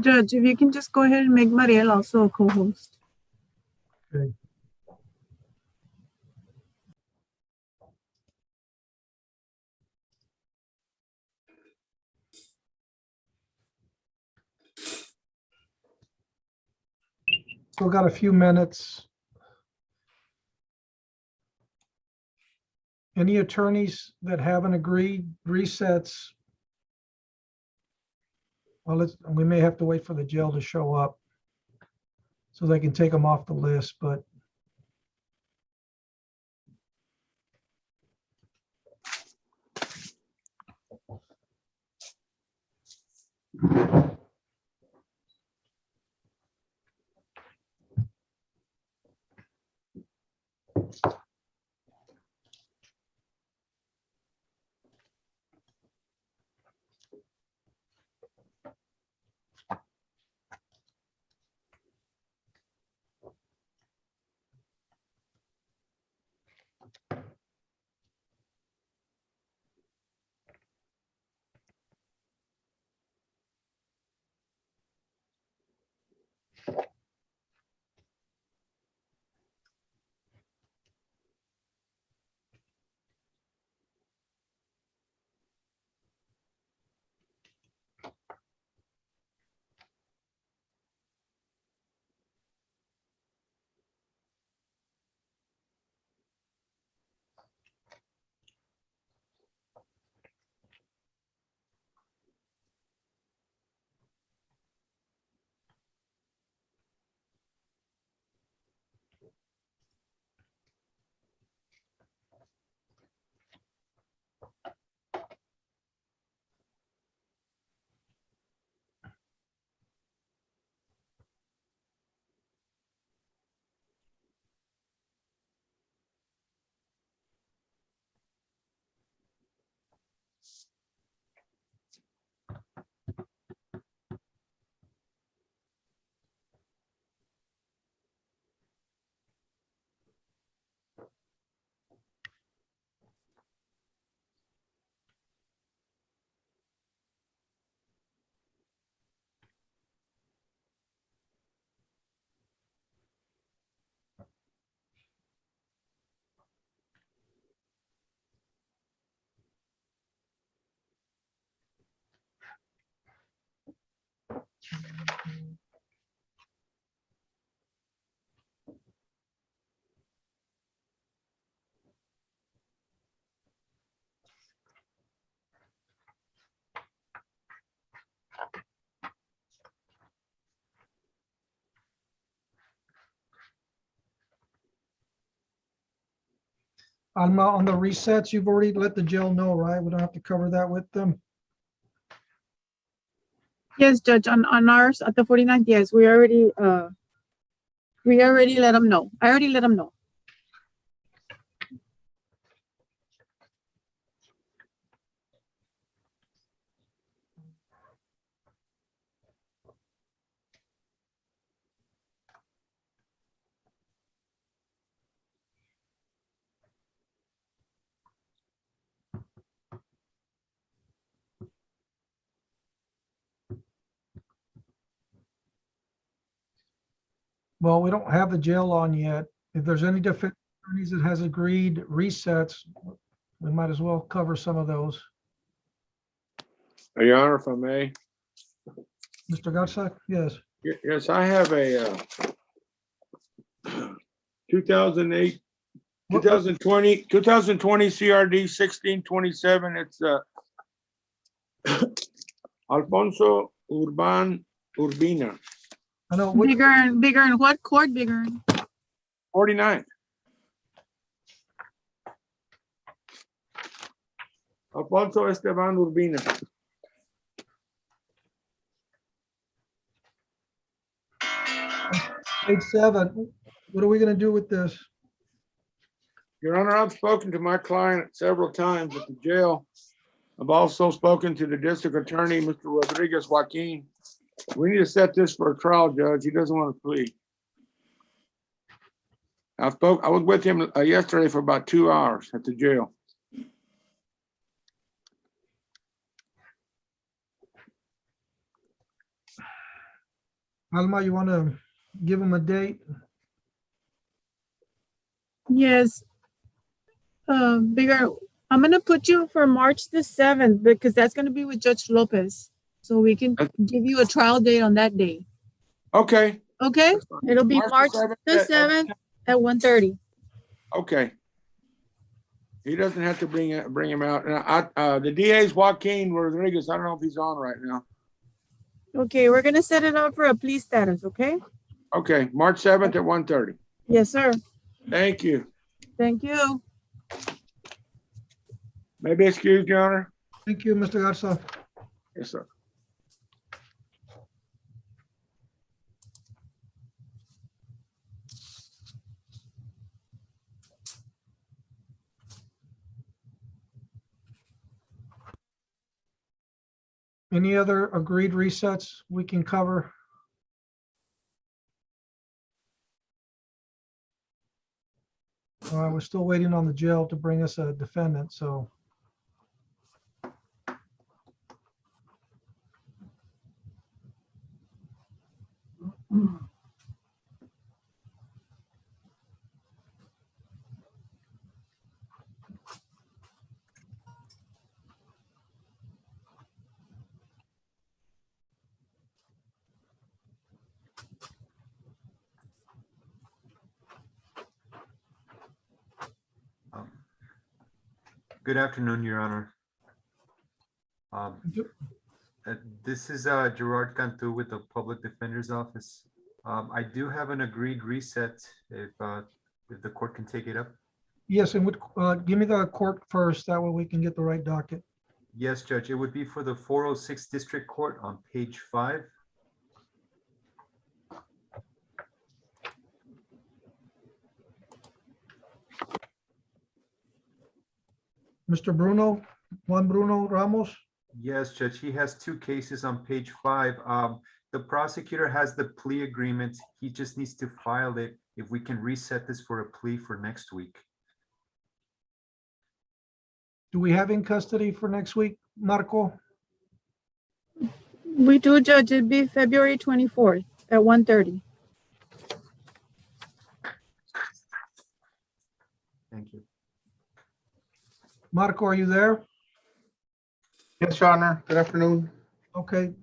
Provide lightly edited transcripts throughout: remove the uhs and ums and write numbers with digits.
Judge, if you can just go ahead and make Mariel also a co-host. Okay. Still got a few minutes. Any attorneys that haven't agreed, resets? Well, we may have to wait for the jail to show up so they can take them off the list, but on the resets, you've already let the jail know, right? We don't have to cover that with them. Yes, Judge, on ours at the 49th, yes, we already let them know. I already let them know. Well, we don't have the jail on yet. If there's any defense attorneys that has agreed resets, we might as well cover some of those. Your Honor, if I may. Mr. Garcia, yes. Yes, I have a 2008, 2020 CRD 1627. It's Alfonso Urbina. I know. Bigger in what court? Bigger in? 49. Alfonso Esteban Urbina. Page 7. What are we going to do with this? Your Honor, I've spoken to my client several times at the jail. I've also spoken to the district attorney, Mr. Rodriguez Joaquin. We need to set this for a trial, Judge. He doesn't want to plead. I was with him yesterday for about 2 hours at the jail. Alma, you want to give them a date? Yes. Bigger, I'm gonna put you for March the 7th because that's gonna be with Judge Lopez. So we can give you a trial date on that day. Okay. Okay? That's fine. It'll be March March the the 7th 7th at 1:30. Okay. He doesn't have to bring him out. And the DA's Joaquin Rodriguez. I don't know if he's on right now. Okay, we're gonna set it up for a plea status, okay? Okay, March 7th at 1:30. Yes, sir. Thank you. Thank you. May I be excused, Your Honor? Thank you, Mr. Garza. Yes, sir. Any other agreed resets we can cover? We're still waiting on the jail to bring us a defendant, so. Good afternoon, Your Honor. This is Gerard Cantu with the Public Defender's Office. I do have an agreed reset if the court can take it up. Yes, and give me the court first, that way we can get the right docket. Yes, Judge, it would be for the 406 District Court on page 5. Mr. Juan Bruno Ramos? Yes, Judge, he has 2 cases on page 5. The prosecutor has the plea agreement. He just needs to file it. If we can reset this for a plea for next week. Do we have in custody for next week, Marco? We do, Judge. It'd be February 24th at 1:30. Thank you. Marco, are you there? Yes, Your Honor. Good afternoon. Okay.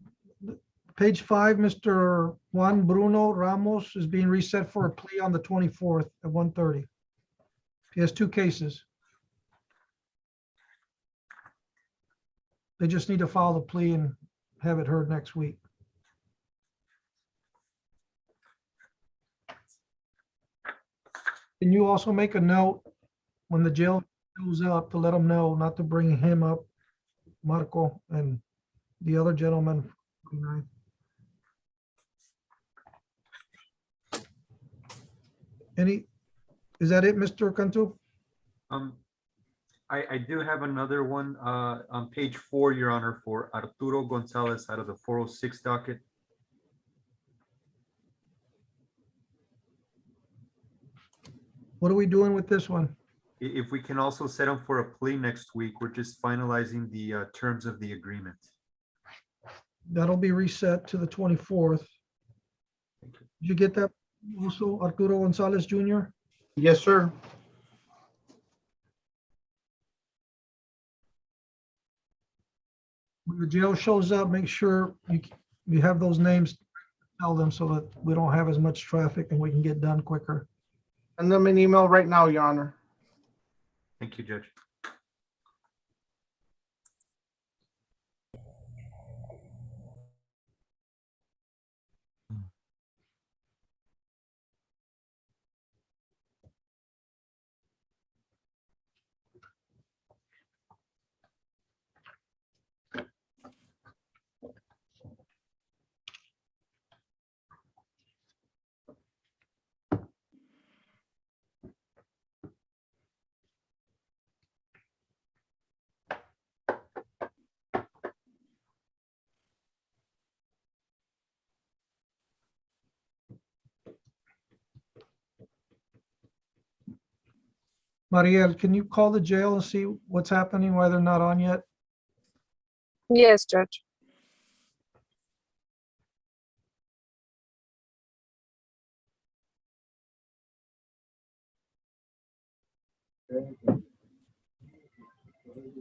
Page 5, Mr. Juan Bruno Ramos is being reset for a plea on the 24th at 1:30. He has 2 cases. They just need to file the plea and have it heard next week. Can you also make a note when the jail shows up to let them know not to bring him up, Marco, and the other gentleman? Is that it, Mr. Cantu? I do have another one on page 4, Your Honor, for Arturo Gonzalez out of the 406 docket. What are we doing with this one? If we can also set him for a plea next week, we're just finalizing the terms of the agreement. That'll be reset to the 24th. Thank you. Did you get that also, Arturo Gonzalez Jr.? Yes, sir. When the jail shows up, make sure you have those names, tell them so that we don't have as much traffic and we can get done quicker. Send them an email right now, Your Honor. Thank you, Judge. Mariel, can you call the jail and see what's happening, why they're not on yet? Yes, Judge.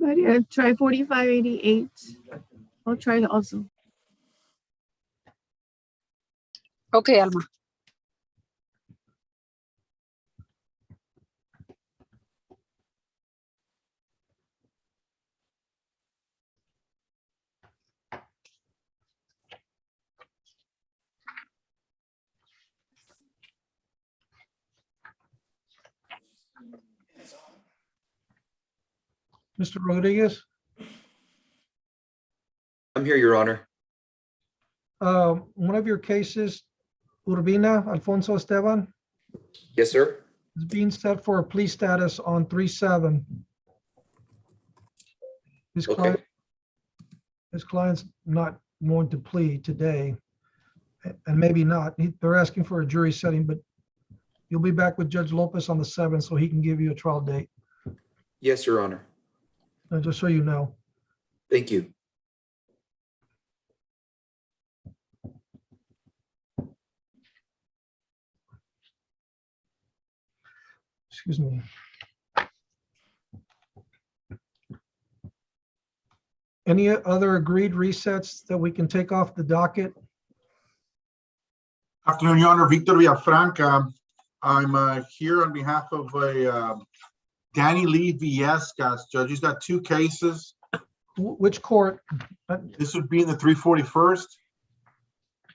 But try 4588. I'll try it also. Okay, Alma. Mr. Rodriguez, I'm here, Your Honor. one of your cases, Urbina Alfonso Esteban, Yes, sir. is being set for a plea status on 3/7. His Okay. client, his client's not going to plead today, and maybe not. They're asking for a jury setting, but you'll be back with Judge Lopez on the 7th, so he can give you a trial date, Yes, Your Honor. just so you know. Thank you. Excuse me. Any other agreed resets that we can take off the docket? Afternoon, Your Honor. Victor Villafranca. I'm here on behalf of Danny Lee Villescas. Judge, he's got two cases. Which court? This would be in the 341st.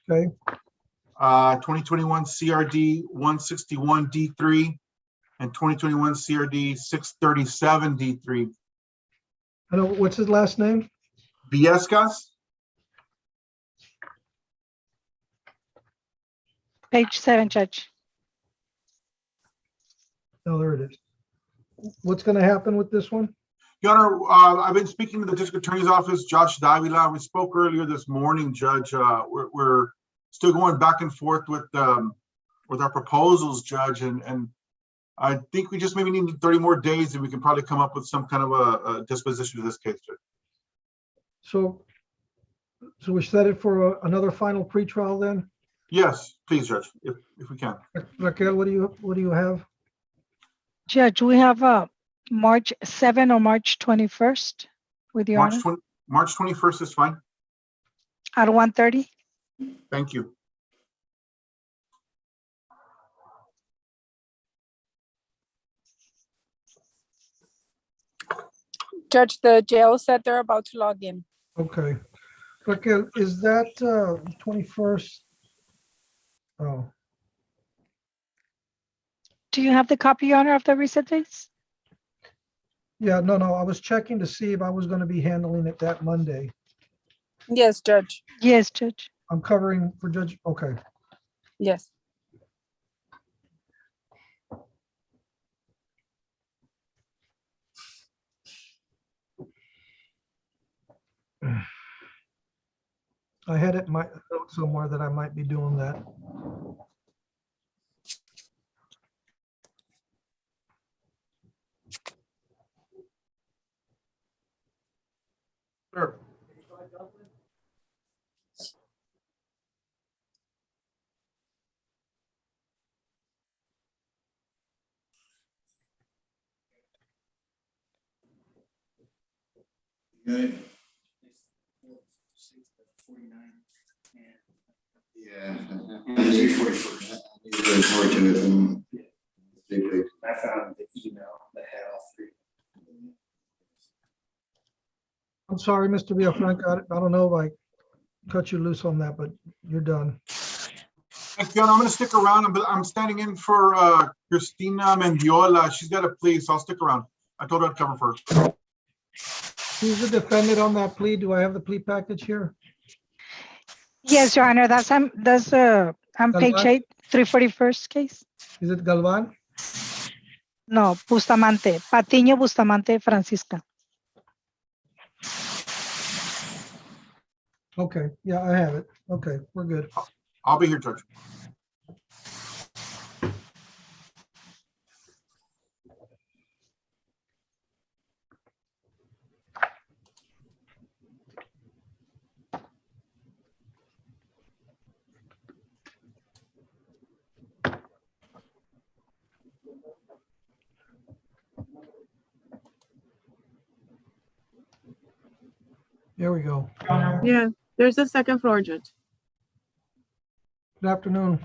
Okay. 2021 CRD 161 D3 and 2021 CRD 637 D3. I know, what's his last name? Villescas? Page 7, Judge. Oh, there it is. What's going to happen with this one? Your Honor, I've been speaking to the District Attorney's Office, Josh Davila. We spoke earlier this morning, Judge. We're still going back and forth with our proposals, Judge, and I think we just maybe need 30 more days, and we can probably come up with some kind of a disposition to this case, Judge. So we set it for another final pretrial then? Yes, please, Judge, if we can. Raquel, what do you have? Judge, we have March 7 or March 21st with your honor March 21st is fine. at 1:30. Thank you. Judge, the jail said they're about to log in. Okay. Raquel, is that 21st? Oh, Do you have the copy, your honor, of the reset dates? yeah, no, I was checking to see if I was going to be handling it that Monday. Yes, Judge. Yes, Judge. I'm covering for Judge, okay. Yes. I had it in my notes somewhere that I might be doing that. Sure. Good. Yeah. Three 41st. I look forward to it. I found the email that had all three. I'm sorry, Mr. Villafranca, I don't know if I cut you loose on that, but you're done. Thank you, Your Honor. I'm going to stick around. I'm standing in for Christina Mendiola. She's got a plea, so I'll stick around. I told her I'd cover first. Who's the defendant on that plea? Do I have the plea package here? Yes, your honor. That's on page Galvan? 8, 341st case. Is it Galvan? No, Bustamante, Patiño Bustamante Francisca. Okay, yeah, I have it. Okay, we're good. I'll be here, Judge. There we go. Yeah, there's a second floor, Judge. Good afternoon.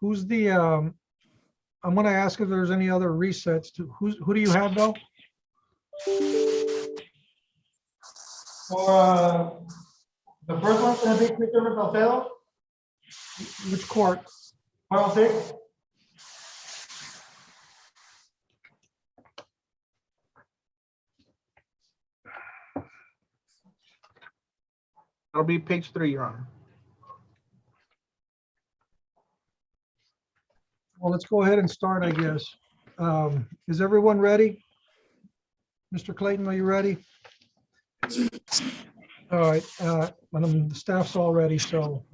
Who's the, I'm gonna ask if there's any other resets to, who do you have though? For, the first one's gonna be Christopher Salcedo, Which court? 106. That'll be page 3, Your Honor. Well, let's go ahead and start, I guess. Is everyone ready? Mr. Clayton, are you ready? All right, the staff's all ready, so.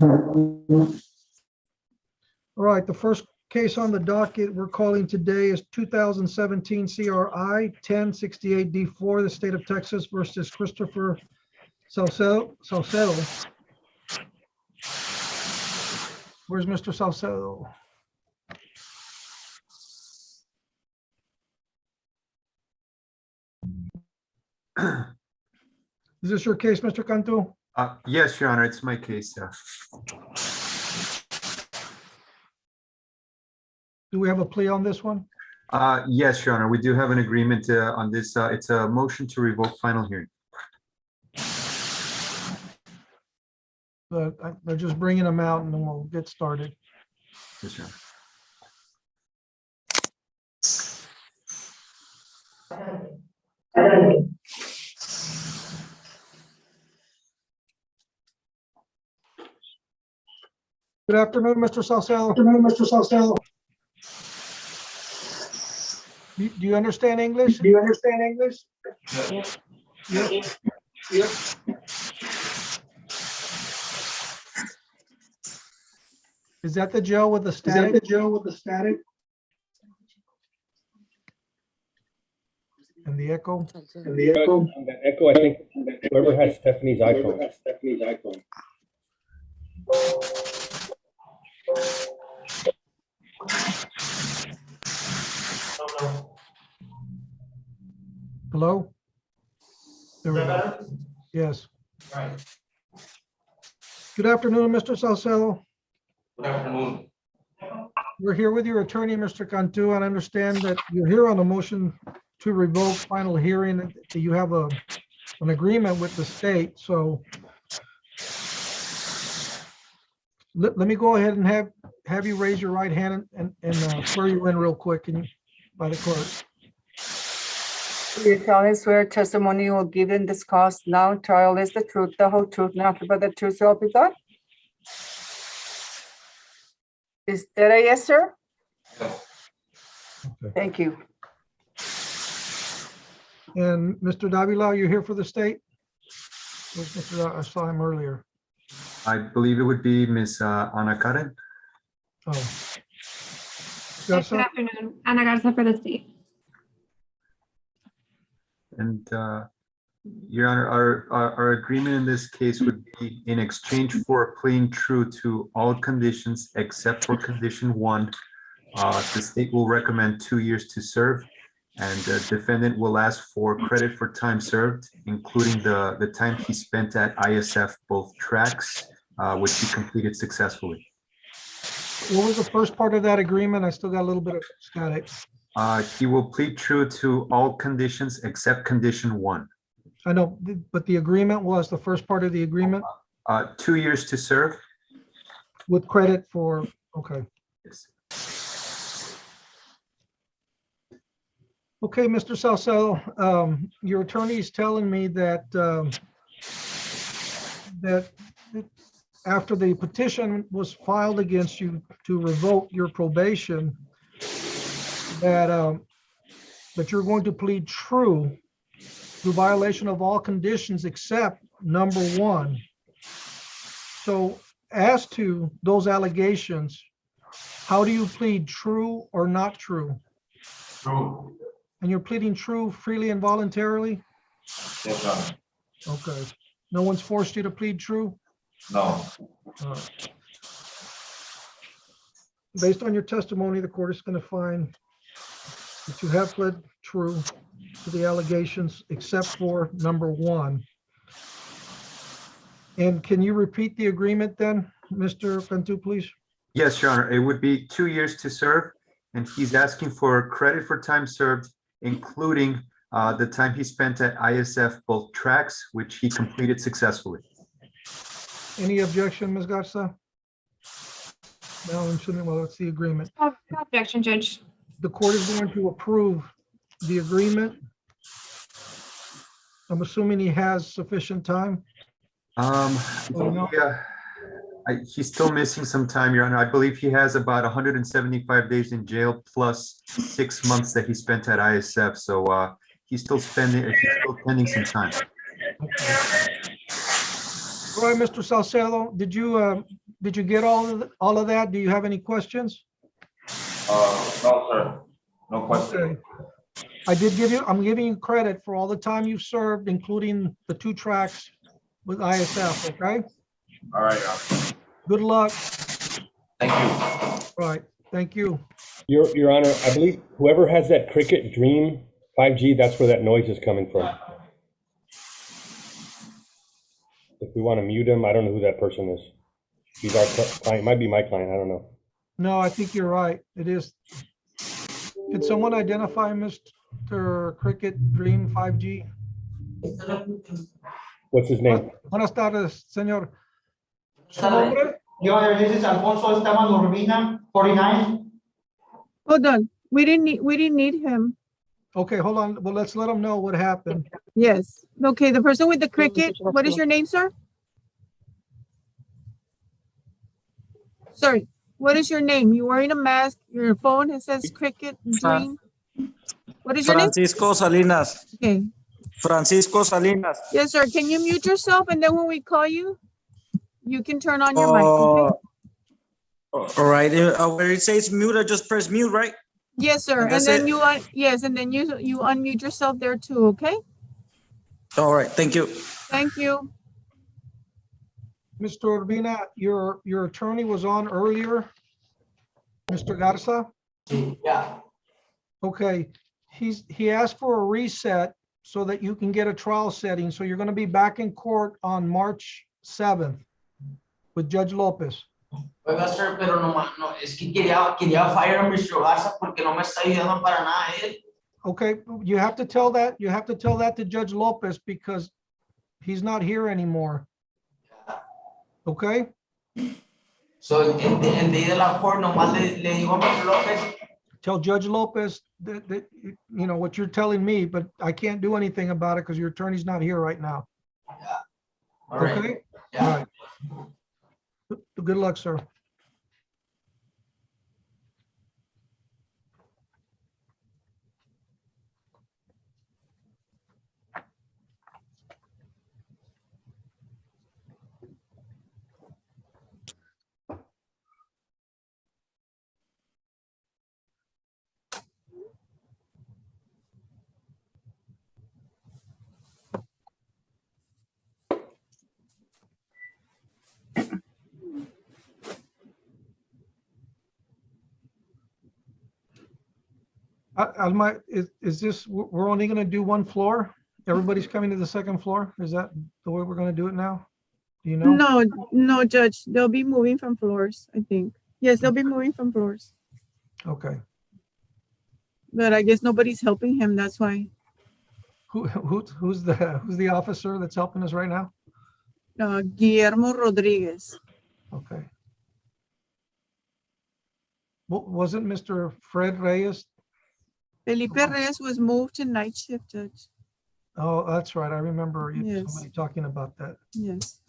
All right, the first case on the docket we're calling today is 2017 CRI 1068D4, the state of Texas versus Christopher Salcedo. Where's Mr. Salcedo? Is this your case, Mr. Cantu? Yes, Your Honor, it's my case. Do we have a plea on this one? Yes, Your Honor, we do have an agreement on this. It's a motion to revoke final hearing. They're just bringing them out and then we'll get started. Yes, Your Honor. Good afternoon, Mr. Salcedo. Do you understand English? Yes. Is that the jail with the static? And the echo? On the echo, I think whoever has Stephanie's iPhone. Hello? There we go. Yes. Good afternoon, Mr. Salcedo. Good afternoon. We're here with your attorney, Mr. Cantu, and I understand that you're here on a motion to revoke final hearing, that you have an agreement with the state, so let me go ahead and have you raise your right hand and swear you in real quick, can you, by the clerk? You solemnly swear testimony you will give in this cause now trial is the truth, the whole truth, nothing but the truth, so help you God? Is that a yes, sir? Okay. Thank you. And Mr. Davila, you're here for the state? I saw him earlier. I believe it would be Ms. Ana Karen. Oh. Good Garcia? afternoon, Ana Garza for the state. And Your Honor, our agreement in this case would be in exchange for pleading true to all conditions except for condition 1. The state will recommend 2 years to serve, and the defendant will ask for credit for time served, including the time he spent at ISF, both tracks, which he completed successfully. What was the first part of that agreement? I still got a little bit of static. He will plead true to all conditions except condition 1. I know, but the agreement was the first part of the agreement 2 years to serve. with credit for, okay. Yes. Okay, Mr. Salcedo, your attorney is telling me that that after the petition was filed against you to revoke your probation, that you're going to plead true to violation of all conditions except number 1. So as to those allegations, how do you plead true or not true? True. And you're pleading true freely and voluntarily? Yes, Your Honor. Okay. No one's forced you to plead true? No. Based on your testimony, the court is going to find that you have pled true to the allegations except for number 1. And can you repeat the agreement then, Mr. Cantu, please? Yes, Your Honor, it would be 2 years to serve, and he's asking for credit for time served, including the time he spent at ISF, both tracks, which he completed successfully. Any objection, Ms. Garza? No, I'm assuming, well, it's the agreement. No objection, Judge. The court is going to approve the agreement. I'm assuming he has sufficient time. Yeah, he's still missing some time, Your Honor. I believe he has about 175 days in jail plus 6 months that he spent at ISF. So he's still pending some time. All right, Mr. Salcedo, did you get all of that? Do you have any questions? No, sir. No question. Okay. I'm giving you credit for all the time you've served, including the 2 tracks with ISF, okay? All right, Your Honor. Good luck. Thank you. Right, thank you. Your Honor, I believe whoever has that Cricket Dream 5G, that's where that noise is coming from. If we want to mute him, I don't know who that person is. He's our client, might be my client, I don't know. No, I think you're right. It is. Can someone identify Mr. Cricket Dream 5G? What's his name? Buenas tardes, señor. ¿Su nombre? Your Honor, this is Alfonso Esteban Urbina, 49. Hold on. We didn't need him. Okay, hold on. Well, let's let him know what happened. Yes. Okay, the person with the cricket, what is your name, sir? Sorry, what is your name? You're wearing a mask. Your phone, it says Cricket Dream. What is your name? Francisco Salinas. Okay. Francisco Salinas. Yes, sir. Can you mute yourself? And then when we call you, you can turn on your mic, okay? All right. Where it says mute, I just press mute, right? Yes, sir. And That's then it? you unmute yourself there too, okay? All right. Thank you. Thank you. Mr. Urbina, your attorney was on earlier. Mr. Garza? Yeah. Okay, he asked for a reset so that you can get a trial setting. So you're going to be back in court on March 7th with Judge Lopez. Oiga, sir, pero no, es que quería fire a Mr. Garza porque no me está ayudando para nada él. Okay, you have to tell that to Judge Lopez because he's not here anymore. Okay? So, el día de la court nomás le digo a Mr. Lopez. Tell Judge Lopez that you know what you're telling me, but I can't do anything about it because your attorney's not here right now. Yeah. All right. Okay? Yeah. All right. Good luck, sir. Alma, is this, we're only going to do one floor? Everybody's coming to the second floor? Is that the way we're going to do it now? Do you know? No, Judge. They'll be moving from floors, I think. Yes, they'll be moving from floors. Okay. But I guess nobody's helping him. That's why. Who's the officer that's helping us right now? Guillermo Rodriguez. Okay. Wasn't Mr. Fred Reyes? Felipe Reyes was moved to night shift, Judge. Oh, that's right. I remember Yes. somebody talking about that. Yes.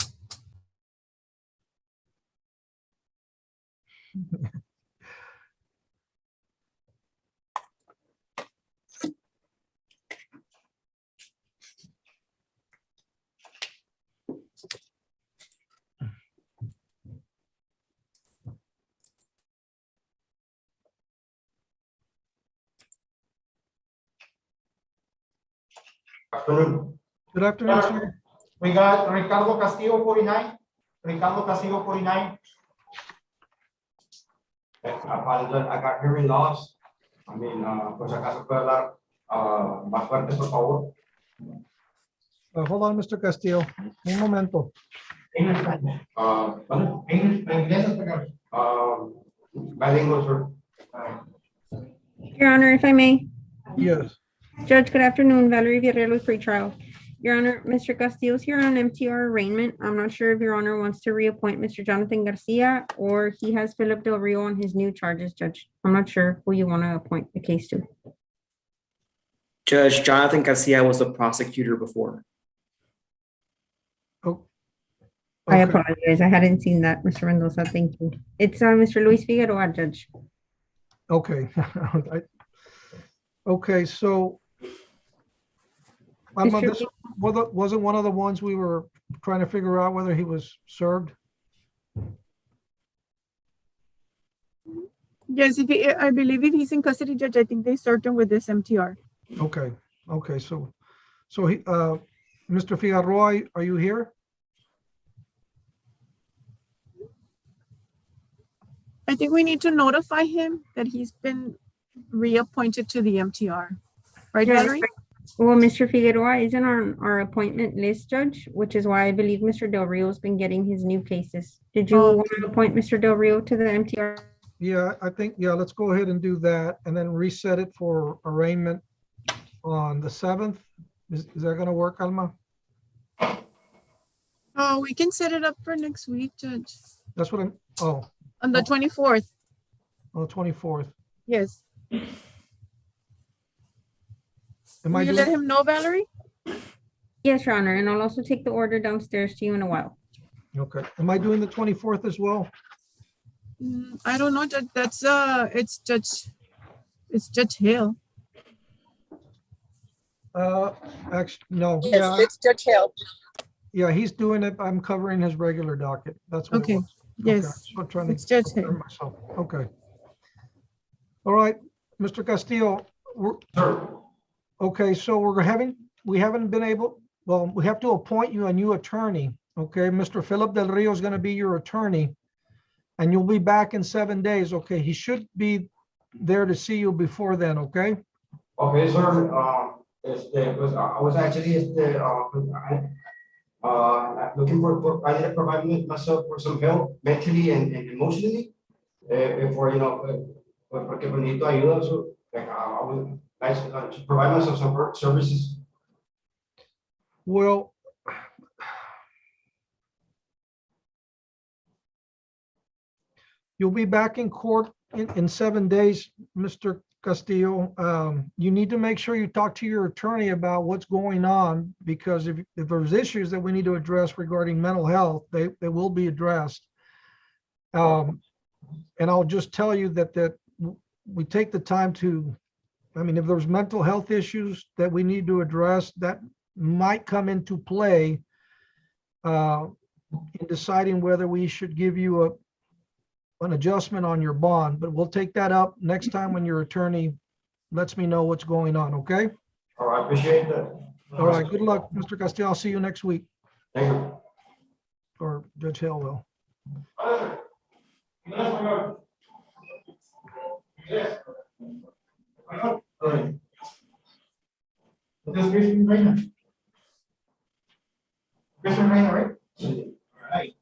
Afternoon. Good afternoon, sir. We got Ricardo Castillo, 49. Ricardo Castillo, 49. I apologize. I got hearing loss. I mean, por si acaso puede hablar más fuerte, por favor. Hold on, Mr. Castillo. Un momento. ¿Vale? En inglés, español. Bilingual, sir. Your Honor, if I may. Yes. Judge, good afternoon. Valerie Villarreal with pretrial. Your Honor, Mr. Castillo's here on MTR arraignment. I'm not sure if Your Honor wants to reappoint Mr. Jonathan Garcia or he has Philip Del Rio on his new charges, Judge. I'm not sure who you want to appoint the case to. Judge Jonathan Garcia was the prosecutor before. Oh. I Okay. apologize. I hadn't seen that, Mr. Mendoza. Thank you. It's Mr. Luis Figueroa, Judge. Okay. Okay, so Alma, Mr. this wasn't one of the ones we were trying to figure out whether he was served? Yes, I believe if he's in custody, Judge, I think they served him with this MTR. Okay, so he, Mr. Figueroa, are you here? I think we need to notify him that he's been reappointed to the MTR. Right, Yes. Valerie? Well, Mr. Figueroa isn't on our appointment list, Judge, which is why I believe Mr. Del Rio's been getting his new cases. Did you want to appoint Mr. Del Rio to the MTR? Yeah, I think, yeah, let's go ahead and do that and then reset it for arraignment on the 7th. Is that gonna work, Alma? Oh, we can set it up for next week, Judge. That's what oh, On the 24th. on the 24th. Yes. Am Will I you let doing, him know, Valerie? Yes, Your Honor, and I'll also take the order downstairs to you in a while. okay, am I doing the 24th as well? I don't know, Judge. That's it's Judge Hill. Actually, no, Yes, yeah, it's Judge Hill. yeah, he's doing it. I'm covering his regular docket. That's what it Okay. was. Yes. So I'm trying It's to Judge prepare Hill. myself. Okay. All right, Mr. Castillo, okay, so we haven't been able, well, we have to appoint you a new attorney. Okay, Mr. Philip Del Rio is going to be your attorney and you'll be back in 7 days. Okay, he should be there to see you before then, okay? Okay, sir. Pues, I was actually looking for, I need to provide myself for some help mentally and emotionally. For, you know, porque necesito ayuda. So, like, I would like to provide myself some services. Well, you'll be back in court in 7 days, Mr. Castillo. You need to make sure you talk to your attorney about what's going on, because if there's issues that we need to address regarding mental health, they will be addressed. And I'll just tell you that we take the time to, I mean, if there's mental health issues that we need to address, that might come into play in deciding whether we should give you an adjustment on your bond, but we'll take that up next time when your attorney lets me know what's going on, okay? All right, appreciate that. All right, good luck, Mr. Castillo. I'll see you next week, Thank you. or Judge Hill will. Christian Reina. Christian Reina, right? All right.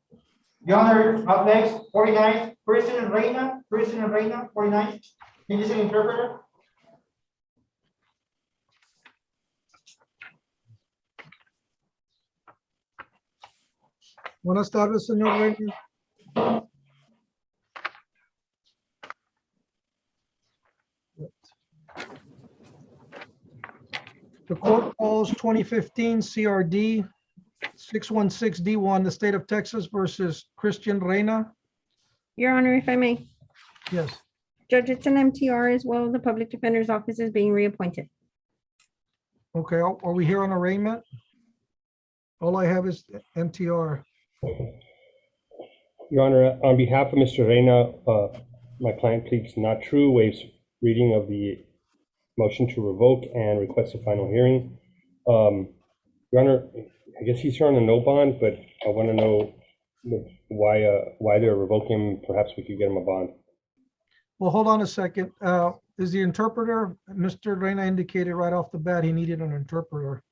Your Honor, up next, 49, Christian Reina, 49. Can you say interpreter? Buenas tardes, señor Reyes. The court calls 2015 CRD 616D1, the state of Texas versus Christian Reina. Your Honor, if I may. Yes. Judge, it's an MTR as well. The public defender's office is being reappointed. Okay, are we here on arraignment? All I have is MTR. Your Honor, on behalf of Mr. Reina, my client pleads not true, waives reading of the motion to revoke and request a final hearing. Your Honor, I guess he's here on a no bond, but I want to know why they're revoking him. Perhaps we could get him a bond. Well, hold on a second. Is the interpreter, Mr. Reyna indicated right off the bat, he needed an interpreter.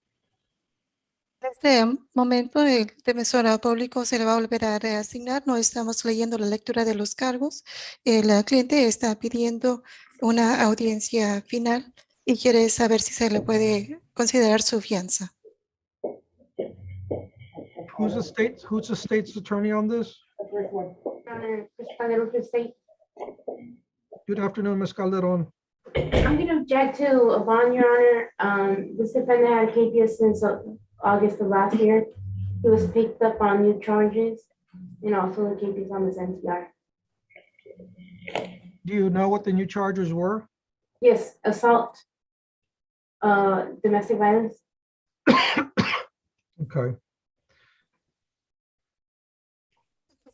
Este momento el defensor público se le va a volver a reasignar. No estamos leyendo la lectura de los cargos. El cliente está pidiendo una audiencia final y quiere saber si se le puede considerar su fianza. Who's the state's attorney on this? Good afternoon, Ms. Calderon. I'm going to object to a bond, Your Honor. This defendant had a KPS since August of last year. He was picked up on new charges and also the KPS on his NCR. Do you know what the new charges were? Yes, assault, domestic violence. Okay.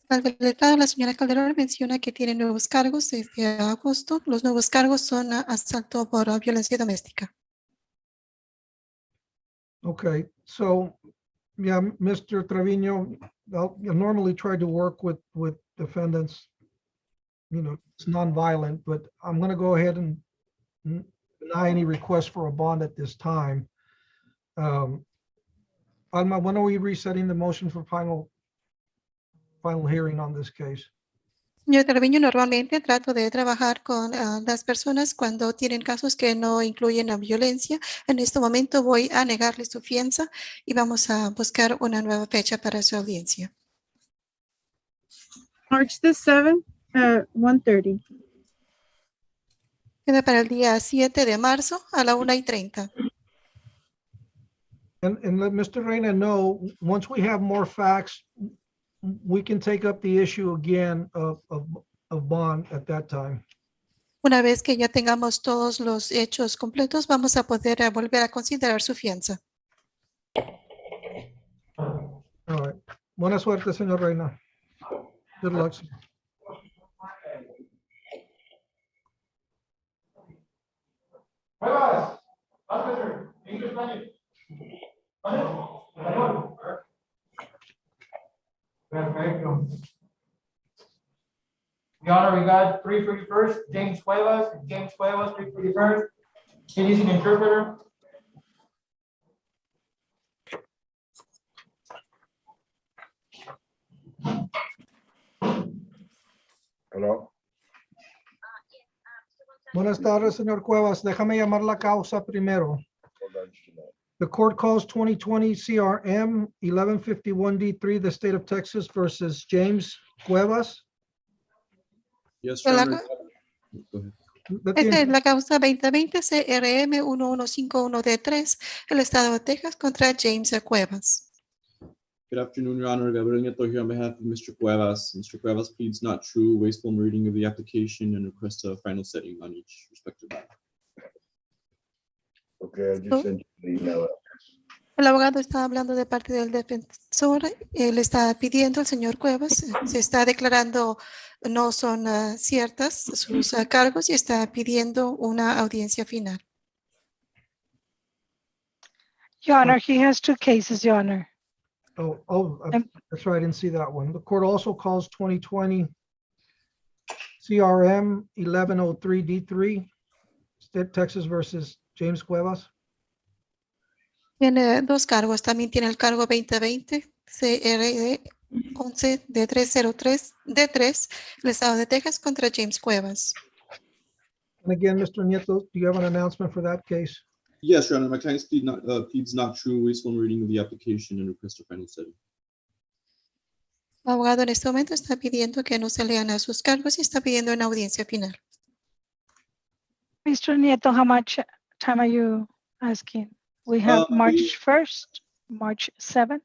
Al delegado, la señora Calderón menciona que tiene nuevos cargos desde agosto. Los nuevos cargos son asalto por violencia doméstica. Okay, so, yeah, Mr. Trevino, I normally try to work with defendants. You know, it's nonviolent, but I'm gonna go ahead and deny any request for a bond at this time. Alma, when are we resetting the motion for final hearing on this case? Señor Treviño, normalmente trato de trabajar con las personas cuando tienen casos que no incluyen la violencia. En este momento voy a negarle su fianza y vamos a buscar una nueva fecha para su audiencia. March the 7th at 1:30. Queda para el día 7 de marzo a la 1:30. And let Mr. Reyna know, once we have more facts, we can take up the issue again of bond at that time. Una vez que ya tengamos todos los hechos completos, vamos a poder volver a considerar su fianza. All right. Buena suerte, señor Reyna. Good luck. Sir. Perfecto. Your Honor, we got 341st, James Cuevas, 341st. He needs an interpreter. Hello. Buenas tardes, señor Cuevas. Déjame llamar la causa primero. The court calls 2020 CRM 1151D3, the state of Texas versus James Cuevas. Yes, Your Your Honor. Go ahead. Esta es la causa 2020 CRM 1151D3, el estado de Texas contra James Cuevas. Good afternoon, Your Honor. Gabriel Nieto here on behalf of Mr. Cuevas. Mr. Cuevas pleads not true, wasteful reading of the application, and requests a final setting on each respective matter. Okay, I just sent you the email. El abogado está hablando de parte del defensor. Él está pidiendo al señor Cuevas, se está declarando no son ciertas sus cargos y está pidiendo una audiencia final. Your Honor, he has two cases, Your Honor. That's right. I didn't see that one. The court also calls 2020 CRM 1103D3, state Texas versus James Cuevas. Tiene dos cargos. También tiene el cargo 2020 CRD 11 de 303 D3, el estado de Texas contra James Cuevas. And again, Mr. Nieto, do you have an announcement for that case? Yes, Your Honor. My client pleads not true, wasteful reading of the application, and requests a final setting. El abogado en este momento está pidiendo que no se lean a sus cargos y está pidiendo una audiencia final. Mr. Nieto, how much time are you asking? We have March 1st, March 7th.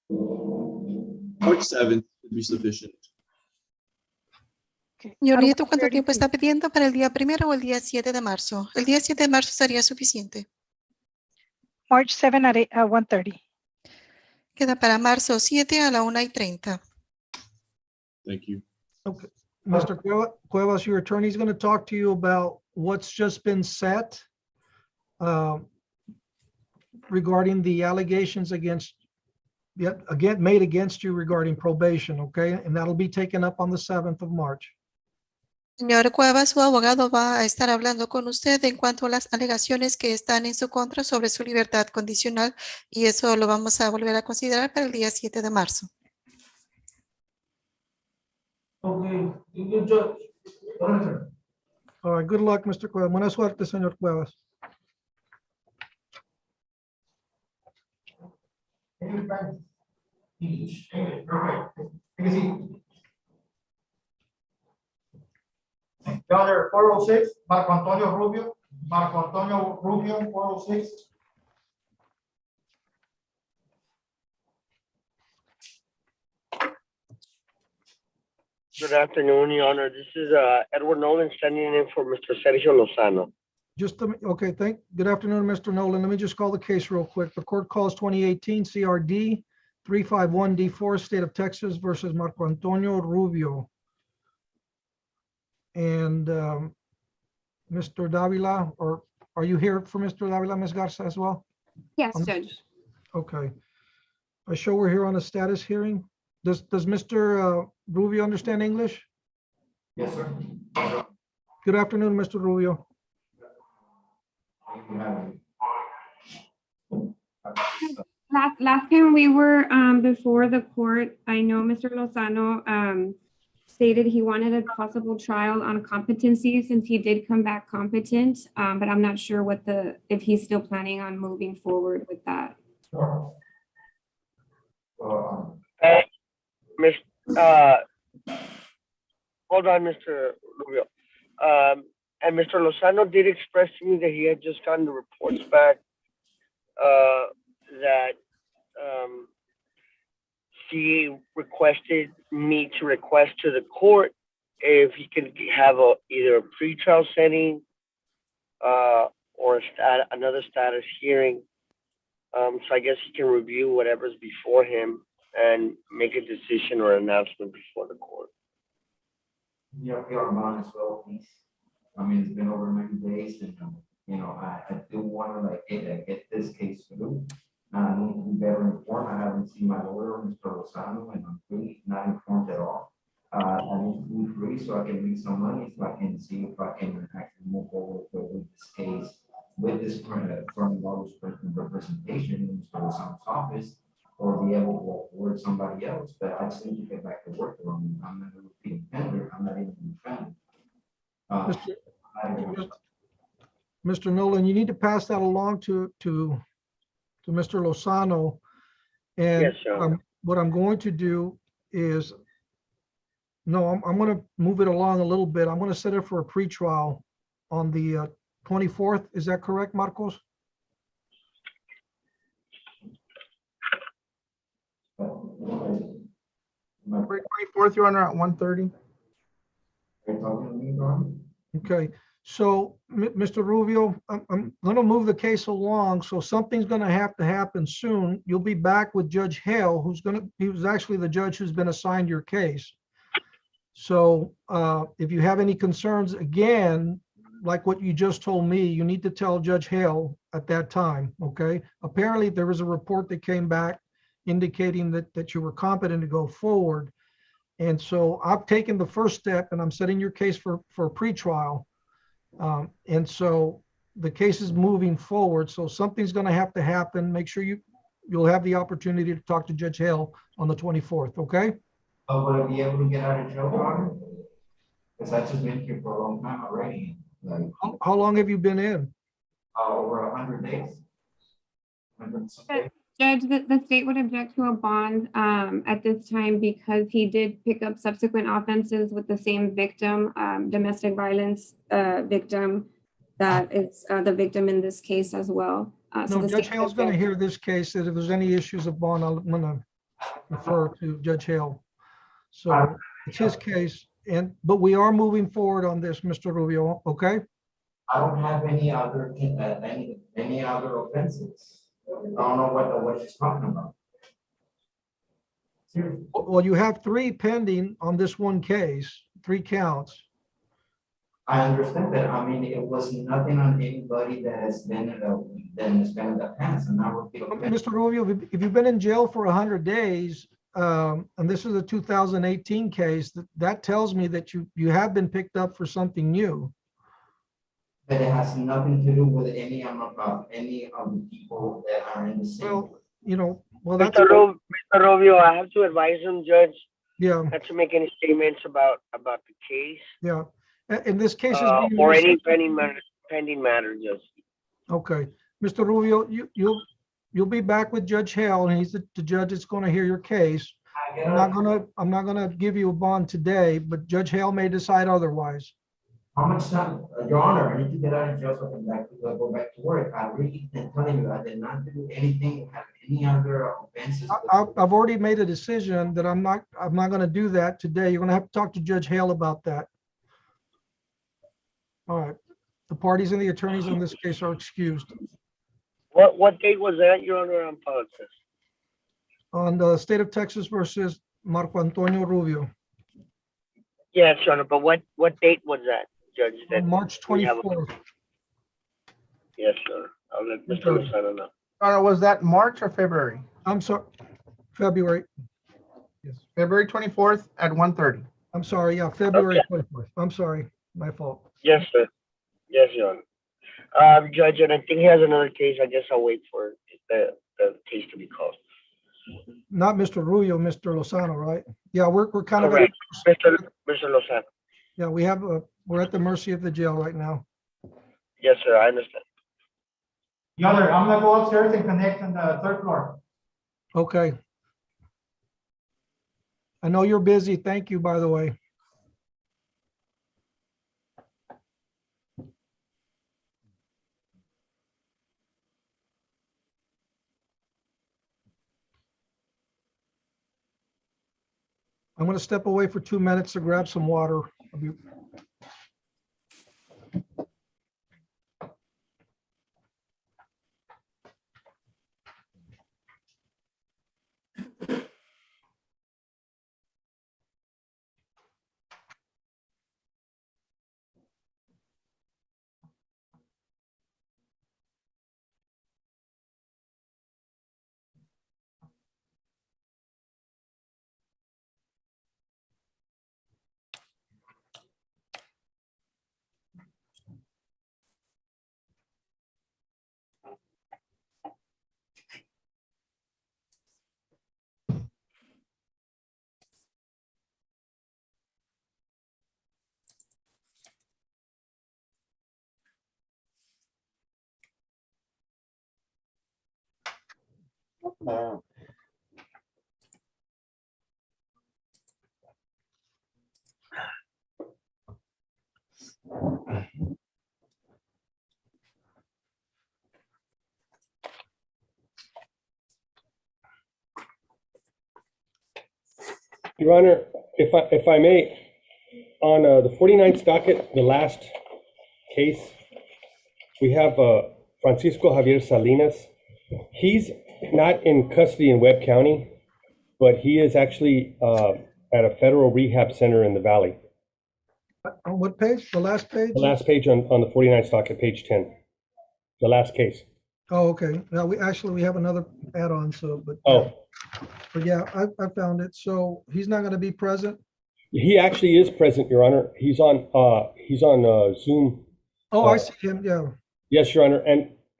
March 7th would be sufficient. Señor Nieto, ¿cuánto tiempo está pidiendo para el día 1 o el día 7 de marzo? El día 7 de marzo sería suficiente. March 7 at 1:30. Queda para marzo 7 a la 1:30. Thank you. Okay. Mr. Cuevas, your attorney is going to talk to you about what's just been set regarding the allegations made against you regarding probation, okay? And that'll be taken up on the 7th of March. Señor Cuevas, su abogado va a estar hablando con usted en cuanto a las alegaciones que están en su contra sobre su libertad condicional y eso lo vamos a volver a considerar para el día 7 de marzo. Okay, you judge. All right, good luck, Mr. Cuevas. Buena suerte, señor Cuevas. Your Honor, 406, Marco Antonio Rubio, 406. Good afternoon, Your Honor. This is Edward Nolan standing in for Mr. Sergio Lozano. Okay, good afternoon, Mr. Nolan. Let me just call the case real quick. The court calls 2018 CRD 351D4, State of Texas versus Marco Antonio Rubio. And Mr. Davila, or are you here for Mr. Davila, Ms. Garza, as well? Yes, Judge. Okay. I show we're here on a status hearing. Does Mr. Rubio understand English? Yes, sir. Good afternoon, Mr. Rubio. Last time we were before the court, I know Mr. Lozano stated he wanted a possible trial on competency since he did come back competent, but I'm not sure if he's still planning on moving forward with that. Hold on, Mr. Rubio. And Mr. Lozano did express to me that he had just gotten the reports back that he requested me to request to the court if he could have either a pretrial setting or another status hearing. So I guess he can review whatever's before him and make a decision or announcement before the court. Yeah, we are on as well, please. I mean, it's been over many days and, you know, I do want to like get this case through. I need to be better informed. I haven't seen my lawyer, Mr. Lozano, and I'm really not informed at all. I need to be free so I can make some money so I can see if I can actually move forward with this case, with this from lawyer's representation in Mr. Lozano's office, or be able to work somebody else. But I just need to get back to work. I'm not a repeat offender. I'm not even a defendant. Mr. Nolan, you need to pass that along to Mr. Lozano. And yes, sir. What I'm going to do is, I'm going to move it along a little bit. I'm going to set it for a pretrial on the 24th. Is that correct, Marcos? February 24th, Your Honor, at 1:30. Okay, so Mr. Rubio, I'm going to move the case along. So something's going to have to happen soon. You'll be back with Judge Hale, he was actually the judge who's been assigned your case. So if you have any concerns, again, like what you just told me, you need to tell Judge Hale at that time, okay? Apparently there was a report that came back indicating that you were competent to go forward. And so I've taken the first step and I'm setting your case for a pretrial. And so the case is moving forward. So something's going to have to happen. Make sure you'll have the opportunity to talk to Judge Hale on the 24th, okay? Will I be able to get out of jail, Your Honor? Because I've just been here for a long time already. Like, how long have you been in? Over 100 days. Judge, the state would object to a bond at this time because he did pick up subsequent offenses with the same victim, domestic violence victim that is the victim in this case as well. No, Judge Hale's going to hear this case. If there's any issues of bond, I'm going to refer to Judge Hale. So it's his case, but we are moving forward on this, Mr. Rubio, okay? I don't have any other offenses. I don't know what she's talking about. Well, you have 3 pending on this one case, 3 counts. I understand that. I mean, it was nothing on anybody that has been in the past, and I would feel. Mr. Rubio, if you've been in jail for 100 days, and this is a 2018 case, that tells me that you have been picked up for something new. But it has nothing to do with any of the people that are in the same. Well, you know, well, that's, Mr. Rubio, I have to advise him, Judge, yeah, not to make any statements about the case, yeah. In this case, it's being or any researched. pending matter, Judge. Okay, Mr. Rubio, you'll be back with Judge Hale, and he's the judge that's going to hear your case. I'm not gonna give you a bond today, but Judge Hale may decide otherwise. How much time, Your Honor, I need to get out of jail so I can go back to work. I really am telling you, I did not do anything, have any other offenses. I've already made a decision that I'm not gonna do that today. You're gonna have to talk to Judge Hale about that. All right, the parties and the attorneys in this case are excused. What date was that, Your Honor? I'm apologize. On the state of Texas versus Marco Antonio Rubio, Yes, Your Honor, but what date was that, Judge? That March we have a- 24th. Yes, sir. I'll let Mr. Okay. Lozano know. Was that March or February? I'm sorry, February. Yes, February 24th at 1:30. I'm sorry, yeah, February 24th. I'm sorry, my fault. Yes, sir. Yes, Your Honor. Judge, and I think he has another case. I guess I'll wait for the case to be called. Not Mr. Rubio, Mr. Lozano, right? Yeah, we're kind of, Correct. Mr. Lozano. yeah, we're at the mercy of the jail right now. Yes, sir. I understand. Your Honor, I'm gonna go upstairs and connect on the third floor. Okay. I know you're busy. Thank you, by the way. I'm going to step away for 2 minutes to grab some water. I'll be- Your Honor, if I may, on the 49th docket, the last case, we have Francisco Javier Salinas. He's not in custody in Webb County, but he is actually at a federal rehab center in the Valley. On what page? The last page? The last page on the 49th docket, page 10. The last case. Oh, okay. Now we have another add-on, so, but. Oh, But yeah, I found it. So he's not going to be present? he actually is present, Your Honor. He's on Zoom. Oh, I see him, yeah. Yes, Your Honor,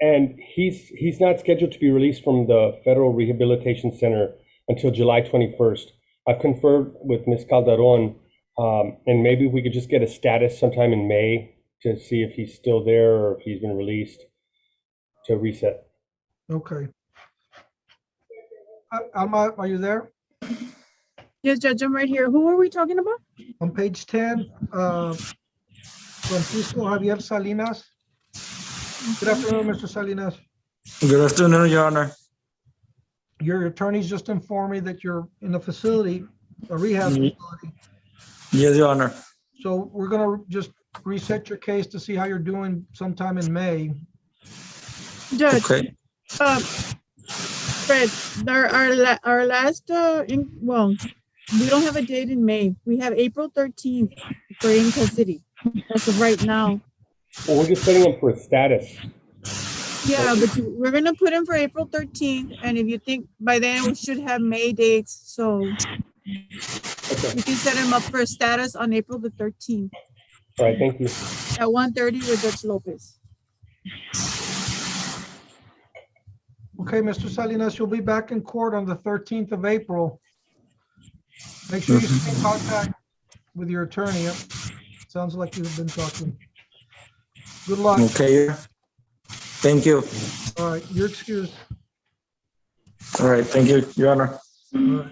and he's not scheduled to be released from the Federal Rehabilitation Center until July 21st. I've conferred with Ms. Calderon, and maybe we could just get a status sometime in May to see if he's still there or if he's been released to reset. Okay. Alma, are you there? Yes, Judge, I'm right here. Who are we talking about? On page 10, Francisco Javier Salinas. Good afternoon, Mr. Salinas. Good afternoon, Your Honor. Your attorneys just informed me that you're in a facility, a rehab facility. Yes, Your Honor. So we're gonna just reset your case to see how you're doing sometime in May. Judge, Okay. Fred, our last, well, we don't have a date in May. We have April 13th for Inca City. As of right now. Well, we're just setting him for a status. Yeah, but we're gonna put him for April 13th, and if you think by then we should have May dates, so we can set him up for a status on April the 13th All right, thank you. at 1:30 with Judge Lopez. Okay, Mr. Salinas, you'll be back in court on the 13th of April. Make sure you stay in contact with your attorney. Yep. Sounds like you've been talking. Good luck. Okay. Thank you. All right, you're excused. All right, thank you, Your Honor. All right.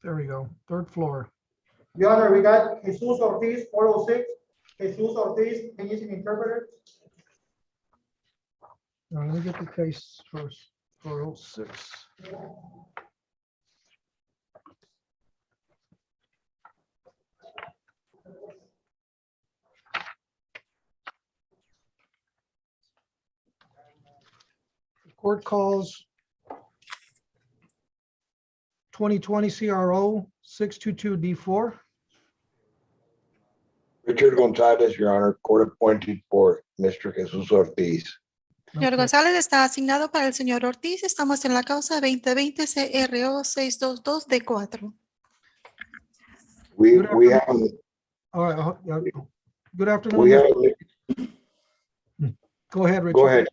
There we go. Third floor. Your Honor, we got Jesus Ortiz, 406. Jesus Ortiz, can you see the interpreter? Let me get the case first. 406. Court calls 2020 CRO 622D4. Richard Gonzalez, Your Honor, court appointed for Mr. Jesus Ortiz. Señor González está asignado para el señor Ortiz. Estamos en la causa 2020 CRO 622D4. We have, All right. Good afternoon. we have, Go ahead, Richard. go ahead.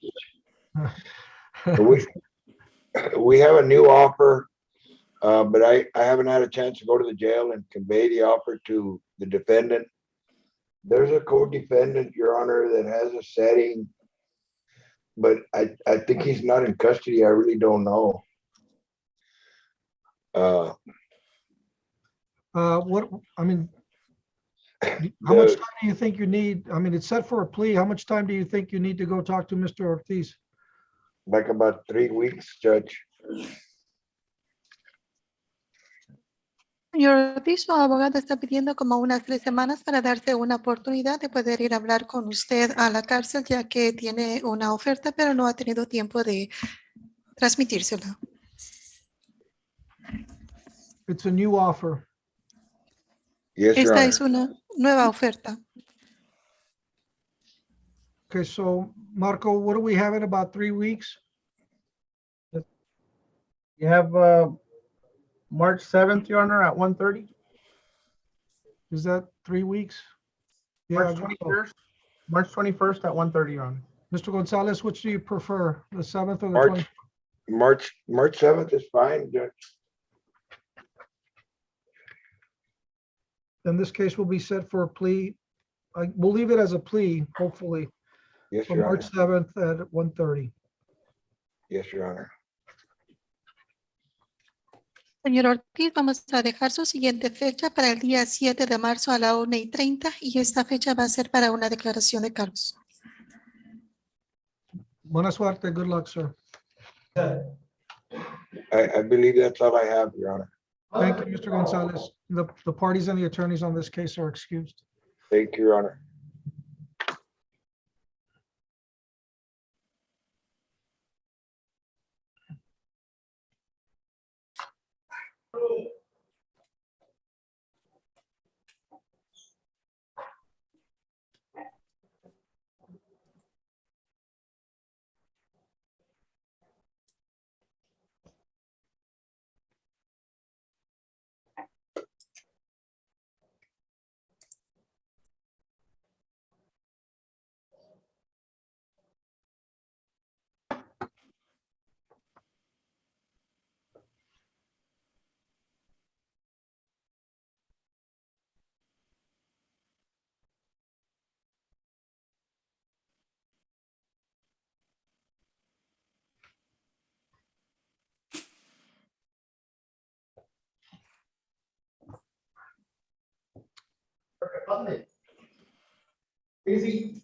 We have a new offer, but I haven't had a chance to go to the jail and convey the offer to the defendant. There's a co-defendant, Your Honor, that has a setting, but I think he's not in custody. I really don't know. What, I mean, how much time do you think you need? I mean, it's set for a plea. How much time do you think you need to go talk to Mr. Ortiz? Like about 3 weeks, Judge. Señor Ortiz, su abogado está pidiendo como unas 3 semanas para darse una oportunidad de poder ir a hablar con usted a la cárcel, ya que tiene una oferta, pero no ha tenido tiempo de transmitírsela. It's a new offer. Yes, Your Esta Honor. es una nueva oferta. Okay, so Marco, what do we have in about 3 weeks? You have March 7th, Your Honor, at 1:30. Is that 3 weeks? March I guess so. 21st. March 21st at 1:30, Your Honor. Mr. Gonzalez, which do you prefer, the 7th or the 20th? March 7th is fine, Judge. Then this case will be set for a plea. We'll leave it as a plea, hopefully, Yes, for Your March Honor. 7th at 1:30. Yes, Your Honor. Señor Ortiz, vamos a dejar su siguiente fecha para el día 7 de marzo a la 1:30 y esta fecha va a ser para una declaración de cargos. Buena suerte. Good luck, sir. I believe that's all I have, Your Honor. Thank you, Mr. Gonzalez. The parties and the attorneys on this case are excused. Thank you, Your Honor. doesn't it? Easy.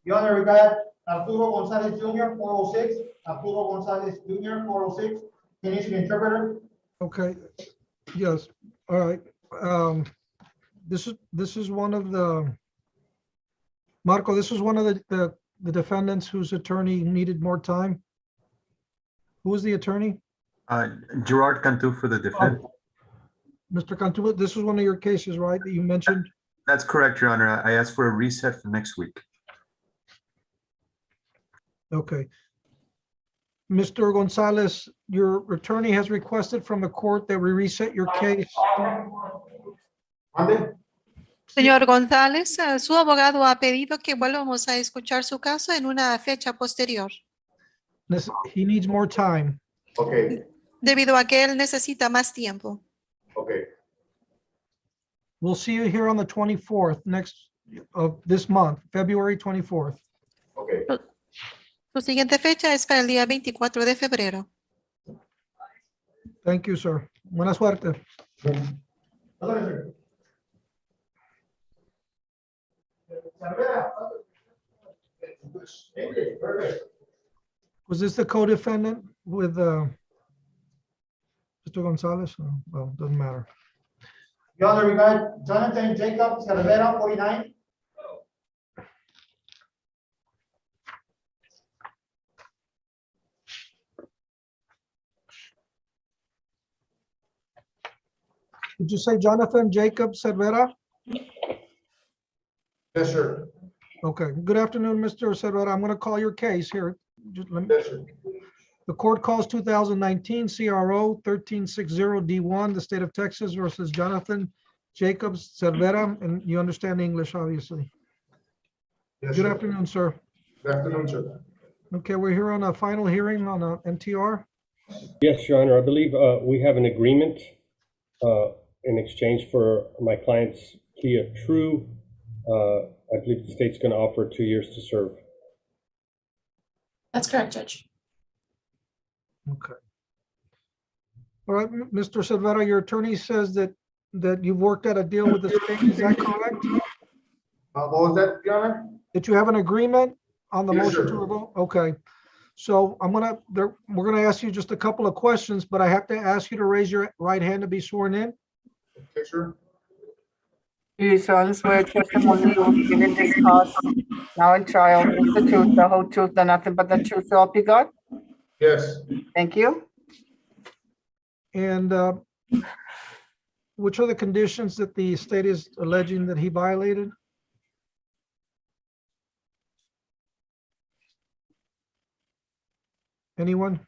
Your Honor, we got Arturo Gonzalez Jr., 406. Arturo Gonzalez Jr., 406. Can you use an interpreter? Okay, yes, all right. This is one of the, Marco, this is one of the defendants whose attorney needed more time. Who was the attorney? Gerard Cantu for the defense. Mr. Cantu, this was one of your cases, right, that you mentioned? That's correct, Your Honor. I asked for a reset for next week. Okay. Mr. Gonzalez, your attorney has requested from the court that we reset your case. Señor González, su abogado ha pedido que volvamos a escuchar su caso en una fecha posterior, He needs more time. Okay, debido a que él necesita más tiempo. okay. We'll see you here on the 24th of this month, February 24th. Okay. Su siguiente fecha es para el día 24 de febrero. Thank you, sir. Buena suerte. Was this the co-defendant with Mr. Gonzalez? Oh, well, doesn't matter. Your Honor, we got Jonathan Jacob Cervera, 49. Did you say Jonathan Jacob Cervera? Yes, sir. Okay, good afternoon, Mr. Cervera. I'm going to call your case here. Just let me. Yes, sir. The court calls 2019 CRO 1360D1, the state of Texas versus Jonathan Jacobs Cervera, and you understand English, obviously. Yes, Good sir. afternoon, sir. Good afternoon, sir. Okay, we're here on a final hearing on a MTR. Yes, Your Honor, I believe we have an agreement in exchange for my client's plea of true. I believe the state's going to offer 2 years to serve. That's correct, Judge. Okay. All right, Mr. Cervera, your attorney says that you've worked out a deal with the state. Is that correct? What was that, Your Honor? That you have an agreement on the Yes, motion to sir. revoke? Okay. So we're gonna ask you just a couple of questions, but I have to ask you to raise your right hand to be sworn in. Okay, sir. Do you solemnly swear testimony you will give in this cause now in trial is the truth, the whole truth, and nothing but the truth, so help you God? Yes. Thank you. And which are the conditions that the state is alleging that he violated? Anyone?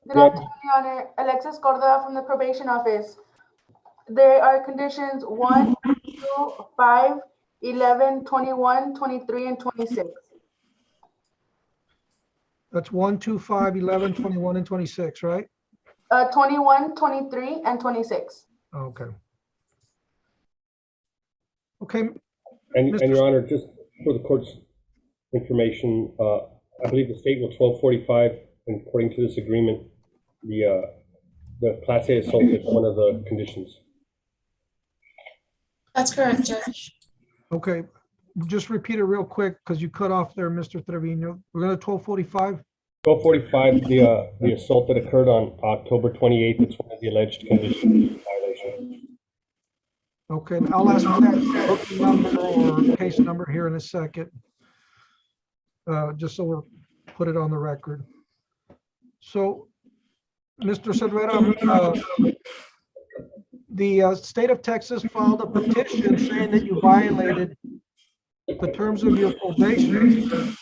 Good afternoon, Your Honor. Alexis Cordova from the probation office. There are conditions 1, 2, 5, 11, 21, 23, and 26. That's 1, 2, 5, 11, 21, and 26, right? 21, 23, and 26. Okay. Okay. And Your Honor, just for the court's information, I believe the state will 1245, and according to this agreement, the Class A assault is one of the conditions. That's correct, Judge. Okay, just repeat it real quick because you cut off there, Mr. Trevino. We're going to 1245. 1245, the assault that occurred on October 28th, it's one of the alleged conditions violation. Okay, and I'll ask for that booking number or case number here in a second. Just so we'll put it on the record. So, Mr. Cervera, the state of Texas filed a petition saying that you violated the terms of your probation.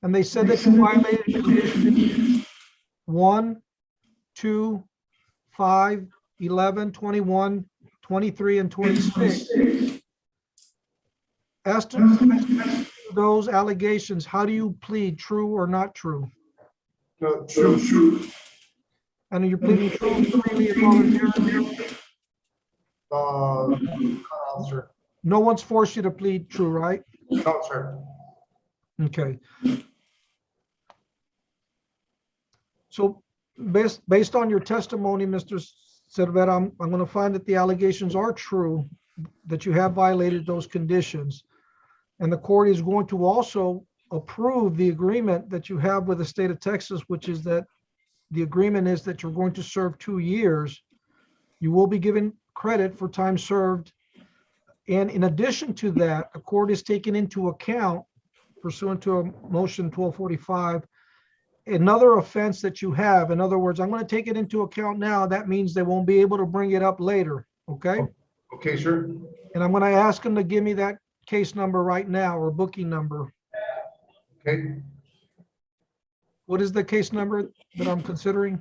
And they said that you violated conditions 1, 2, 5, 11, 21, 23, and 26. As to those allegations, how do you plead, true or not true? True. And you're pleading true, freely, and voluntarily? No, sir. No one's forced you to plead true, right? No, sir. Okay. So based on your testimony, Mr. Cervera, I'm going to find that the allegations are true, that you have violated those conditions. And the court is going to also approve the agreement that you have with the state of Texas, which is that the agreement is that you're going to serve 2 years. You will be given credit for time served. And in addition to that, the court is taking into account, pursuant to a motion 1245, another offense that you have. In other words, I'm going to take it into account now. That means they won't be able to bring it up later. Okay? Okay, sir. And I'm going to ask them to give me that case number right now, or booking number. Okay. What is the case number that I'm considering?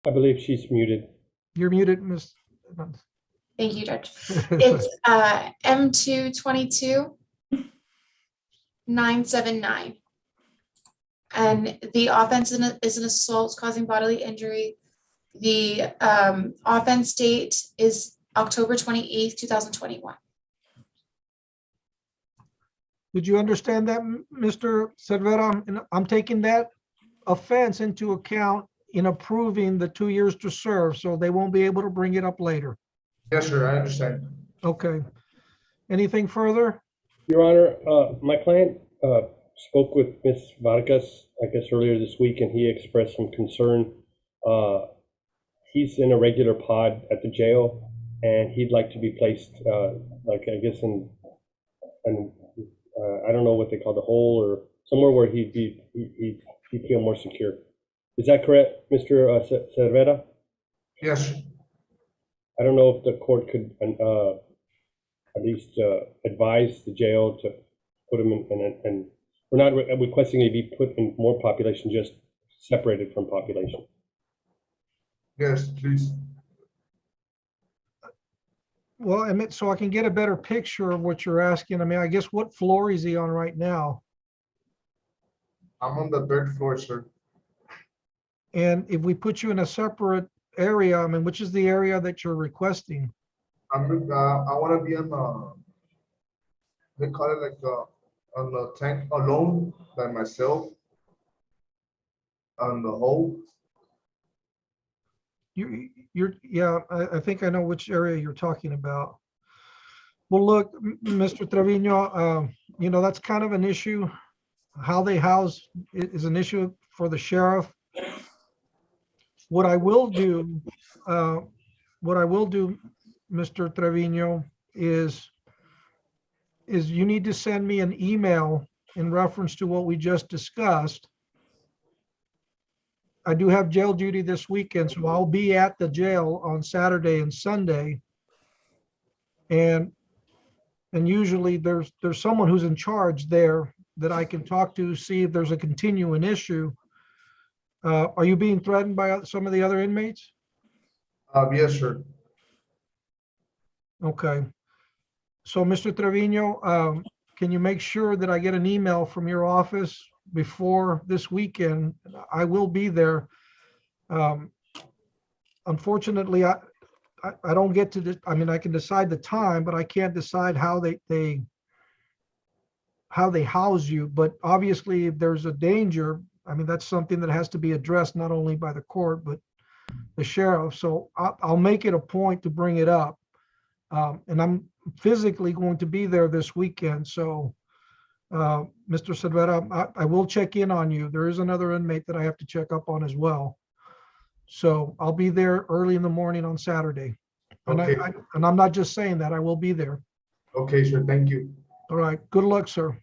I believe she's muted. You're muted, Ms. Thank you, Judge. It's M222 979. And the offense is an assault causing bodily injury. The offense date is October 28th, 2021. Did you understand that, Mr. Cervera? And I'm taking that offense into account in approving the 2 years to serve, so they won't be able to bring it up later. Yes, sir, I understand. Okay. Anything further? Your Honor, my client spoke with Ms. Vargas, I guess, earlier this week, and he expressed some concern. He's in a regular pod at the jail, and he'd like to be placed, like, I guess, in I don't know what they call the hole, or somewhere where he'd feel more secure. Is that correct, Mr. Cervera? Yes. I don't know if the court could at least advise the jail to put him in, and we're not requesting he be put in more population, just separated from population. Yes, please. Well, I mean, so I can get a better picture of what you're asking. I mean, I guess what floor is he on right now? I'm on the 3rd floor, sir. And if we put you in a separate area, I mean, which is the area that you're requesting? I want to be on they call it like on the tank alone by myself on the hole. Yeah, I think I know which area you're talking about. Well, look, Mr. Trevino, you know, that's kind of an issue. How they house is an issue for the sheriff. What I will do, Mr. Trevino, is you need to send me an email in reference to what we just discussed. I do have jail duty this weekend, so I'll be at the jail on Saturday and Sunday. And usually there's someone who's in charge there that I can talk to, see if there's a continuing issue. Are you being threatened by some of the other inmates? Yes, sir. Okay. So, Mr. Trevino, can you make sure that I get an email from your office before this weekend? I will be there. Unfortunately, I don't get to, I mean, I can decide the time, but I can't decide how they house you. But obviously, if there's a danger, I mean, that's something that has to be addressed not only by the court, but the sheriff. So I'll make it a point to bring it up. And I'm physically going to be there this weekend. So, Mr. Cervera, I will check in on you. There is another inmate that I have to check up on as well. So I'll be there early in the morning on Saturday. And, Okay. and I'm not just saying that, I will be there. Okay, sir. Thank you. All right. Good luck, sir.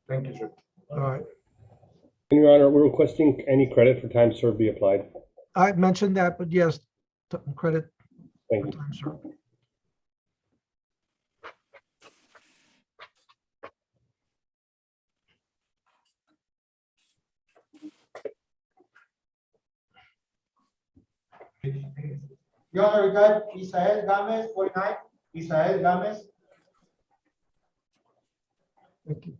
Thank you, sir. All right. And Your Honor, we're requesting any credit for time served be applied. I mentioned that, but yes, credit Thank for you. time served. Your Honor, we got Isael Gomez, 49. Isael Gomez. Thank you.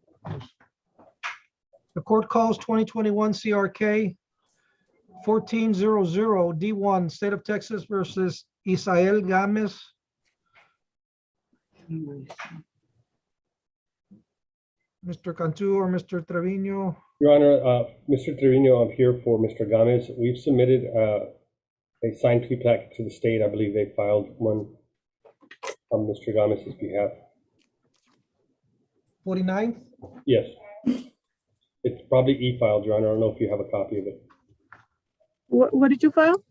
The court calls 2021 CRK 1400 D1 State of Texas versus Isael Gomez. Mr. Cantu or Mr. Trevino? Your Honor, Mr. Trevino, I'm here for Mr. Gomez. We've submitted a a signed plea packet to the state. I believe they filed one on Mr. Gomez's behalf. 49? Yes. It's probably e-filed, Your Honor. I don't know if you have a copy of it. What did you file?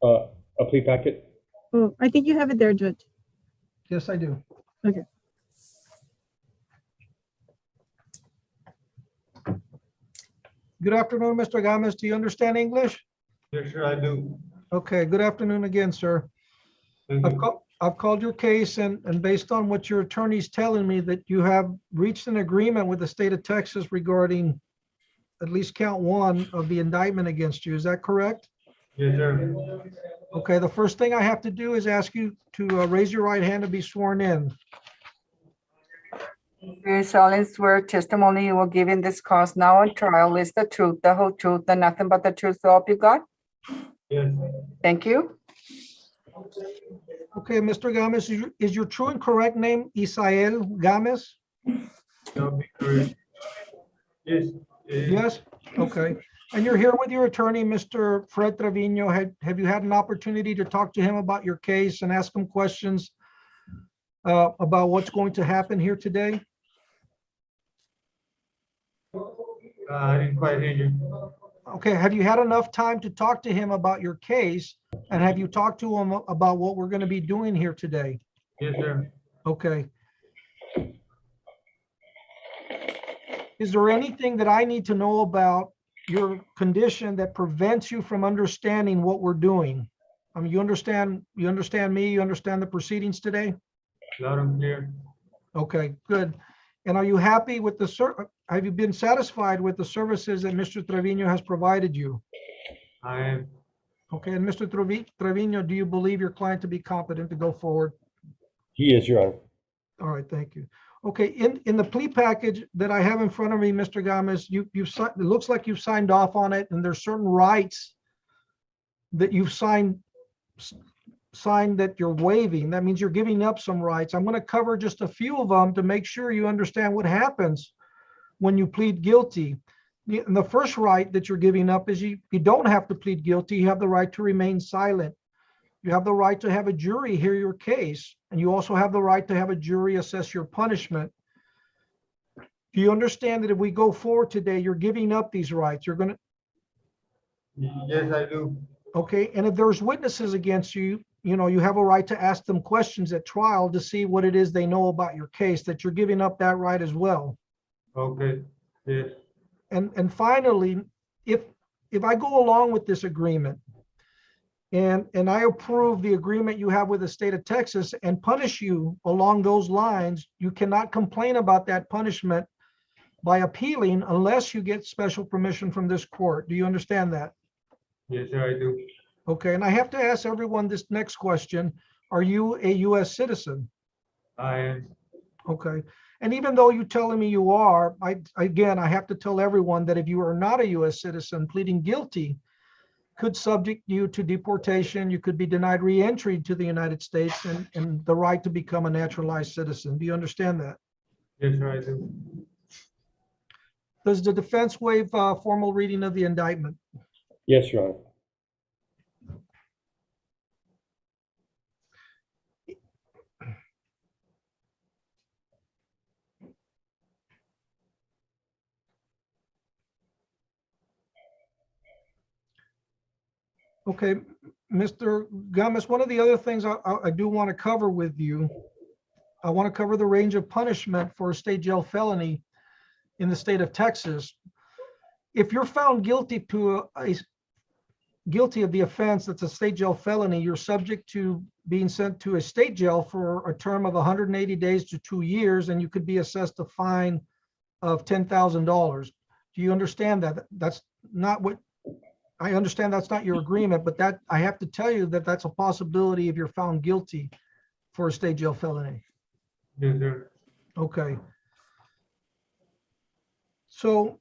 A plea packet? Oh, I think you have it there, Judge. Yes, I do. Okay. Good afternoon, Mr. Gomez. Do you understand English? Yes, sir, I do. Okay, good afternoon again, sir. Thank you. I've called your case and based on what your attorney's telling me that you have reached an agreement with the state of Texas regarding at least count one of the indictment against you. Is that correct? Yes, sir. Okay, the first thing I have to do is ask you to raise your right hand to be sworn in. You solemnly swear testimony you will give in this cause now on trial is the truth, the whole truth, and nothing but the truth, so help you God? Yes. Thank you. Okay, Mr. Gomez, is your true and correct name Isael Gomez? That'll be correct. Yes. Yes? Okay. And you're here with your attorney, Mr. Fred Trevino. Have you had an opportunity to talk to him about your case and ask him questions about what's going to happen here today? I didn't quite hear you. Okay, have you had enough time to talk to him about your case? And have you talked to him about what we're going to be doing here today? Yes, sir. Okay. Is there anything that I need to know about your condition that prevents you from understanding what we're doing? I mean, you understand me, you understand the proceedings today? Loud and clear. Okay, good. And are you happy with have you been satisfied with the services that Mr. Trevino has provided you? I am. Okay, and Mr. Trevino, do you believe your client to be competent to go forward? He is, Your Honor. All right, thank you. Okay, in the plea package that I have in front of me, Mr. Gomez, it looks like you've signed off on it, and there's certain rights that you've signed that you're waiving. That means you're giving up some rights. I'm going to cover just a few of them to make sure you understand what happens when you plead guilty. And the first right that you're giving up is you don't have to plead guilty. You have the right to remain silent. You have the right to have a jury hear your case, and you also have the right to have a jury assess your punishment. Do you understand that if we go forward today, you're giving up these rights? You're going to. Yes, I do. Okay, and if there's witnesses against you, you have a right to ask them questions at trial to see what it is they know about your case, that you're giving up that right as well. Okay, yes. And finally, if I go along with this agreement and I approve the agreement you have with the state of Texas and punish you along those lines, you cannot complain about that punishment by appealing unless you get special permission from this court. Do you understand that? Yes, sir, I do. Okay, and I have to ask everyone this next question. Are you a U.S. citizen? I am. Okay, and even though you're telling me you are, I have to tell everyone that if you are not a U.S. citizen, pleading guilty could subject you to deportation. You could be denied re-entry to the United States and the right to become a naturalized citizen. Do you understand that? Yes, sir, I do. Does the defense waive formal reading of the indictment? Yes, Your Honor. Okay, Mr. Gomez, one of the other things I do want to cover with you, I want to cover the range of punishment for a state jail felony in the state of Texas. If you're found guilty guilty of the offense that's a state jail felony, you're subject to being sent to a state jail for a term of 180 days to 2 years, and you could be assessed a fine of $10,000. Do you understand that? That's not what I understand. That's not your agreement, but that I have to tell you that that's a possibility if you're found guilty for a state jail felony. Yes, sir. Okay. So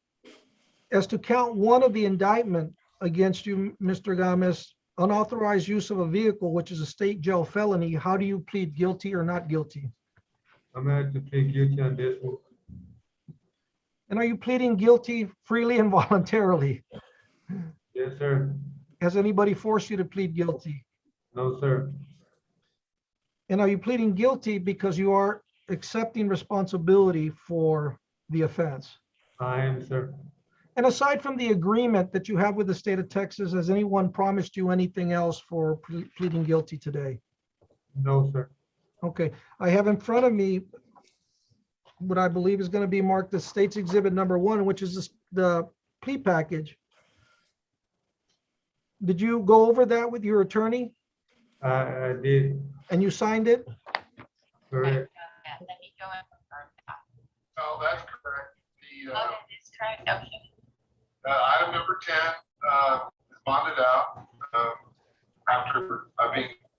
as to count one of the indictment against you, Mr. Gomez, unauthorized use of a vehicle, which is a state jail felony, how do you plead guilty or not guilty? I'm going to have to plead guilty on this one. And are you pleading guilty freely and voluntarily? Yes, sir. has anybody forced you to plead guilty? No, sir. And are you pleading guilty because you are accepting responsibility for the offense? I am, sir. And aside from the agreement that you have with the state of Texas, has anyone promised you anything else for pleading guilty today? No, sir. Okay, I have in front of me what I believe is going to be marked as State's Exhibit Number 1, which is the plea package. Did you go over that with your attorney I did. and you signed it? Correct. No, that's correct. Item number 10 is bonded out after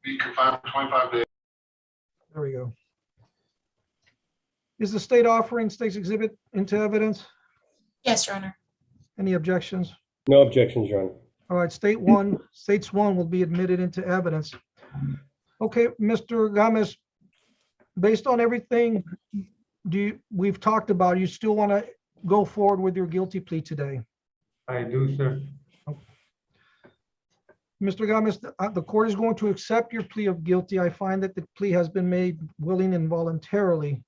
being confined for 25 days. There we go. Is the state offering State's Exhibit into evidence? Yes, Your Honor. Any objections? No objections, Your Honor. All right, States 1 will be admitted into evidence. Okay, Mr. Gomez, based on everything we've talked about, you still want to go forward with your guilty plea today? I do, sir. Mr. Gomez, the court is going to accept your plea of guilty. I find that the plea has been made willing and voluntarily.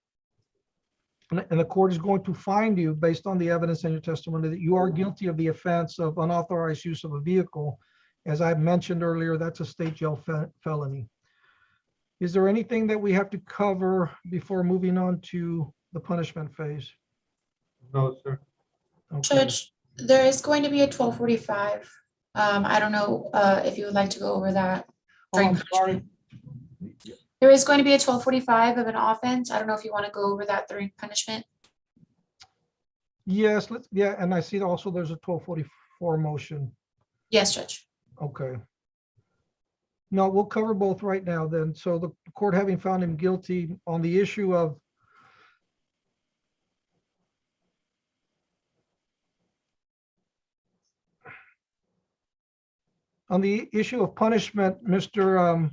And the court is going to find you, based on the evidence in your testimony, that you are guilty of the offense of unauthorized use of a vehicle. As I mentioned earlier, that's a state jail felony. Is there anything that we have to cover before moving on to the punishment phase? No, sir. Okay. Judge, there is going to be a 1245. I don't know if you would like to go over that. Oh, I'm sorry. There is going to be a 1245 of an offense. I don't know if you want to go over that during punishment. Yes, yeah, and I see also there's a 1244 motion. Yes, Judge. Okay. No, we'll cover both right now then. So the court having found him guilty on the issue of punishment, Mr.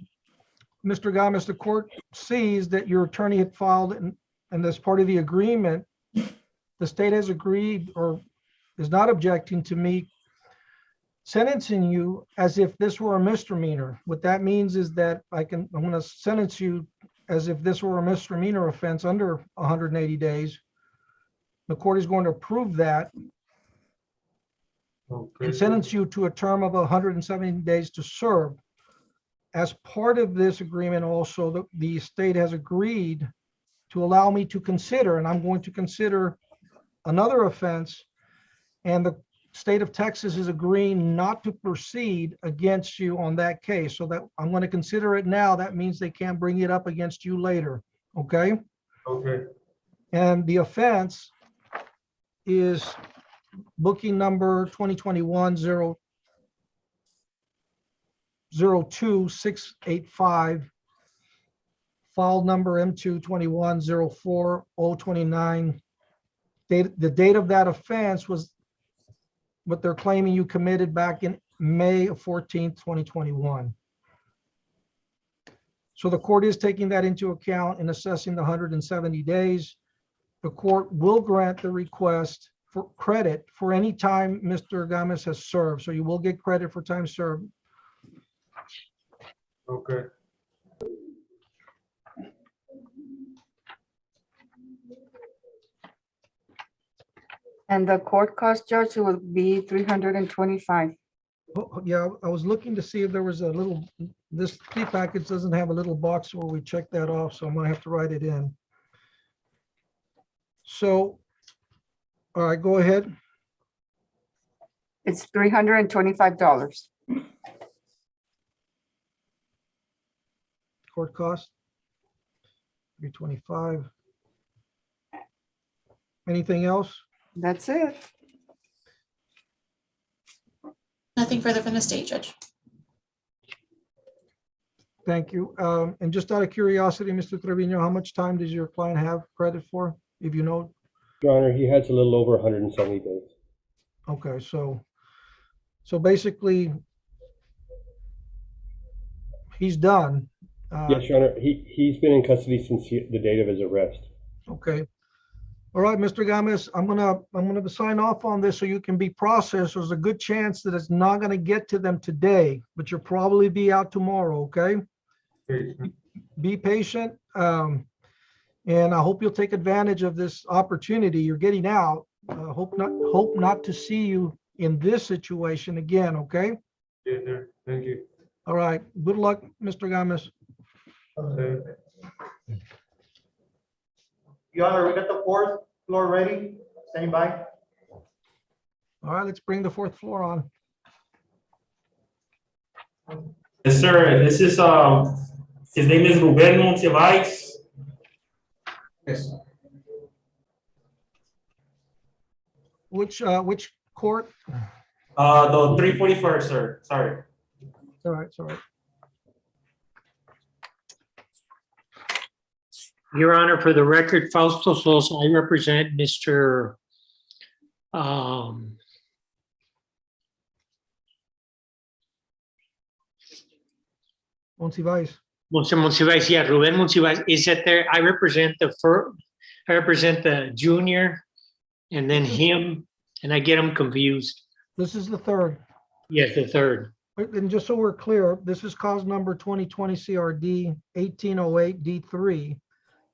Gomez, the court sees that your attorney had filed, and as part of the agreement, the state has agreed or is not objecting to me sentencing you as if this were a misdemeanor. What that means is that I'm going to sentence you as if this were a misdemeanor offense under 180 days. The court is going to approve that and sentence you to a term of 170 days to serve. As part of this agreement also, the state has agreed to allow me to consider, and I'm going to consider another offense, and the state of Texas is agreeing not to proceed against you on that case. So that I'm going to consider it now. That means they can't bring it up against you later. Okay? Okay. And the offense is booking number 2021-02685, file number M221-04029. The date of that offense was what they're claiming you committed back in May of 14th, 2021. So the court is taking that into account in assessing the 170 days. The court will grant the request for credit for any time Mr. Gomez has served. So you will get credit for time served. Okay. And the court cost, Judge, will be 325. Oh, yeah, I was looking to see if there was a little, this plea package doesn't have a little box where we check that off, so I'm gonna have to write it in. So, all right, go ahead. It's $325. Court cost, 325. Anything else? That's it. Nothing further from the state, Judge. Thank you. And just out of curiosity, Mr. Trevino, how much time does your client have credit for, if you know? Your Honor, he has a little over 170 days. Okay, so basically, he's done. Yes, Your Honor, he's been in custody since the date of his arrest. Okay. All right, Mr. Gomez, I'm gonna sign off on this so you can be processed. There's a good chance that it's not gonna get to them today, but you'll probably be out tomorrow, okay? Be patient. And I hope you'll take advantage of this opportunity. You're getting out. Hope not to see you in this situation again, okay? Yes, sir. Thank you. All right, good luck, Mr. Gomez. Okay. Your Honor, we got the fourth floor ready. Stand by. All right, let's bring the fourth floor on. Yes, sir. This is his name is Ruben Monsivais. Yes. Which court? The 341st, sir. Sorry. It's all right, it's all right. Your Honor, for the record, Fausto Sosa, I represent Mr. Monsivais. Monsivais, yeah, Ruben Monsivais is that there. I represent the junior and then him, and I get them confused. This is the third. Yes, the third. And just so we're clear, this is cause number 2020 CRD 1808 D3,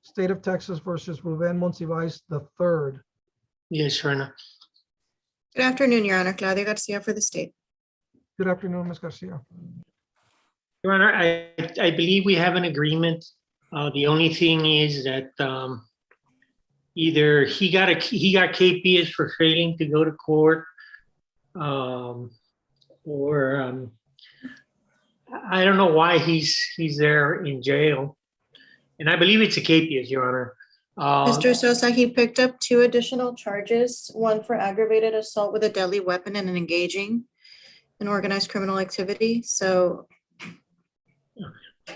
State of Texas versus Ruben Monsivais the third. Yes, Your Honor. Good afternoon, Your Honor. Claudia Garcia for the state. Good afternoon, Ms. Garcia. Your Honor, I believe we have an agreement. The only thing is that either he got KPS for failing to go to court, or I don't know why he's there in jail, and I believe it's a KPS, Your Honor. Mr. Sosa, he picked up 2 additional charges, one for aggravated assault with a deadly weapon and engaging in organized criminal activity. So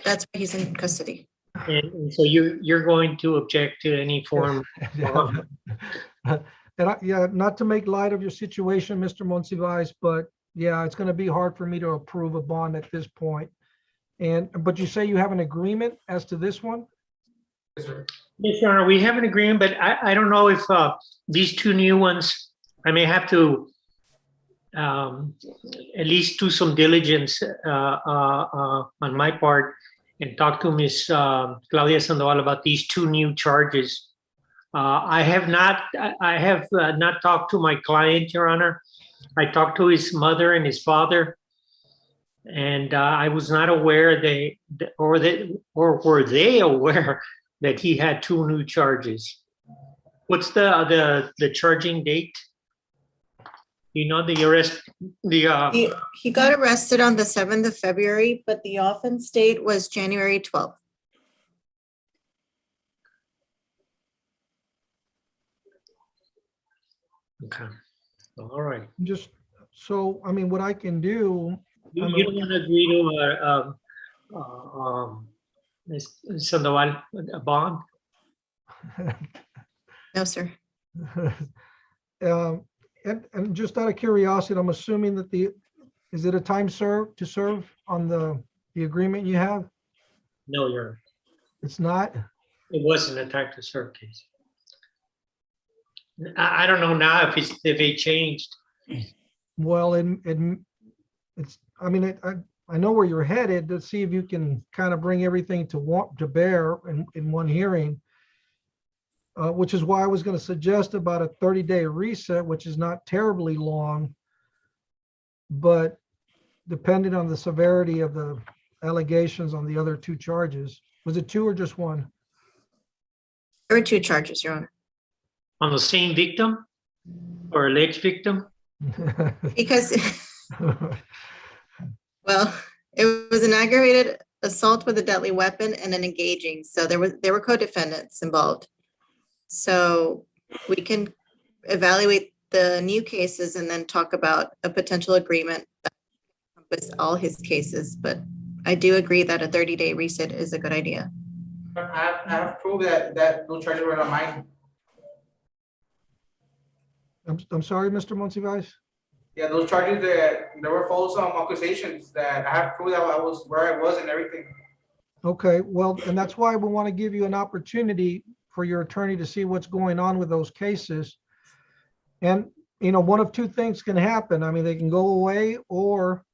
that's why he's in custody. And so you're going to object to any form of And yeah, not to make light of your situation, Mr. Monsivais, but yeah, it's going to be hard for me to approve a bond at this point. But you say you have an agreement as to this one? Yes, sir. Yes, Your Honor, we have an agreement, but I don't know if these 2 new ones, I may have to at least do some diligence on my part and talk to Ms. Claudia Sandoval about these 2 new charges. I have not talked to my client, Your Honor. I talked to his mother and his father, and I was not aware or were they aware that he had 2 new charges. What's the charging date? You know, the arrest, He got arrested on the 7th of February, but the offense date was January 12th. okay, all right. Just so, I mean, what I can do. You don't want to agree to Ms. Sandoval, a bond? No, sir. And just out of curiosity, I'm assuming that is it a time served to serve on the agreement you have? No, Your Honor. It's not? It wasn't a time to serve case. I don't know now if it changed. Well, it's, I mean, I know where you're headed. To see if you can kind of bring everything to bear in one hearing. Which is why I was going to suggest about a 30-day reset, which is not terribly long, but depending on the severity of the allegations on the other 2 charges. Was it 2 or just 1? There were 2 charges, Your Honor. On the same victim or alleged victim? Because, well, it was an aggravated assault with a deadly weapon and an engaging. So there were co-defendants involved. So we can evaluate the new cases and then talk about a potential agreement that encompasses all his cases. But I do agree that a 30-day reset is a good idea. I have proof that those charges were not mine. I'm sorry, Mr. Monsivais? Yeah, those charges there were false accusations that I have proof that I was where I was and everything. Okay, well, and that's why we want to give you an opportunity for your attorney to see what's going on with those cases. And, you know, one of two things can happen. I mean, they can go away, or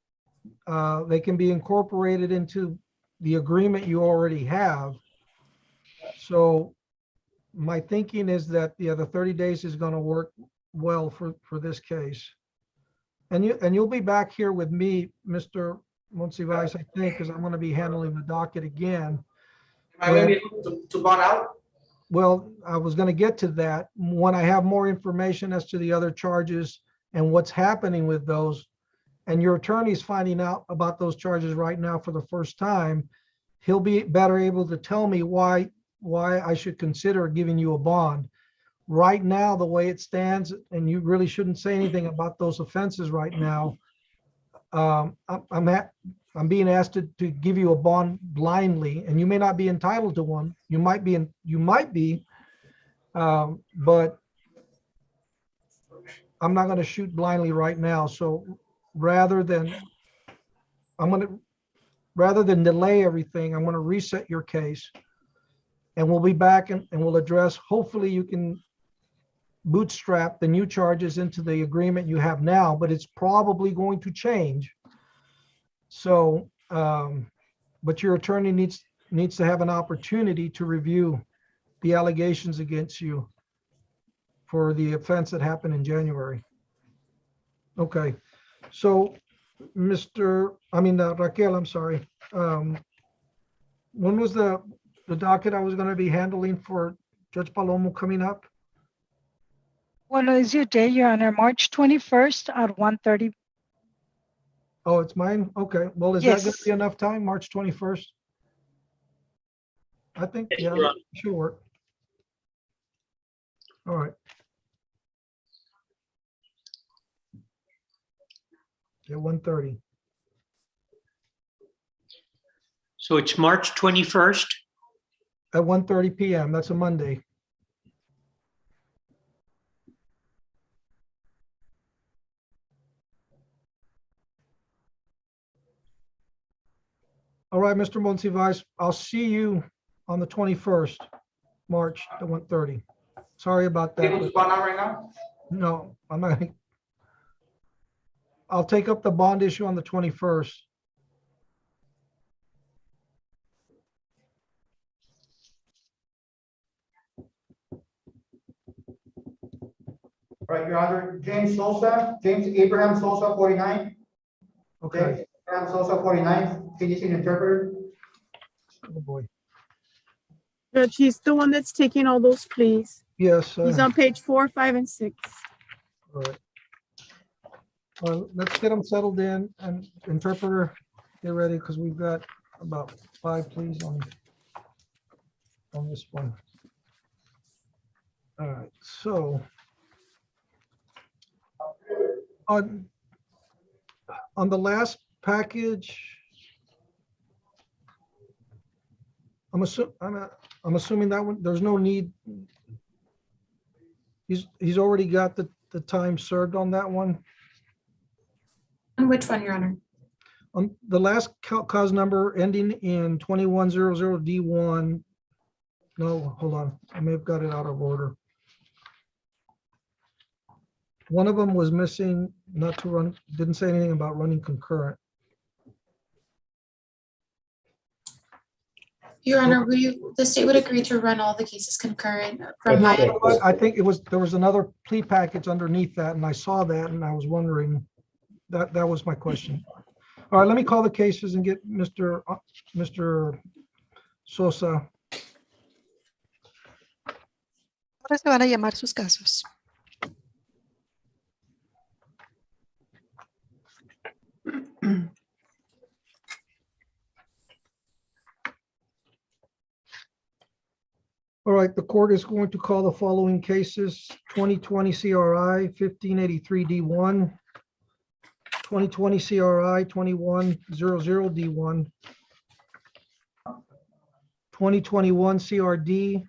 they can be incorporated into the agreement you already have. So my thinking is that, yeah, the 30 days is going to work well for this case. And you'll be back here with me, Mr. Monsiváis, I think, because I'm going to be handling the docket again. Am I able to bond out? Well, I was going to get to that. When I have more information as to the other charges and what's happening with those, and your attorney's finding out about those charges right now for the first time, he'll be better able to tell me why I should consider giving you a bond. Right now, the way it stands, and you really shouldn't say anything about those offenses right now, I'm being asked to give you a bond blindly, and you may not be entitled to one. You might be, but I'm not going to shoot blindly right now. So rather than delay everything, I'm going to reset your case, and we'll be back and we'll address. Hopefully, you can bootstrap the new charges into the agreement you have now, but it's probably going to change. So, but your attorney needs to have an opportunity to review the allegations against you for the offense that happened in January. Okay, so Raquel, I'm sorry. When was the docket I was going to be handling for Judge Palomo coming up? What is your day, Your Honor? March 21st at 1:30. Oh, it's mine? Okay, well, is that going to Yes. be enough time, March 21st? I think, yeah, Your Honor. should work. All right. At 1:30. So it's March 21st. At 1:30 PM, that's a Monday. All right, Mr. Monsiváis, I'll see you on the 21st, March at 1:30. Sorry about that. Able to bond out right now? No, I'm not. I'll take up the bond issue on the 21st. All right, Your Honor, James Abraham Sosa, 49. Okay. James Abraham Sosa, 49. Can you see the interpreter? Oh, boy. Judge, he's the one that's taking all those pleas. Yes. He's on page 4, 5, and 6. All right. Well, let's get them settled in, and interpreter, get ready, because we've got about 5 pleas on this one. All right, so on the last package, I'm assuming that one, there's no need. He's already got the time served on that one. On which one, Your Honor? On the last cause number ending in 2100 D1. No, hold on. I may have got it out of order. One of them was missing, not to run, didn't say anything about running concurrent. Your Honor, the state would agree to run all the cases concurrent from No, my. but I think there was another plea package underneath that, and I saw that, and I was wondering, that was my question. All right, let me call the cases and get Mr. Sosa. Ahora se van a llamar sus casos. All right, the court is going to call the following cases: 2020 CRI 1583 D1, 2020 CRI 2100 D1, 2021 CRD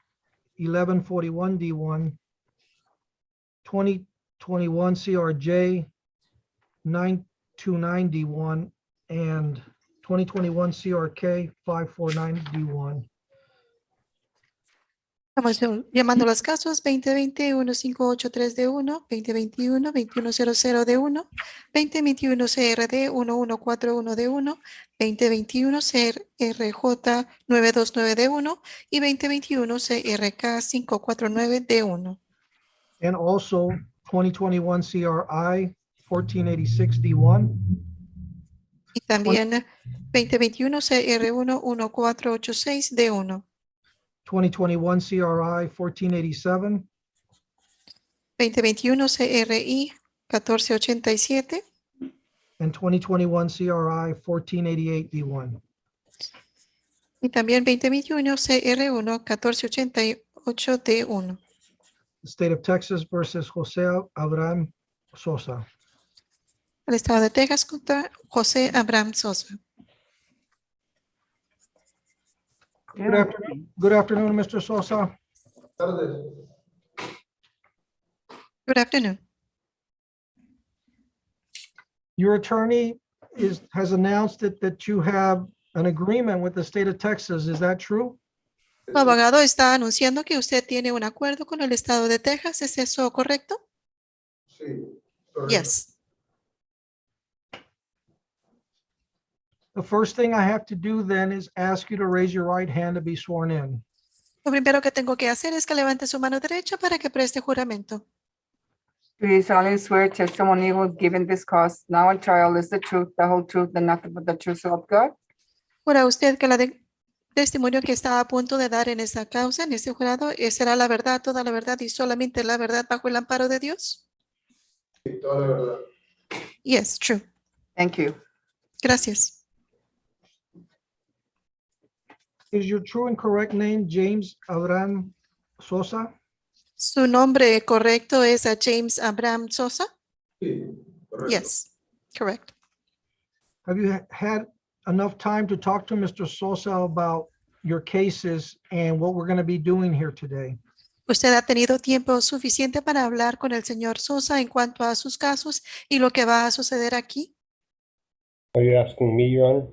1141 D1, 2021 CRJ 929 D1, and 2021 CRK 549 D1. Estamos llamando los casos 2020-1583D1, 2021-2100D1, 2021-CRD 1141D1, 2021-CRJ 929D1 y 2021-CRK 549D1. And also 2021 CRI 1486D1, Y también 2021 CR1 1486D1, 2021 CRI 1487, 2021 CRI 1487 and 2021 CRI 1488D1. y también 2021 CR1 1488D1. The State of Texas versus Jose Abraham Sosa. El estado de Texas contra José Abraham Sosa. Good afternoon, Mr. Sosa. Good afternoon. Your attorney has announced that you have an agreement with the state of Texas. Is that true? Su abogado está anunciando que usted tiene un acuerdo con el estado de Texas. ¿Es eso correcto? Sí. Yes. The first thing I have to do then is ask you to raise your right hand to be sworn in. Lo primero que tengo que hacer es que levante su mano derecha para que preste juramento. Do you solemnly swear testimony you will give in this cause, now and trial, is the truth, the whole truth, and nothing but the truth, so help God? ¿Jura usted que testimonio que está a punto de dar en esta causa, en este jurado, será la verdad, toda la verdad y solamente la verdad bajo el amparo de Dios? Sí, toda la verdad. Yes, true. Thank you. Gracias. Is your true and correct name James Abraham Sosa? ¿Su nombre correcto es James Abraham Sosa? Sí, correcto. Yes, correct. Have you had enough time to talk to Mr. Sosa about your cases and what we're going to be doing here today? ¿Usted ha tenido tiempo suficiente para hablar con el señor Sosa en cuanto a sus casos y lo que va a suceder aquí? Are you asking me, Your Honor?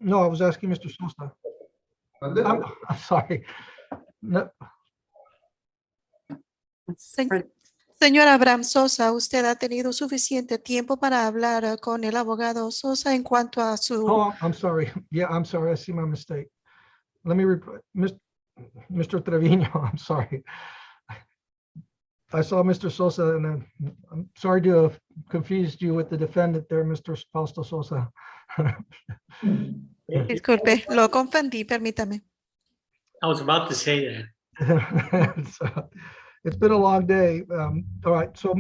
No, I was asking Mr. Sosa. I'm sorry. No, Señor Abraham Sosa, ¿usted ha tenido suficiente tiempo para hablar con el abogado Sosa en cuanto a su... oh, I'm sorry. Yeah, I'm sorry. I see my mistake. Let me repeat. Mr. Trevino, I'm sorry. I saw Mr. Sosa and I'm sorry to have confused you with the defendant there, Mr. Fausto Sosa. Disculpe, lo confundí, permítame. I was about to say that. It's been a long day. All right, so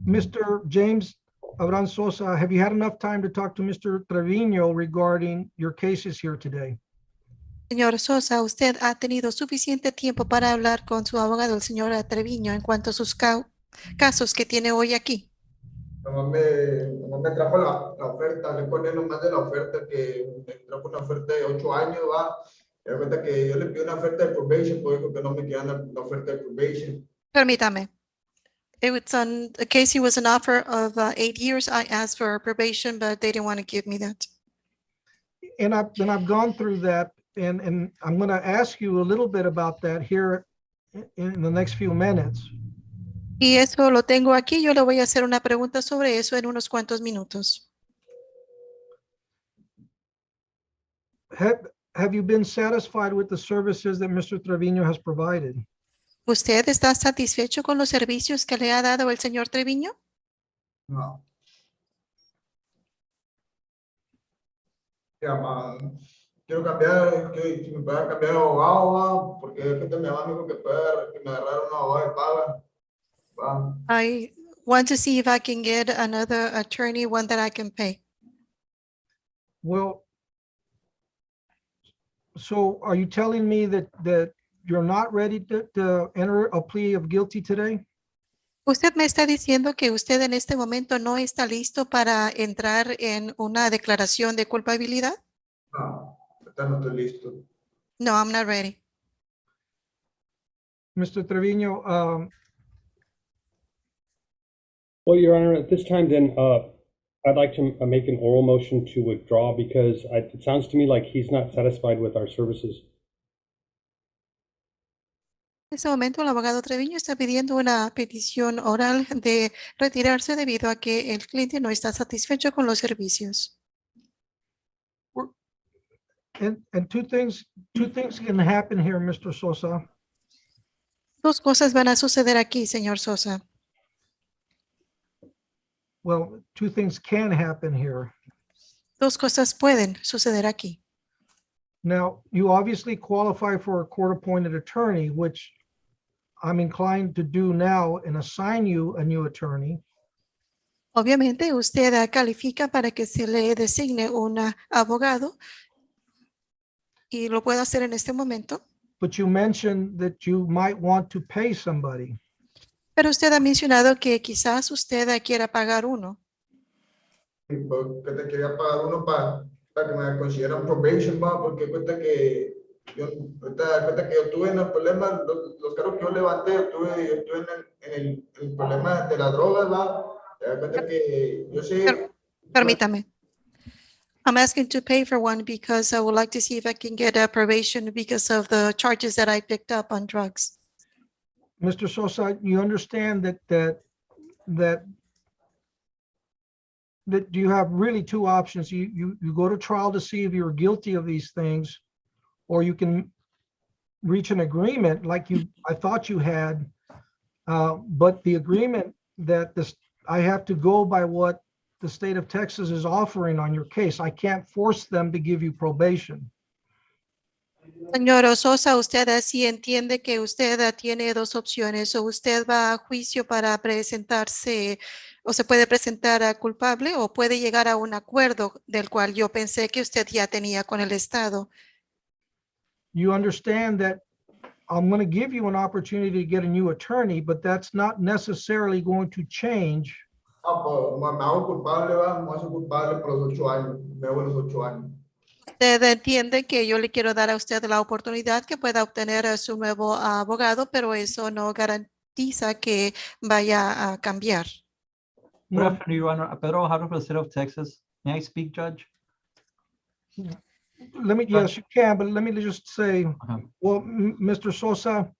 Mr. James Abraham Sosa, have you had enough time to talk to Mr. Trevino regarding your cases here today? Señor Sosa, ¿usted ha tenido suficiente tiempo para hablar con su abogado, el señor Treviño, en cuanto a sus casos que tiene hoy aquí? Nomás me trajo la oferta, le ponen nomás de la oferta que me trajo una oferta de 8 años, va. Me da cuenta que yo le pido una oferta de probation, pues dijo que no me quedan la oferta de probation. Permítame. It was on a case he was an offer of 8 years. I asked for probation, but they didn't want to give me that. And I've gone through that, and I'm going to ask you a little bit about that here in the next few minutes. Y eso lo tengo aquí. Yo le voy a hacer una pregunta sobre eso en unos cuantos minutos. Have you been satisfied with the services that Mr. Trevino has provided? ¿Usted está satisfecho con los servicios que le ha dado el señor Treviño? No. Quiero cambiar, que si me puedan cambiar de abogado, va, porque es que mi mamá me dijo que me agarraron un abogado de paga. Va. I want to see if I can get another attorney, one that I can pay. Well, so are you telling me that you're not ready to enter a plea of guilty today? ¿Usted me está diciendo que usted en este momento no está listo para entrar en una declaración de culpabilidad? No, ahorita no estoy listo. No, I'm not ready. Mr. Trevino, Well, Your Honor, at this time, then, I'd like to make an oral motion to withdraw because it sounds to me like he's not satisfied with our services. En este momento, el abogado Treviño está pidiendo una petición oral de retirarse debido a que el cliente no está satisfecho con los servicios. And two things can happen here, Mr. Sosa. Dos cosas van a suceder aquí, señor Sosa. Well, two things can happen here. Dos cosas pueden suceder aquí. Now, you obviously qualify for a court-appointed attorney, which I'm inclined to do now and assign you a new attorney. Obviamente, usted califica para que se le designe un abogado y lo puedo hacer en este momento. But you mentioned that you might want to pay somebody. Pero usted ha mencionado que quizás usted quiera pagar uno. Que te quería pagar uno para que me consideran probation, va, porque cuenta que yo tuve en el problema, los cargos que yo levanté, yo estuve en el problema de las drogas, va. Te das cuenta que yo sé. Permítame. I'm asking to pay for one because I would like to see if I can get a probation because of the charges that I picked up on drugs. Mr. Sosa, you understand that you have really two options. You go to trial to see if you're guilty of these things, or you can reach an agreement like I thought you had. But the agreement that I have to go by what the state of Texas is offering on your case. I can't force them to give you probation. Señor Sosa, usted sí entiende que usted tiene dos opciones, o usted va a juicio para presentarse, o se puede presentar a culpable, o puede llegar a un acuerdo del cual yo pensé que usted ya tenía con el Estado. You understand that I'm going to give you an opportunity to get a new attorney, but that's not necessarily going to change. Me hago culpable, va, me hago culpable por los 8 años, me hago los 8 años. Usted entiende que yo le quiero dar a usted la oportunidad que pueda obtener a su nuevo abogado, pero eso no garantiza que vaya a cambiar. Good afternoon, Your Honor. Pedro Haro for the State of Texas. May I speak, Judge? Yes, you can, but let me just say, well, Mr. Sosa,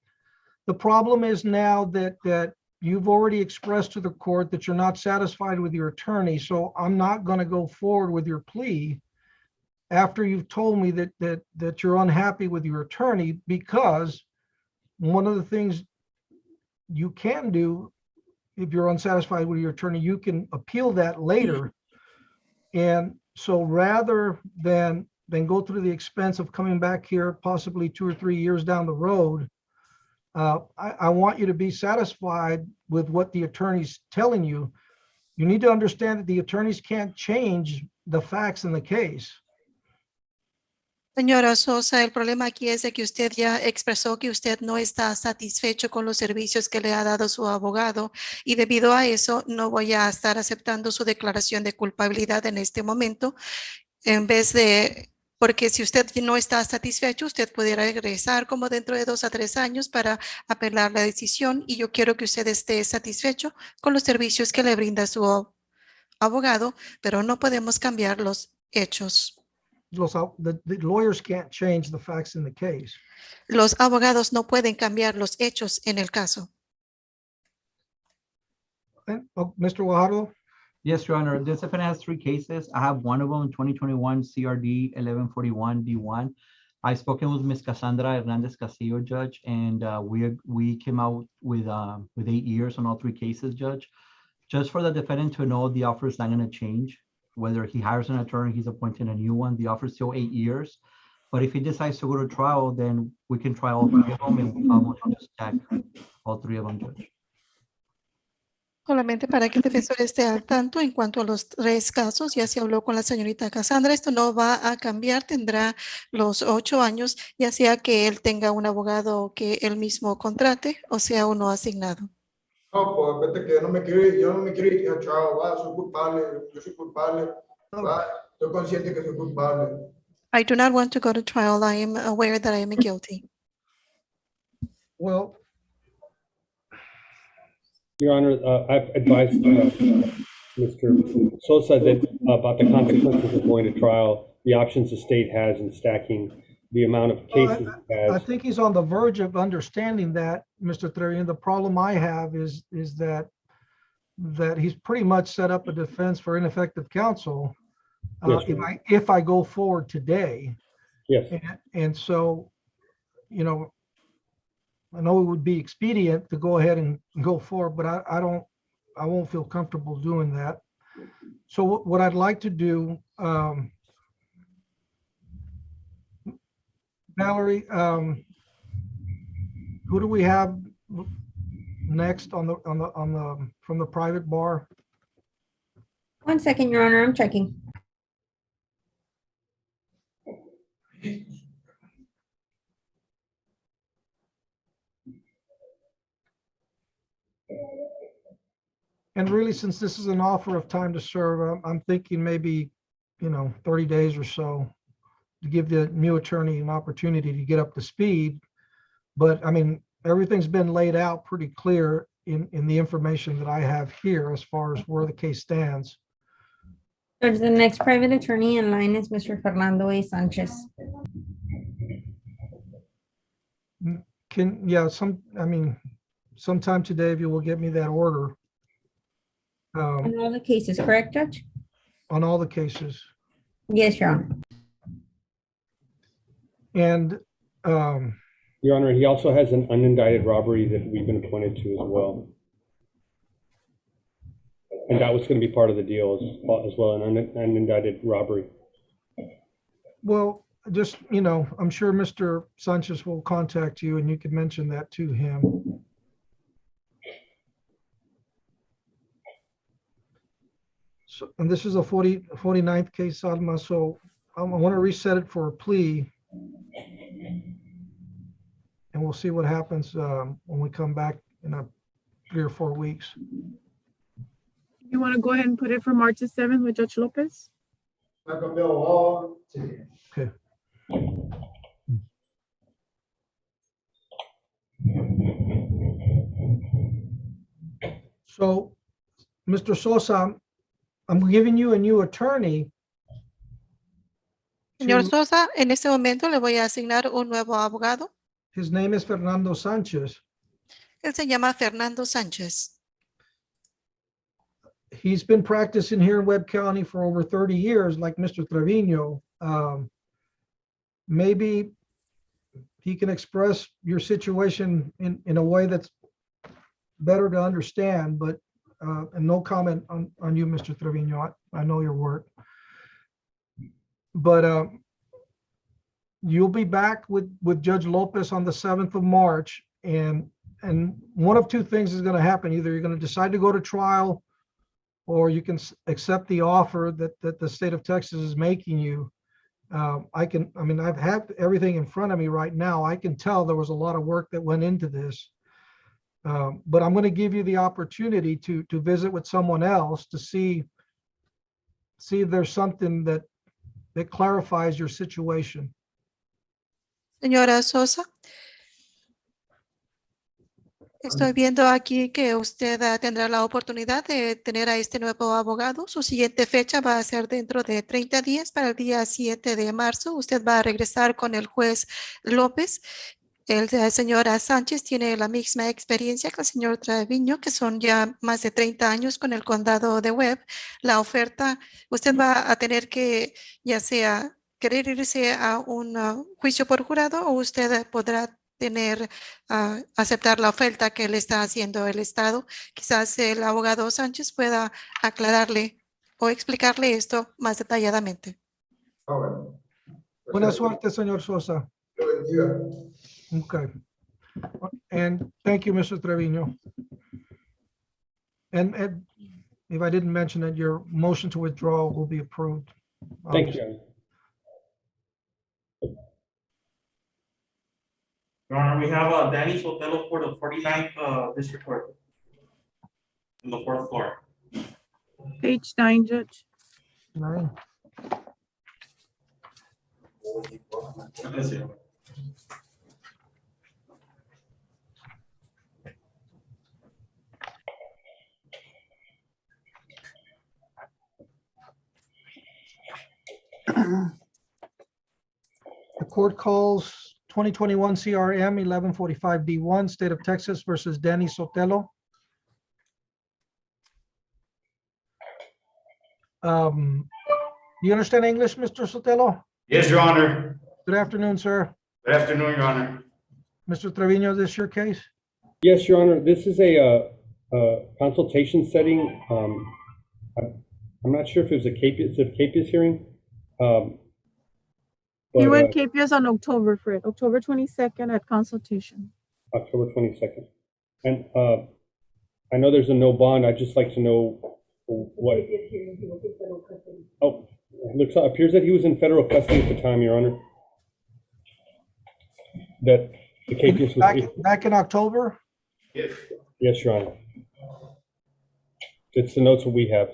the problem is now that you've already expressed to the court that you're not satisfied with your attorney, so I'm not going to go forward with your plea after you've told me that you're unhappy with your attorney, because one of the things you can do if you're unsatisfied with your attorney, you can appeal that later. And so rather than go through the expense of coming back here possibly 2 or 3 years down the road, I want you to be satisfied with what the attorney's telling you. You need to understand that the attorneys can't change the facts in the case. Señora Sosa, el problema aquí es de que usted ya expresó que usted no está satisfecho con los servicios que le ha dado su abogado, y debido a eso no voy a estar aceptando su declaración de culpabilidad en este momento. Porque si usted no está satisfecho, usted pudiera regresar como dentro de 2 a 3 años para apelar la decisión, y yo quiero que usted esté satisfecho con los servicios que le brinda su abogado, pero no podemos cambiar los hechos. The lawyers can't change the facts in the case. Los abogados no pueden cambiar los hechos en el caso. Mr. Guajardo? Yes, Your Honor. This defendant has 3 cases. I have one of them, 2021 CRD 1141 D1. I've spoken with Ms. Cassandra Hernandez Castillo, Judge, and we came out with 8 years on all 3 cases, Judge. Just for the defendant to know, the offer is not going to change. Whether he hires an attorney, he's appointing a new one. The offer is still 8 years. But if he decides to go to trial, then we can try all 3 of them, and we'll just stack all 3 of them, Judge. Solamente para que el defensor esté al tanto en cuanto a los 3 casos, ya se habló con la señorita Cassandra, esto no va a cambiar, tendrá los 8 años, ya sea que él tenga un abogado que él mismo contrate o sea uno asignado. No, pues vete que yo no me quiero ir a trial, va, soy culpable, yo soy culpable, va, estoy consciente que soy culpable. I do not want to go to trial. I am aware that I am guilty. Well, Your Honor, I've advised Mr. Sosa that about the consequences of going to trial, the options the state has in stacking the amount of cases he I has. think he's on the verge of understanding that, Mr. Trevino. The problem I have is that he's pretty much set up a defense for ineffective counsel Yes, if I go forward today. yes. And so, you know, I know it would be expedient to go ahead and go forward, but I won't feel comfortable doing that. So what I'd like to do, Valerie, who do we have next from the private bar? 1 second, Your Honor, I'm checking. And really, since this is an offer of time to serve, I'm thinking maybe, 30 days or so to give the new attorney an opportunity to get up to speed. But I mean, everything's been laid out pretty clear in the information that I have here as far as where the case stands. Judge, the next private attorney in line is Mr. Fernando A. Sanchez. Sometime today, if you will get me that order. On all the cases, correct, Judge? On all the cases. Yes, Your Honor. And Your Honor, he also has an unindicted robbery that we've been appointed to as well. And that was going to be part of the deal as well, an unindicted robbery. Well, just, I'm sure Mr. Sanchez will contact you and you can mention that to him. So, and this is a 49th case, Alma, so I want to reset it for a plea. And we'll see what happens when we come back in 3 or 4 weeks. You want to go ahead and put it for March the 7th with Judge Lopez? Okay. So, Mr. Sosa, I'm giving you a new attorney. Señor Sosa, en este momento le voy a asignar un nuevo abogado. His name is Fernando Sanchez. Él se llama Fernando Sánchez. He's been practicing here in Webb County for over 30 years, like Mr. Trevino. Maybe he can express your situation in a way that's better to understand, but and no comment on you, Mr. Trevino. I know your work. But you'll be back with Judge Lopez on the 7th of March, and one of two things is going to happen. Either you're going to decide to go to trial, or you can accept the offer that the state of Texas is making you. I've had everything in front of me right now. I can tell there was a lot of work that went into this. But I'm going to give you the opportunity to visit with someone else to see if there's something that clarifies your situation. Señora Sosa, estoy viendo aquí que usted tendrá la oportunidad de tener a este nuevo abogado. Su siguiente fecha va a ser dentro de 30 días, para el día 7 de marzo. Usted va a regresar con el juez López. El señor Sánchez tiene la misma experiencia que el señor Treviño, que son ya más de 30 años con el condado de Webb. La oferta, usted va a tener que, ya sea querer irse a un juicio por jurado, o usted podrá aceptar la oferta que le está haciendo el Estado. Quizás el abogado Sánchez pueda aclararle o explicarle esto más detalladamente. Buena suerte, señor Sosa. Okay. And thank you, Mr. Trevino. And if I didn't mention it, your motion to withdraw will be approved. Thank you. Your Honor, we have Danny Sotelo for the 49th District Court on the 4th floor. Page 9, Judge. 9. Yes, yeah. court calls 2021 CRM 1145 D1, State of Texas versus Danny Sotelo. Do you understand English, Mr. Sotelo? Yes, Your Honor. Good afternoon, sir. Good afternoon, Your Honor. Mr. Trevino, is this your case? Yes, Your Honor. This is a consultation setting. I'm not sure if it was a capias hearing. He But, went capias on October, Fred, October 22nd at consultation. October 22nd. And I know there's a no bond. I'd just like to know what. Oh, it appears that he was in federal custody at the time, Your Honor. That the capias was back in October? Yes. Yes, Your Honor. It's the notes that we have.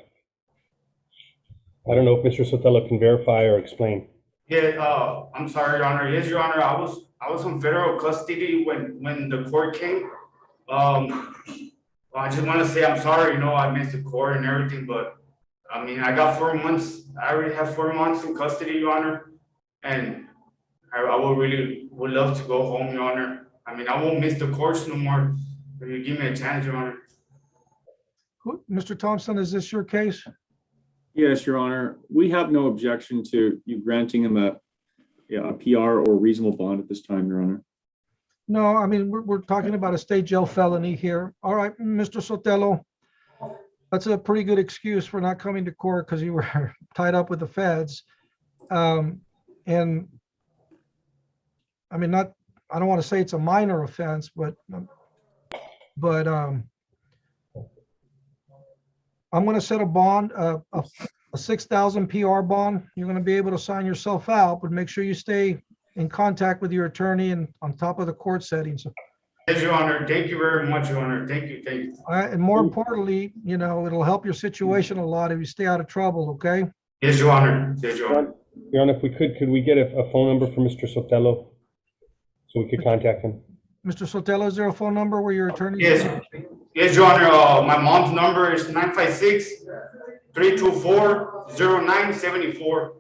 I don't know if Mr. Sotelo can verify or explain. Yeah, I'm sorry, Your Honor. Yes, Your Honor, I was in federal custody when the court came. I just want to say I'm sorry, I missed the court and everything, but I mean, I got 4 months. I already have 4 months in custody, Your Honor, and I would love to go home, Your Honor. I mean, I won't miss the courts no more if you give me a chance, Your Honor. Mr. Thompson, is this your case? Yes, Your Honor. We have no objection to you granting him a PR or reasonable bond at this time, Your Honor. No, I mean, we're talking about a state jail felony here. All right, Mr. Sotelo, that's a pretty good excuse for not coming to court because you were tied up with the feds. And I mean, I don't want to say it's a minor offense, but I'm going to set a bond, a 6,000 PR bond. You're going to be able to sign yourself out, but make sure you stay in contact with your attorney and on top of the court settings. Yes, Your Honor. Thank you very much, Your Honor. Thank you. Thank you. All right, and more importantly, it'll help your situation a lot if you stay out of trouble, okay? Yes, Your Honor. Yes, Your Honor. Your Honor, if we could we get a phone number for Mr. Sotelo so we could contact him? Mr. Sotelo, is there a phone number where your attorney? Yes. Yes, Your Honor. My mom's number is 956-324-0974.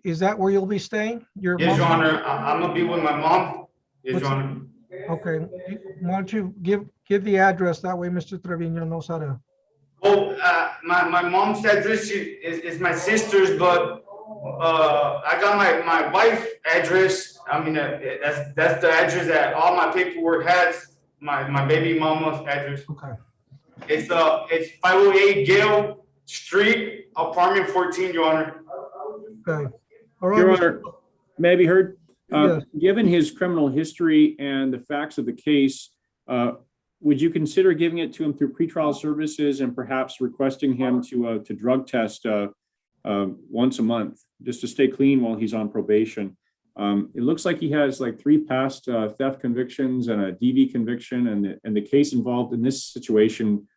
Is that where you'll be staying? Yes, Your Honor. I'm gonna be with my mom. Yes, Your Honor. Okay. Why don't you give the address? That way Mr. Trevino knows how to. Well, my mom's address is my sister's, but I got my wife's address. I mean, that's the address that all my paperwork has. My baby mama's address. Okay. It's 508 Gale Street, apartment 14, Your Honor. Okay. All right. Your Honor, may I be heard? Yes. Given his criminal history and the facts of the case, would you consider giving it to him through pretrial services and perhaps requesting him to drug test once a month just to stay clean while he's on probation? It looks like he has like 3 past theft convictions and a DV conviction, and the case involved in this situation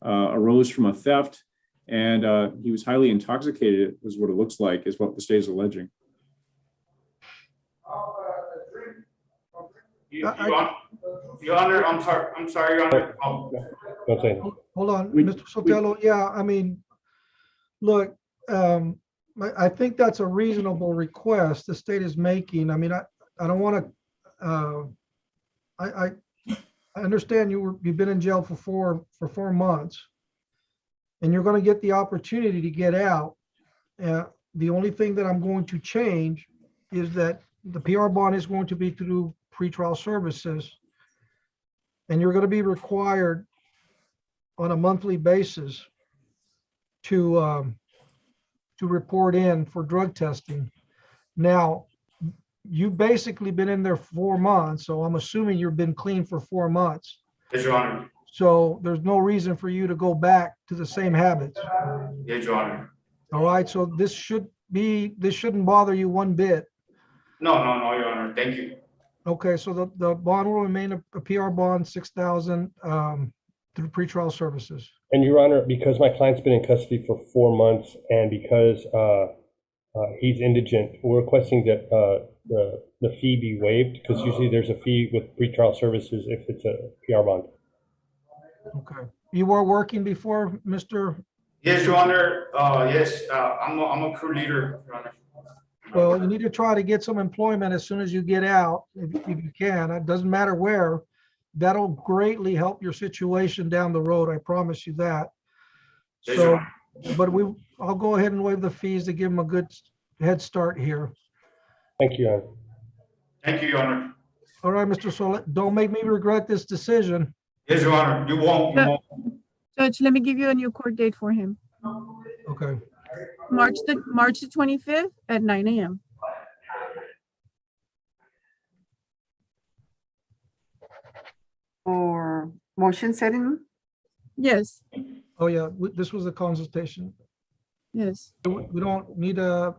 arose from a theft, and he was highly intoxicated, is what it looks like, is what the state is alleging. Your Honor, I'm sorry, Your Honor. Hold on, Mr. Sotelo. Yeah, I mean, look, I think that's a reasonable request the state is making. I mean, I don't want to. I understand you've been in jail for 4 months, and you're going to get the opportunity to get out. The only thing that I'm going to change is that the PR bond is going to be through pretrial services, and you're going to be required on a monthly basis to report in for drug testing. Now, you've basically been in there 4 months, so I'm assuming you've been clean for 4 months. Yes, Your Honor. So there's no reason for you to go back to the same habits. Yes, Your Honor. All right, so this shouldn't bother you one bit. No, Your Honor. Thank you. Okay, so the bond will remain a PR bond, 6,000 through pretrial services. And Your Honor, because my client's been in custody for 4 months and because he's indigent, we're requesting that the fee be waived, because usually there's a fee with pretrial services if it's a PR bond. Okay. You were working before, Mr. Yes, Your Honor. Yes, I'm a crew leader, Your Honor. Well, you need to try to get some employment as soon as you get out, if you can. It doesn't matter where. That'll greatly help your situation down the road. I promise you that. Yes, So, Your Honor. but I'll go ahead and waive the fees to give them a good head start here. Thank you, Your Honor. Thank you, Your Honor. All right, Mr. Soler, don't make me regret this decision. Yes, Your Honor. You won't. You won't. Judge, let me give you a new court date for him. Okay. March the 25th at 9 a.m. Or motion setting? Yes, Oh, yeah, this was a consultation. yes. We don't need a,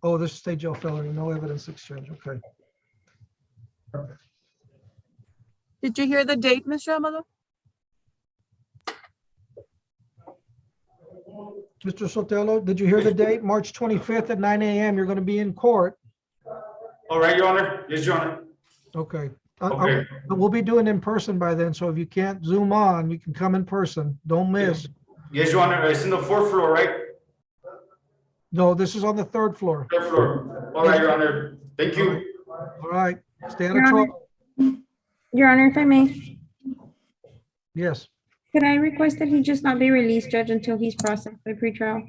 oh, this is state jail felony, no evidence exchange, okay. Did you hear the date, Mr. Amado? Mr. Sotelo, did you hear the date? March 25th at 9 a.m. You're going to be in court. All right, Your Honor. Yes, Your Honor. Okay. Okay. But we'll be doing in person by then, so if you can't Zoom on, you can come in person. Don't miss. Yes, Your Honor. It's in the 4th floor, right? No, this is on the 3rd floor. 3rd floor. All right, Your Honor. Thank you. All right. Stay out of Your Honor. trouble. Your Honor, if I may, Yes. could I request that he just not be released, Judge, until he's processed by pretrial?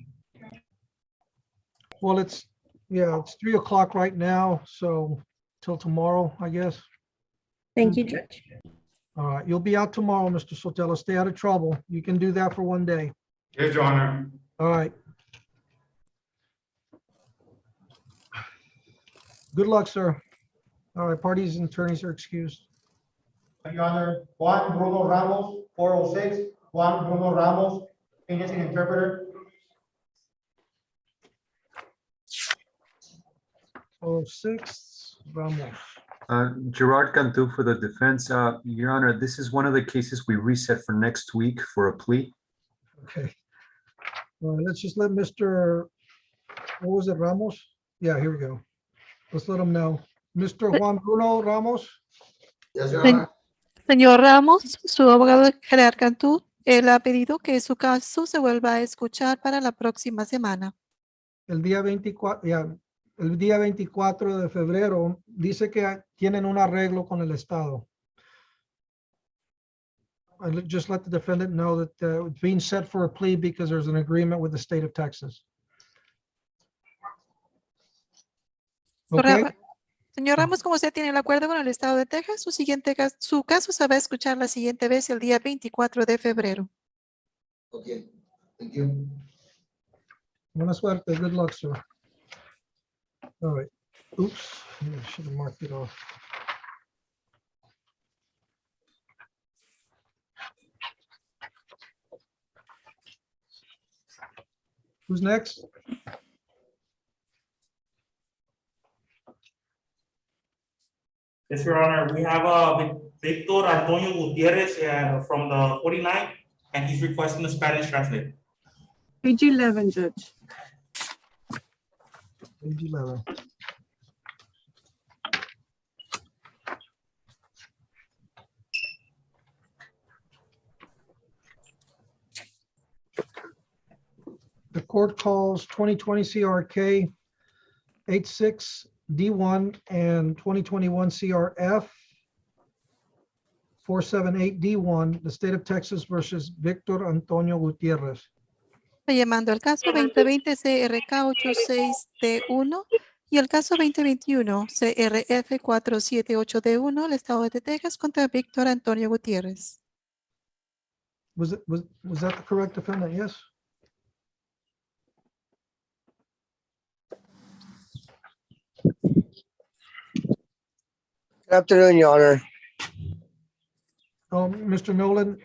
Well, it's 3 o'clock right now, so till tomorrow, I guess. Thank you, Judge. All right. You'll be out tomorrow, Mr. Sotelo. Stay out of trouble. You can do that for one day. Yes, Your Honor. All right. Good luck, sir. All right, parties and attorneys are excused. Your Honor, Juan Bruno Ramos, 406, Juan Bruno Ramos, English interpreter. Oh, 6, Ramos. Gerard Cantu for the defense. Your Honor, this is one of the cases we reset for next week for a plea. Okay. All right, let's just let Mr. What was it, Ramos? Yeah, here we go. Let's let him know. Mr. Juan Bruno Ramos? Yes, Your Honor. Señor Ramos, su abogado Gerard Cantú, él ha pedido que su caso se vuelva a escuchar para la próxima semana. El día 24, el día 24 de febrero dice que tienen un arreglo con el Estado. Just let the defendant know that it's being set for a plea because there's an agreement with the state of Texas. Okay. Señor Ramos, como usted tiene el acuerdo con el estado de Texas, su caso se va a escuchar la siguiente vez el día 24 de febrero. Okay, thank you. Buena suerte. Good luck, sir. All right. Oops. I should have marked it off. Who's next? Yes, Your Honor. We have Victor Antonio Gutierrez from the 49th, and he's requesting a Spanish translator. Page 11, Judge. Page 11. The court calls 2020 CRK 86D1 and 2021 CRF 478D1, the state of Texas versus Victor Antonio Gutierrez. Está llamando al caso 2020 CRK 86D1 y el caso 2021 CRF 478D1, el estado de Texas contra Víctor Antonio Gutiérrez. Was that the correct defendant? Yes. Good afternoon, Your Honor. Mr. Nolan,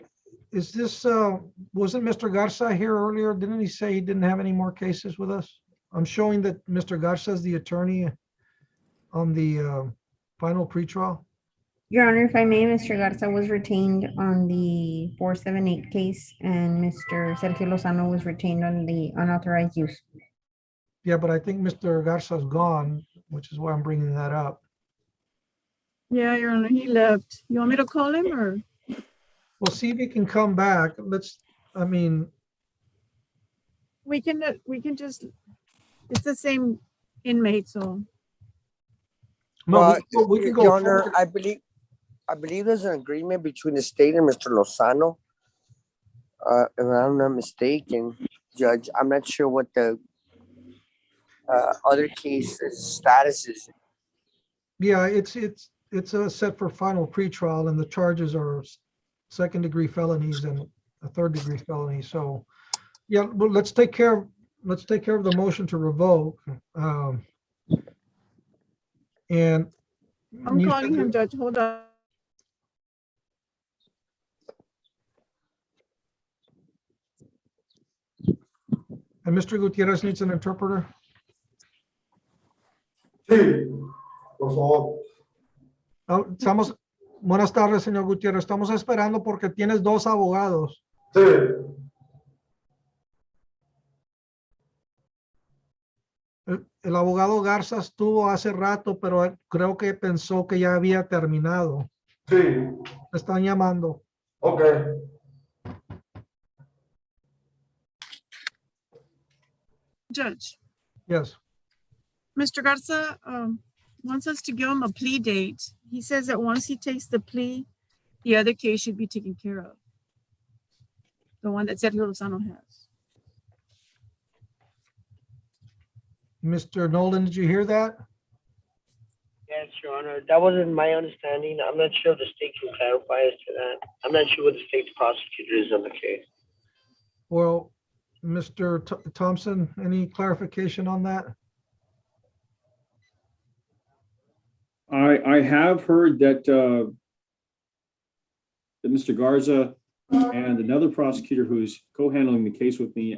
is this, wasn't Mr. Garcia here earlier? Didn't he say he didn't have any more cases with us? I'm showing that Mr. Garcia is the attorney on the final pretrial. Your Honor, if I may, Mr. Garza was retained on the 478 case and Mr. Sergio Lozano was retained on the unauthorized use. Yeah, but I think Mr. Garcia's gone, which is why I'm bringing that up. Yeah, Your Honor, he left. You want me to call him or? Well, see if he can come back. We can just, it's the same inmate, so. No, we can go Your Honor, forward. I believe there's an agreement between the state and Mr. Lozano. If I'm not mistaken, Judge, I'm not sure what the other case's status is. Yeah, it's set for final pretrial, and the charges are second-degree felonies and a third-degree felony. So, yeah, well, let's take care of the motion to revoke. And I'm you calling said him, Judge. Hold on. And Mr. Gutierrez needs an interpreter. Sí, por favor. Buenas tardes, señor Gutiérrez. Estamos esperando porque tienes dos abogados. Sí. El abogado Garza estuvo hace rato, pero creo que pensó que ya había terminado. Sí. Me están llamando. Ok. Judge, Yes. Mr. Garza wants us to give him a plea date. He says that once he takes the plea, the other case should be taken care of. The one that Sergio Lozano has. Mr. Nolan, did you hear that? Yes, Your Honor. That wasn't my understanding. I'm not sure if the state can clarify as to that. I'm not sure what the state's prosecutor is on the case. Well, Mr. Thompson, any clarification on that? I have heard that that Mr. Garza and another prosecutor who's co-handling the case with me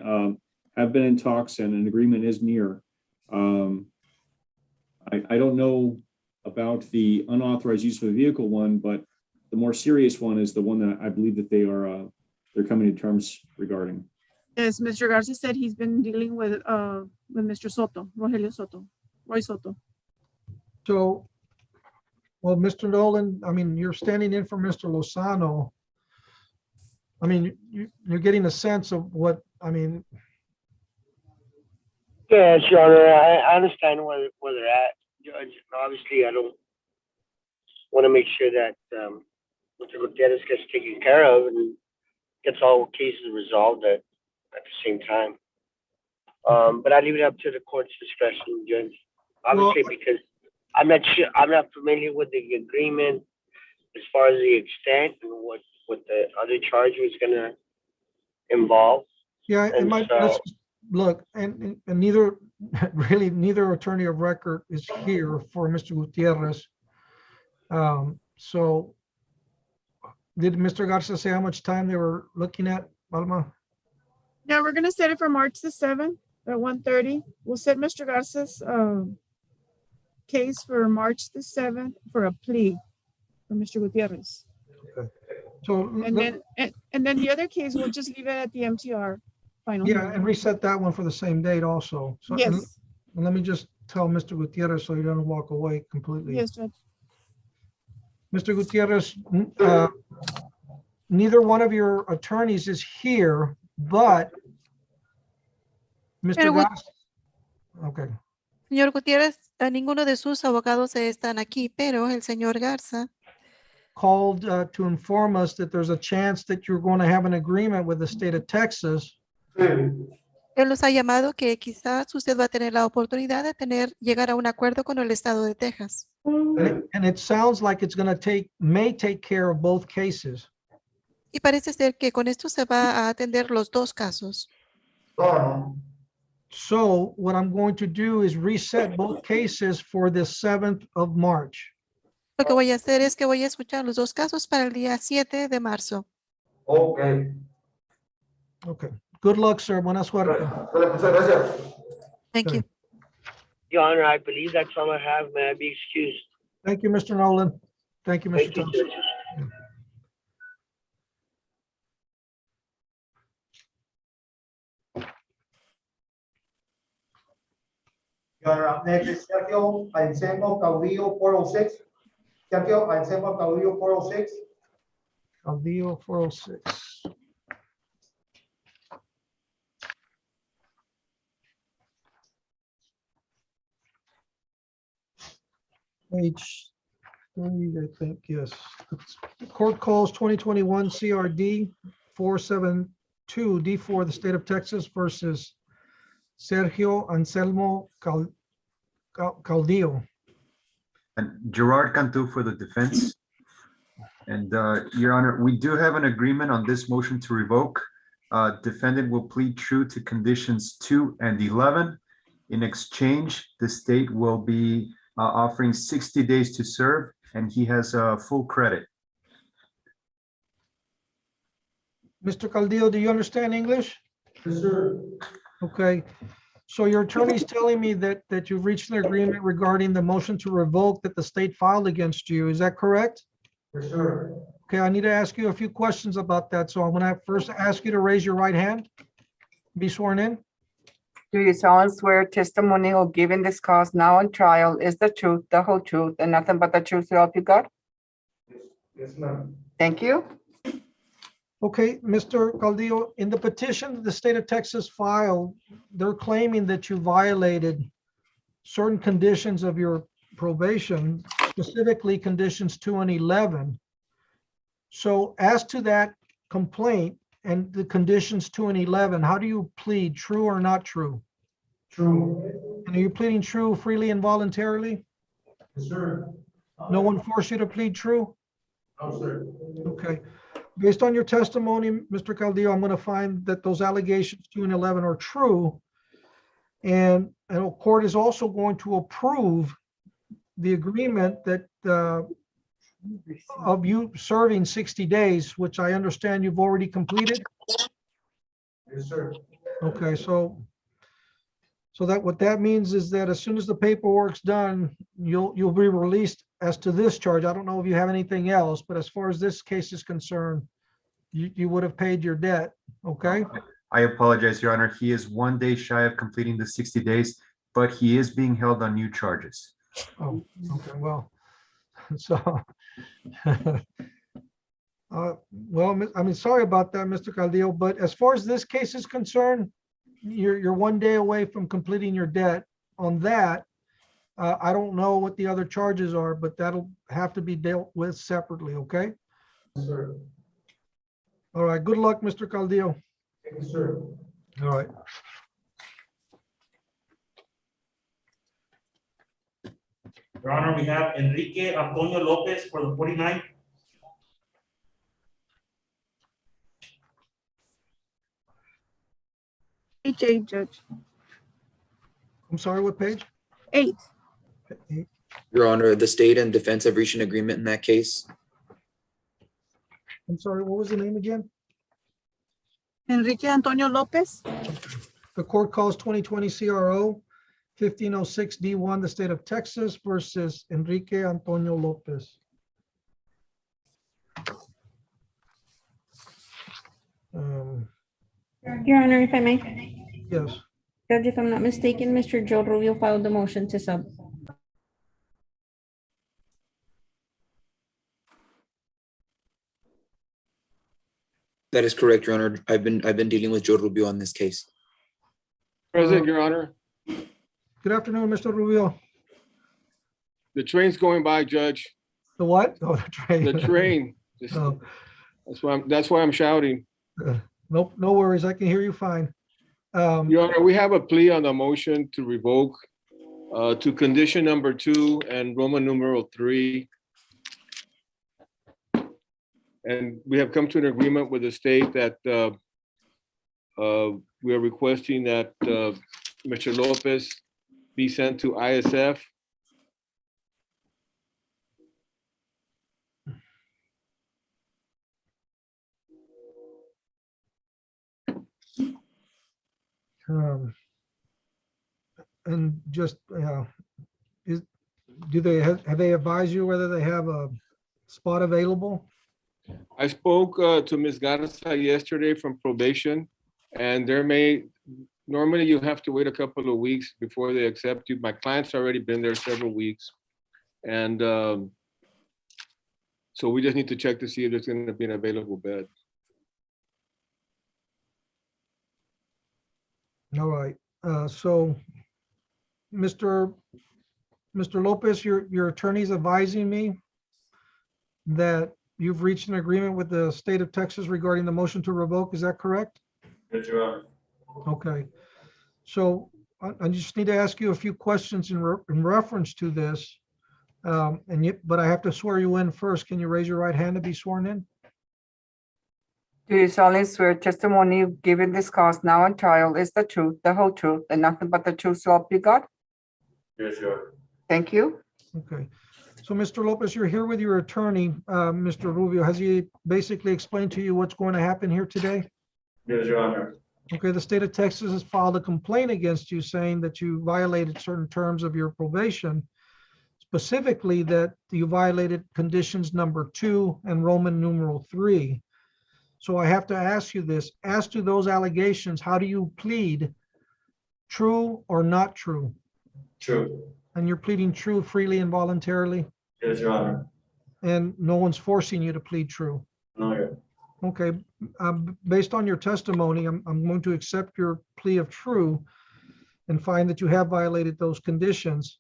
have been in talks, and an agreement is near. I don't know about the unauthorized use of a vehicle one, but the more serious one is the one that I believe that they're coming to terms regarding. Yes, Mr. Garza said he's been dealing with Mr. Soto, Roy Soto. So, well, Mr. Nolan, I mean, you're standing in for Mr. Lozano. I mean, you're getting a sense of what, I mean. Yes, Your Honor. I understand where they're at, Judge. Obviously, I don't want to make sure that Mr. Gutierrez gets taken care of and gets all cases resolved at the same time. But I leave it up to the court's discretion, Judge. Obviously, because I'm not sure, I'm not familiar with the agreement as far as the extent and what the other charge was gonna involve. Yeah, it And might, so- look, and neither attorney of record is here for Mr. Gutierrez. So did Mr. Garza say how much time they were looking at, Alma? Yeah, we're gonna set it for March the 7th at 1:30. We'll set Mr. Garza's case for March the 7th for a plea for Mr. Gutierrez. So, And then the other case, we'll just leave it at the MTR final. yeah, hearing. and reset that one for the same date also. So, Yes. and let me just tell Mr. Gutierrez so he doesn't walk away completely. Yes, Judge. Mr. Gutierrez, neither one of your attorneys is here, but Mr. Pero, Garza. Okay. Señor Gutiérrez, ninguno de sus abogados están aquí, pero el señor Garza Called to inform us that there's a chance that you're going to have an agreement with the state of Texas. él nos ha llamado que quizás usted va a tener la oportunidad de llegar a un acuerdo con el estado de Texas. And it sounds like it's going to may take care of both cases. Y parece ser que con esto se va a atender los dos casos. So what I'm going to do is reset both cases for the 7th of March. Lo que voy a hacer es que voy a escuchar los dos casos para el día 7 de marzo. Okay. Okay. Good luck, sir. Buena suerte. Thank you. Your Honor, I believe that's all I have. May I be excused? Thank you, Mr. Nolan. Thank you, Mr. Thank you, Thompson. judges. Your Honor, up next is Sergio Anselmo Caudillo 406. Sergio Anselmo Caudillo 406. Caudillo 406. Page 3, I think, yes. Court calls 2021 CRD 472 D4, the state of Texas versus Sergio Anselmo Caudillo. And Gerard Cantu for the defense. And Your Honor, we do have an agreement on this motion to revoke. Defendant will plead true to conditions 2 and 11. In exchange, the state will be offering 60 days to serve, and he has full credit. Mr. Caudillo, do you understand English? Yes, sir. Okay. So your attorney's telling me that you've reached an agreement regarding the motion to revoke that the state filed against you. Is that correct? Yes, sir. Okay, I need to ask you a few questions about that. So I'm gonna first ask you to raise your right hand. Be sworn in. Do you solemnly swear testimony you'll give in this cause now on trial is the truth, the whole truth, and nothing but the truth, so help you God? Yes, ma'am. Thank you. Okay, Mr. Caudillo, in the petition that the state of Texas filed, they're claiming that you violated certain conditions of your probation, specifically conditions 2 and 11. So as to that complaint and the conditions 2 and 11, how do you plead, true or not true? True. And are you pleading true freely and voluntarily? Yes, sir. No one forced you to plead true? No, sir. Okay. Based on your testimony, Mr. Caudillo, I'm going to find that those allegations 2 and 11 are true. And a court is also going to approve the agreement that of you serving 60 days, which I understand you've already completed. Yes, sir. Okay, so that what that means is that as soon as the paperwork's done, you'll be released as to this charge. I don't know if you have anything else, but as far as this case is concerned, you would have paid your debt, okay? I apologize, Your Honor. He is 1 day shy of completing the 60 days, but he is being held on new charges. Oh, okay, well, so, well, I mean, sorry about that, Mr. Caudillo, but as far as this case is concerned, you're 1 day away from completing your debt. On that, I don't know what the other charges are, but that'll have to be dealt with separately, okay? Yes, sir. All right, good luck, Mr. Caudillo. Thank you, sir. All right. Your Honor, we have Enrique Antonio Lopez for the 49th. Page 8, Judge. I'm sorry, what page? 8. Your Honor, the state and defense have reached an agreement in that case. I'm sorry, what was the name again? Enrique Antonio Lopez. The court calls 2020 CRO 1506 D1, the state of Texas versus Enrique Antonio Lopez. Your Honor, if I may. Yes. Judge, if I'm not mistaken, Mr. Joe Rubio filed the motion to sub. That is correct, Your Honor. I've been dealing with Joe Rubio on this case. President, Your Honor, Good afternoon, Mr. Rubio. the train's going by, Judge. The what? Oh, the train. The train. Just- Oh, That's why I'm shouting. nope, no worries. I can hear you fine. Your Honor, we have a plea on the motion to revoke to condition number 2 and Roman numeral 3. And we have come to an agreement with the state that we are requesting that Mr. Lopez be sent to ISF. And just, do they have they advised you whether they have a spot available? I spoke to Ms. Garcia yesterday from probation, and normally you have to wait a couple of weeks before they accept you. My client's already been there several weeks. And so we just need to check to see if there's going to be an available bed. All right, so Mr. Mr. Lopez, your attorney's advising me that you've reached an agreement with the state of Texas regarding the motion to revoke. Is that correct? Yes, Your Honor. Okay. So I just need to ask you a few questions in reference to this. But I have to swear you in first. Can you raise your right hand to be sworn in? Do you solemnly swear testimony you give in this cause now and trial is the truth, the whole truth, and nothing but the truth, so help you God? Yes, Your Honor. Thank you. Okay. So Mr. Lopez, you're here with your attorney, Mr. Rubio. Has he basically explained to you what's going to happen here today? Yes, Your Honor. Okay, the state of Texas has filed a complaint against you saying that you violated certain terms of your probation, specifically that you violated conditions number 2 and Roman numeral 3. So I have to ask you this, as to those allegations, how do you plead? True or not true? True. And you're pleading true freely and voluntarily? Yes, Your Honor. And no one's forcing you to plead true? No, Your Honor. Okay, based on your testimony, I'm going to accept your plea of true and find that you have violated those conditions.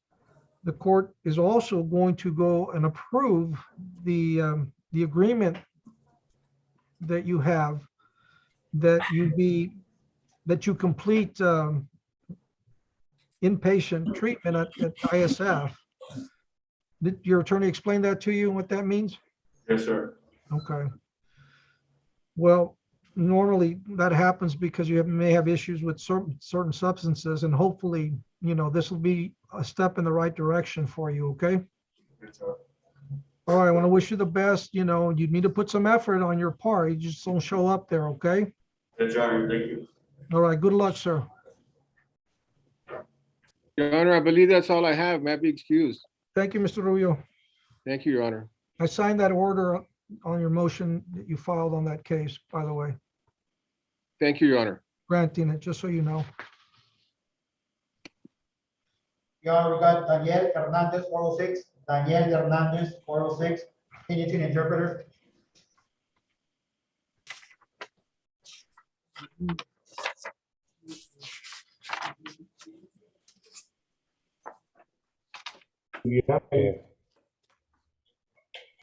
The court is also going to go and approve the agreement that you have, that you complete inpatient treatment at ISF. Did your attorney explain that to you, what that means? Yes, sir. Okay. Well, normally that happens because you may have issues with certain substances, and hopefully, this will be a step in the right direction for you, okay? Yes, sir. All right, I want to wish you the best. You need to put some effort on your part. You just don't show up there, okay? Yes, Your Honor. Thank you. All right, good luck, sir. Your Honor, I believe that's all I have. May I be excused? Thank you, Mr. Rubio. Thank you, Your Honor. I signed that order on your motion that you filed on that case, by the way, Thank you, Your Honor. granting it, just so you know. Your Honor, we got Daniel Hernandez, 406. Daniel Hernandez, 406. Can you see the interpreter?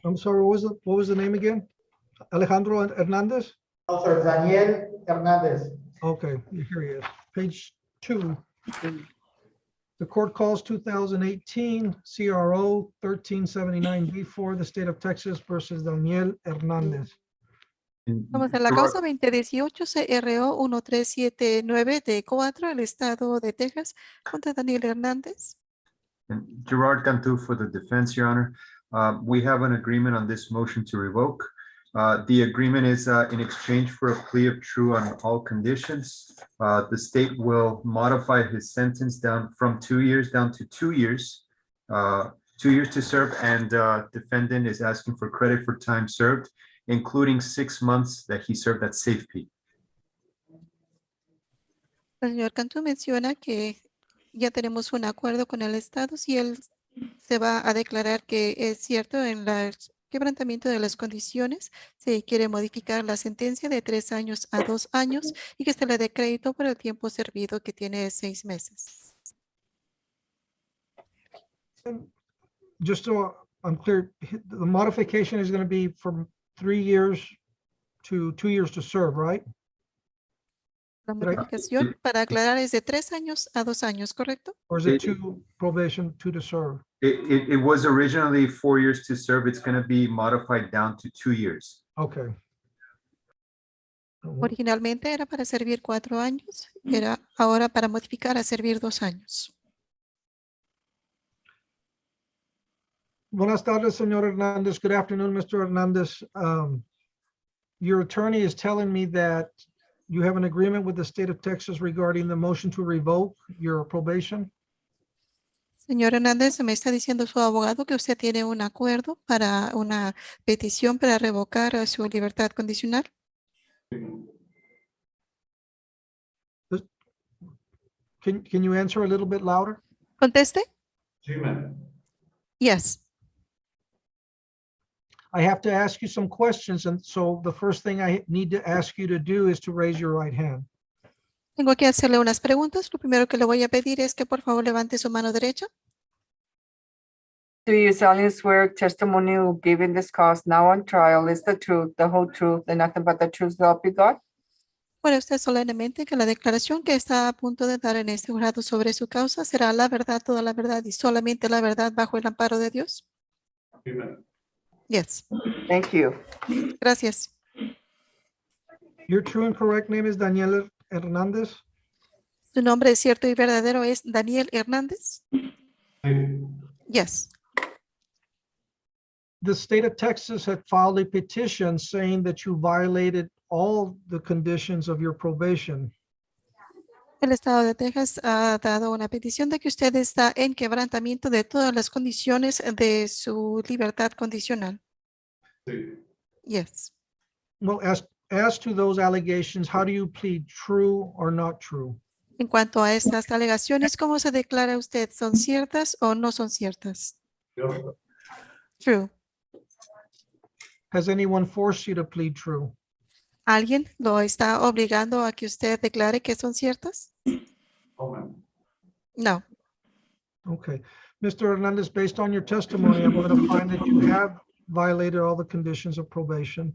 I'm sorry, what was the name again? Alejandro Hernandez? No, sir, Daniel Hernandez. Okay, here he is. Page 2. The court calls 2018 CRO 1379B4, the state of Texas versus Daniel Hernandez. Vamos a la causa 2018 CRO 1379D4, el estado de Texas, contra Daniel Hernández. And Gerard Cantu for the defense, Your Honor. We have an agreement on this motion to revoke. The agreement is in exchange for a plea of true on all conditions. The state will modify his sentence down from 2 years down to 2 years, 2 years to serve, and defendant is asking for credit for time served, including 6 months that he served at SafeP. El señor Cantú menciona que ya tenemos un acuerdo con el Estado si él se va a declarar que es cierto en el quebrantamiento de las condiciones, se quiere modificar la sentencia de 3 años a 2 años y que se le dé crédito por el tiempo servido que tiene 6 meses. Just so I'm clear, the modification is going to be from 3 years to 2 years to serve, right? La modificación, para aclarar, es de 3 años a 2 años, ¿correcto? Or is it 2 probation, 2 to serve? It was originally 4 years to serve. It's going to be modified down to 2 years. Okay. Originalmente era para servir 4 años, era ahora para modificar a servir 2 años. Buenas tardes, señor Hernandez. Good afternoon, Mr. Hernandez. Your attorney is telling me that you have an agreement with the state of Texas regarding the motion to revoke your probation. Señor Hernández, me está diciendo su abogado que usted tiene un acuerdo para una petición para revocar su libertad condicional. Can you answer a little bit louder? Conteste. Sí, ma'am. Yes. I have to ask you some questions, and so the first thing I need to ask you to do is to raise your right hand. Tengo que hacerle unas preguntas. Lo primero que le voy a pedir es que por favor levante su mano derecha. Do you solemnly swear testimony you give in this cause now on trial is the truth, the whole truth, and nothing but the truth, so help you God? ¿Jura usted solemnemente que la declaración que está a punto de dar en este jurado sobre su causa será la verdad, toda la verdad y solamente la verdad bajo el amparo de Dios? Amen. Yes. Thank you. Gracias. Your true and correct name is Daniel Hernandez? ¿Su nombre cierto y verdadero es Daniel Hernández? Yes. The state of Texas had filed a petition saying that you violated all the conditions of your probation. El estado de Texas ha dado una petición de que usted está en quebrantamiento de todas las condiciones de su libertad condicional. Yes. Well, as to those allegations, how do you plead, true or not true? En cuanto a estas alegaciones, ¿cómo se declara usted? ¿Son ciertas o no son ciertas? True. Has anyone forced you to plead true? ¿Alguien lo está obligando a que usted declare que son ciertas? No. Okay. Mr. Hernandez, based on your testimony, I'm going to find that you have violated all the conditions of probation.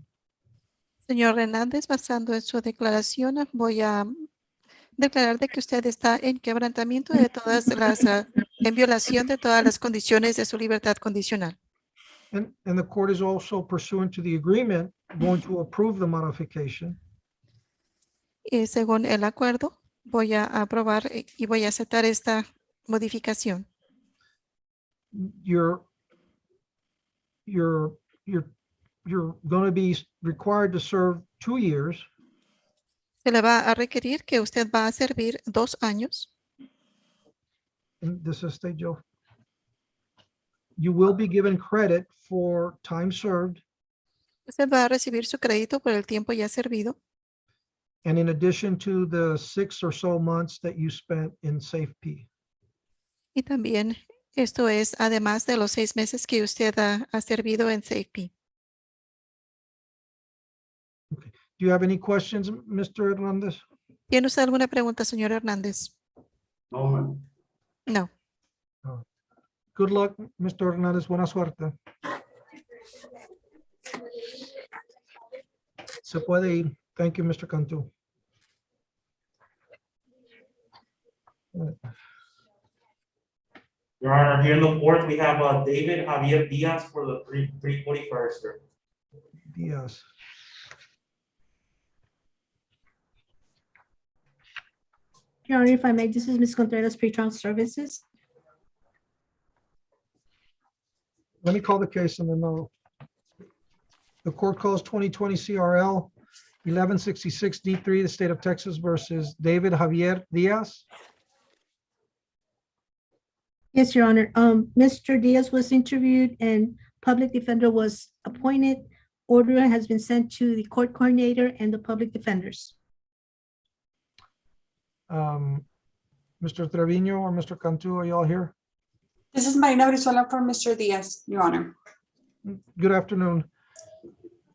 Señor Hernández, basando en su declaración, voy a declarar de que usted está en quebrantamiento de todas las, en violación de todas las condiciones de su libertad condicional. And the court is also pursuant to the agreement going to approve the modification. Y según el acuerdo, voy a aprobar y voy a aceptar esta modificación. You're going to be required to serve 2 years. Se le va a requerir que usted va a servir 2 años. And this is State Joe. You will be given credit for time served. Usted va a recibir su crédito por el tiempo ya servido. And in addition to the 6 or so months that you spent in SafeP. Y también esto es además de los 6 meses que usted ha servido en SafeP. Okay. Do you have any questions, Mr. Hernandez? ¿Tiene usted alguna pregunta, señor Hernández? No, man. No. Good luck, Mr. Hernandez. Buena suerte. Se puede ir. Thank you, Mr. Cantu. Your Honor, here in the fourth, we have David Javier Diaz for the 341st, sir. Yes. Your Honor, if I may, this is Ms. Contreras, Pretrial Services. Let me call the case and then I'll. The court calls 2020 CRL 1166 D3, the state of Texas versus David Javier Diaz. Yes, Your Honor. Mr. Diaz was interviewed and public defender was appointed. Order has been sent to the court coordinator and the public defenders. Mr. Trevino or Mr. Cantu, are you all here? This is Marina Brizuela for Mr. Diaz, Your Honor. Good afternoon.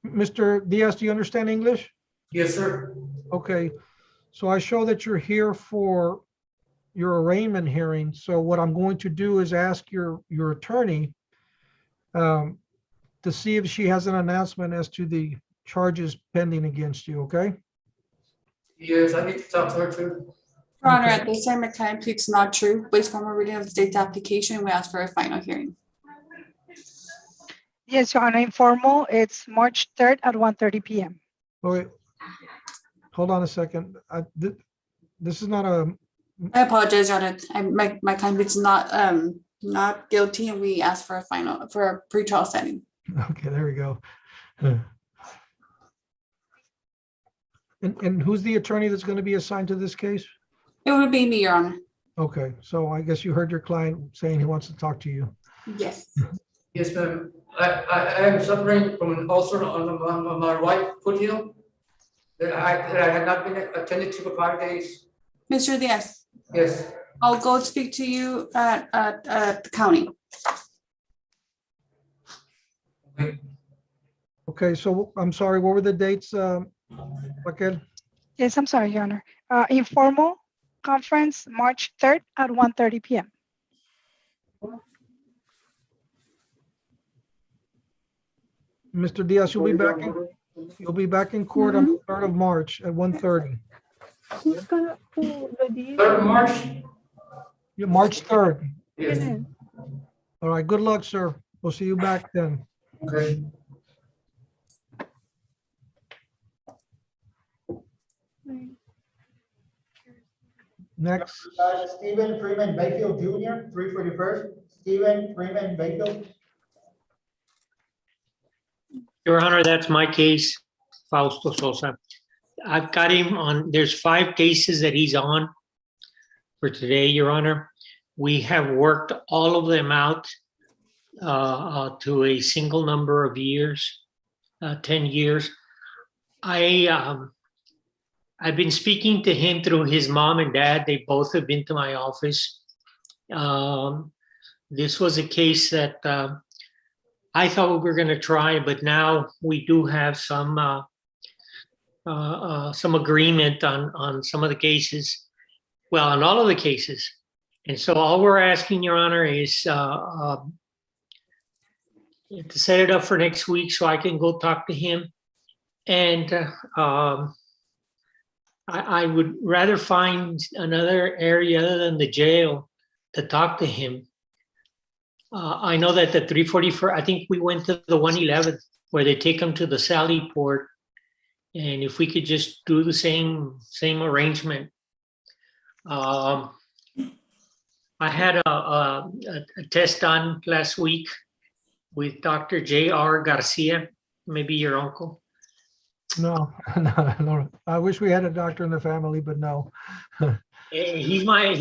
Mr. Diaz, do you understand English? Yes, sir. Okay, so I show that you're here for your arraignment hearing. So what I'm going to do is ask your attorney to see if she has an announcement as to the charges pending against you, okay? Yes, I need to talk to her too. Your Honor, at this time, my client pleads not true. Based on a reading of the state's application, we ask for a final hearing. Yes, Your Honor, informal. It's March 3rd at 1:30 p.m. Oh, wait. Hold on a second. This is not a, I apologize, Your Honor. My client pleads not guilty, and we ask for a pretrial setting. okay, there we go. And who's the attorney that's going to be assigned to this case? It would be me, Your Honor. Okay, so I guess you heard your client saying he wants to talk to you. Yes. Yes, ma'am. I am suffering from an ulcer on my right foot heel that I had not been attended to for 5 days. Mr. Diaz. Yes. I'll go speak to you at the county. Okay, so I'm sorry, what were the dates, Raquel? Yes, I'm sorry, Your Honor. Informal conference, March 3rd at 1:30 p.m. Mr. Diaz, you'll be back in court on the 3rd of March at 1:30. Who's gonna, the DA? 3rd of March? Yeah, March 3rd. Yes. All right, good luck, sir. We'll see you back then. Okay. Next, Stephen Freeman Bayfield Jr., 341st. Stephen Freeman Bayfield. Your Honor, that's my case, Fausto Sosa. I've got him on, there's 5 cases that he's on for today, Your Honor. We have worked all of them out to a single number of years, 10 years. I've been speaking to him through his mom and dad. They both have been to my office. This was a case that I thought we were going to try, but now we do have some agreement on some of the cases. Well, on all of the cases. And so all we're asking, Your Honor, is to set it up for next week so I can go talk to him. And I would rather find another area other than the jail to talk to him. I know that the 344, I think we went to the 111th where they take him to the Sally Port. And if we could just do the same arrangement. I had a test done last week with Dr. J.R. Garcia, maybe your uncle. no, no. I wish we had a doctor in the family, but no. He's my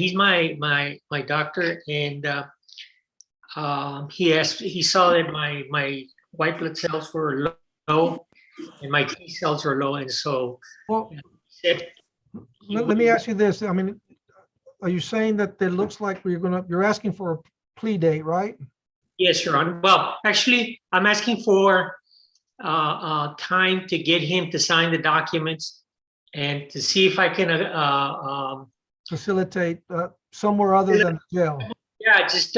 doctor, and he saw that my white blood cells were low and my T cells are low, and so well, he said, let me ask you this. I mean, are you saying that it looks like you're asking for a plea date, right? Yes, Your Honor. Well, actually, I'm asking for time to get him to sign the documents and to see if I can facilitate somewhere other than jail. Yeah, just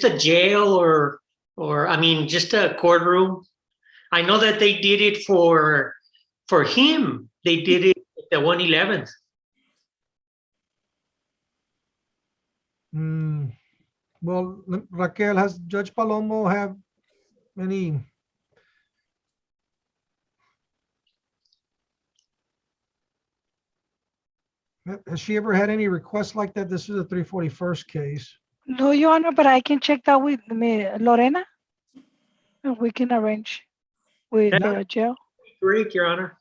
a jail or I mean, just a courtroom. I know that they did it for him. They did it at the 111th. Well, Raquel, has Judge Palomo have any? Has she ever had any requests like that? This is a 341st case. No, Your Honor, but I can check that with Lorena. And we can arrange with the jail. Great, Your Honor.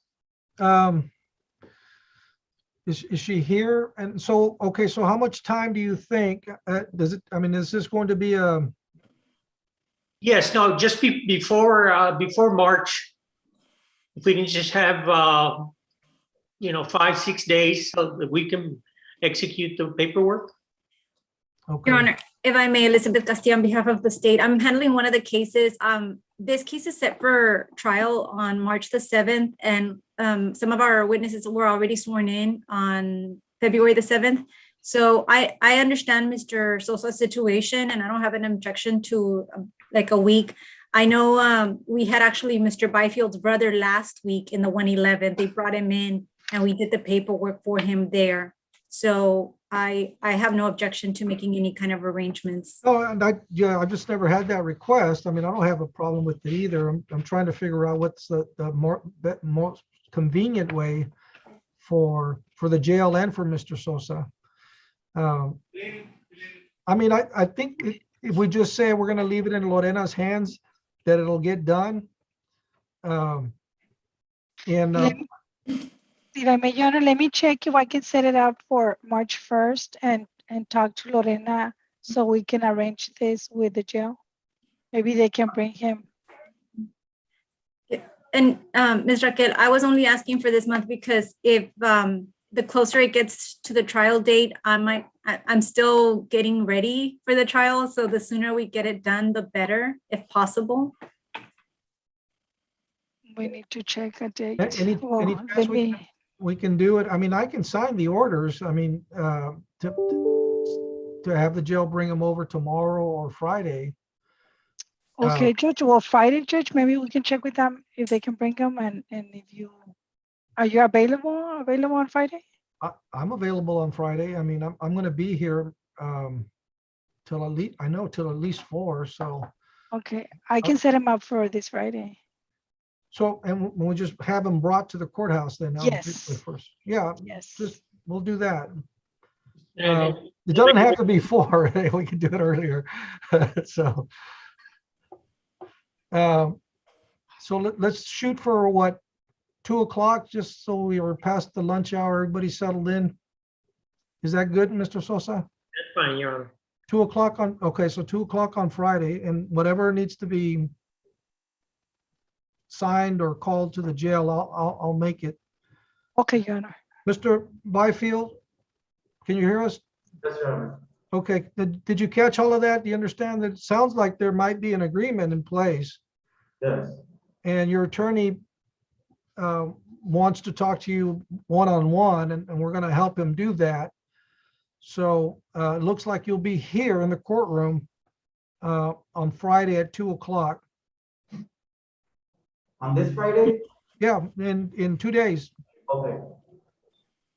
Is she here? And so, okay, so how much time do you think, is this going to be a? Yes, no, just before March, if we can just have, 5-6 days so that we can execute the paperwork. Okay. Your Honor, if I may, Elizabeth Castillo, on behalf of the state, I'm handling one of the cases. This case is set for trial on March the 7th, and some of our witnesses were already sworn in on February the 7th. So I understand Mr. Sosa's situation, and I don't have an objection to like a week. I know we had actually Mr. Byfield's brother last week in the 111th. They brought him in, and we did the paperwork for him there. So I have no objection to making any kind of arrangements. Oh, and I just never had that request. I mean, I don't have a problem with it either. I'm trying to figure out what's the most convenient way for the jail and for Mr. Sosa. I mean, I think if we just say we're going to leave it in Lorena's hands, that it'll get done. If I may, Your Honor, let me check if I can set it up for March 1st and talk to Lorena so we can arrange this with the jail. Maybe they can bring him. And Ms. Raquel, I was only asking for this month because if the closer it gets to the trial date, I'm still getting ready for the trial. So the sooner we get it done, the better, if possible. We need to check a date. Any chance we can do it? I mean, I can sign the orders. I mean, to have the jail bring them over tomorrow or Friday. Okay, Judge, well, Friday, Judge, maybe we can check with them if they can bring them and if you, are you available on Friday? I'm available on Friday. I mean, I'm gonna be here till at least 4, so. Okay, I can set them up for this Friday. So, and we'll just have them brought to the courthouse then? Yes. First. Yeah, Yes. we'll do that. And It doesn't have to be 4, we can do it earlier. So. So let's shoot for what, 2 o'clock, just so we are past the lunch hour, everybody settled in. Is that good, Mr. Sosa? that's fine, Your Honor. 2 o'clock on, okay, so 2 o'clock on Friday, and whatever needs to be signed or called to the jail, I'll make it. Okay, Your Honor. Mr. Byfield, can you hear us? Yes, Your Honor. Okay, did you catch all of that? Do you understand that? It sounds like there might be an agreement in place. Yes. And your attorney wants to talk to you one-on-one, and we're gonna help him do that. So it looks like you'll be here in the courtroom on Friday at 2 o'clock. On this Friday? Yeah, in 2 days. Okay.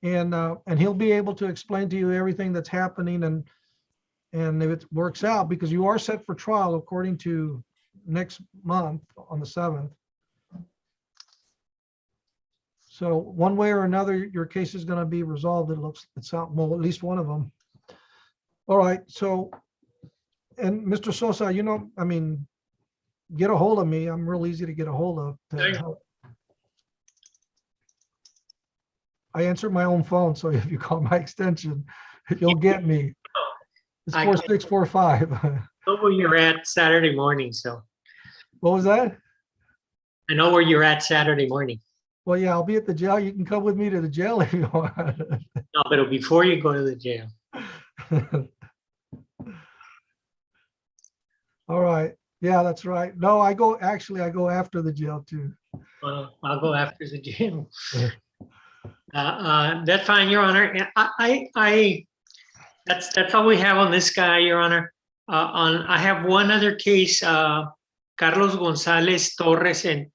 And he'll be able to explain to you everything that's happening, and if it works out, because you are set for trial according to next month on the 7th. So one way or another, your case is going to be resolved. It's out, well, at least one of them. All right. So, and Mr. Sosa, you know, I mean, get a hold of me. I'm real easy to get a hold of. I answer my own phone, so if you call my extension, you'll get me. It's 4645. I know where you're at Saturday morning, so. What was that? I know where you're at Saturday morning. Well, yeah, I'll be at the jail. You can come with me to the jail if you want. No, but before you go to the jail. All right. Yeah, that's right. No, I go after the jail too. Well, I'll go after the jail. That's fine, Your Honor. That's all we have on this guy, Your Honor. I have one other case, Carlos Gonzalez Torres, and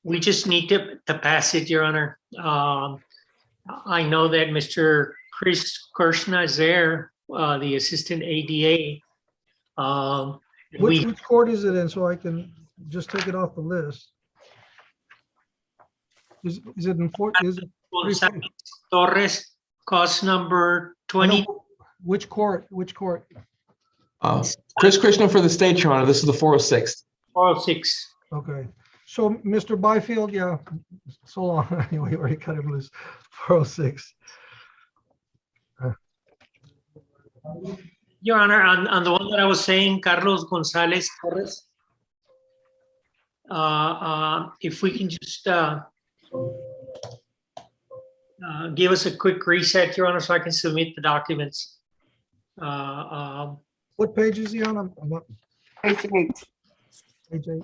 we just need to pass it, Your Honor. I know that Mr. Chris Kirshner is there, the assistant ADA. Which court is it in, so I can just take it off the list? Is it in Fort? Is it Gonzalez Torres, cause number 20. Which court? Which court? Chris Krishna for the state, Your Honor. This is the 406. 406. Okay. So, Mr. Byfield, yeah, so long. Anyway, we already cut him loose. 406. Your Honor, on the one that I was saying, Carlos Gonzalez Torres, if we can just give us a quick reset, Your Honor, so I can submit the documents. What page is he on? Page 8. Page 8.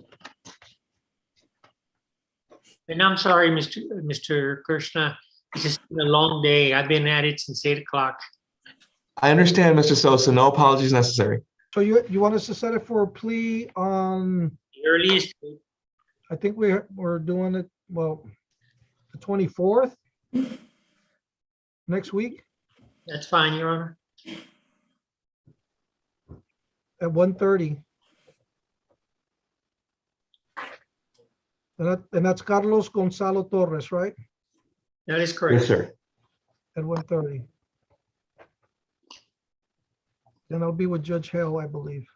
And I'm sorry, Mr. Kirshner, it's just been a long day. I've been at it since 8 o'clock. I understand, Mr. Sosa. No apologies necessary. So you want us to set it for a plea on? The earliest. I think we're doing it, well, the 24th next week That's fine, Your Honor. at 1:30. And that's Carlos Gonzalo Torres, right? That is correct. Yes, sir. At 1:30. And I'll be with Judge Hale, I believe.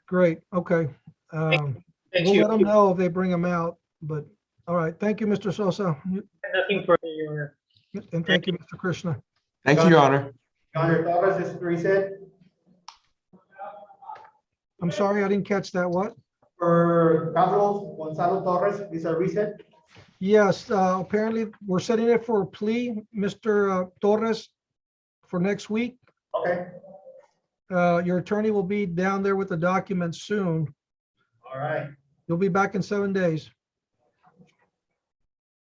Great, okay. Thank We'll you. let them know if they bring them out, but, all right, thank you, Mr. Sosa. Nothing further, Your Honor. And thank you, Mr. Krishna. Thank you, Your Honor. Your Honor, Torres is reset I'm sorry, I didn't catch that, what? for Carlos Gonzalo Torres, is a reset. Yes, apparently we're setting it for a plea, Mr. Torres, for next week. Okay, Your attorney will be down there with the documents soon. all right. You'll be back in 7 days.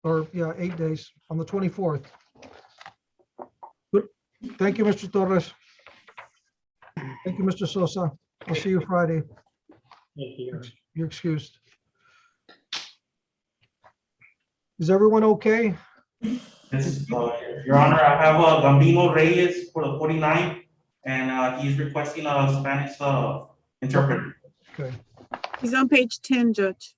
Or, yeah, 8 days, on the 24th. Thank you, Mr. Torres. Thank you, Mr. Sosa. I'll see you Friday. Thank you. You're excused. Is everyone okay? Yes, Your Honor, I have Gambino Reyes for the 49, and he's requesting a Spanish interpreter. Okay. He's on page 10, Judge.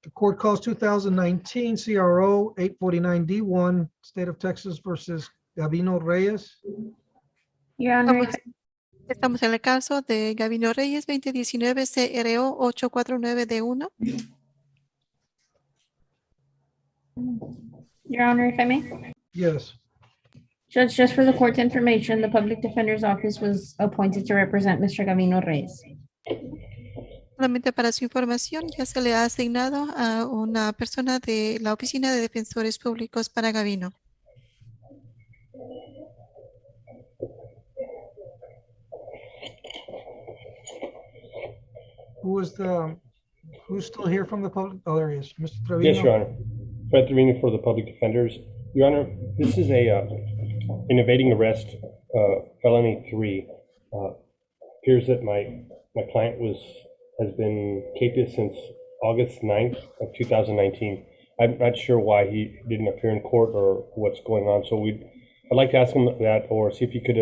The court calls 2019 CRO 849D1, State of Texas versus Gabino Reyes. Your Honor, Estamos en el caso de Gabino Reyes 2019 CRO 849D1. Your Honor, if I may. Yes. Judge, just for the court's information, the Public Defender's Office was appointed to represent Mr. Gavino Reyes. Solamente para su información, ya se le ha asignado a una persona de la Oficina de Defensores Públicos para Gavino. Who's still here from the public? Oh, there he is, Mr. Trevino. Yes, Your Honor. Fred Trevino for the Public Defenders. Your Honor, this is an evading arrest, felony 3. Appears that my client has been captive since August 9th of 2019. I'm not sure why he didn't appear in court or what's going on. So I'd like to ask him that, or see if he could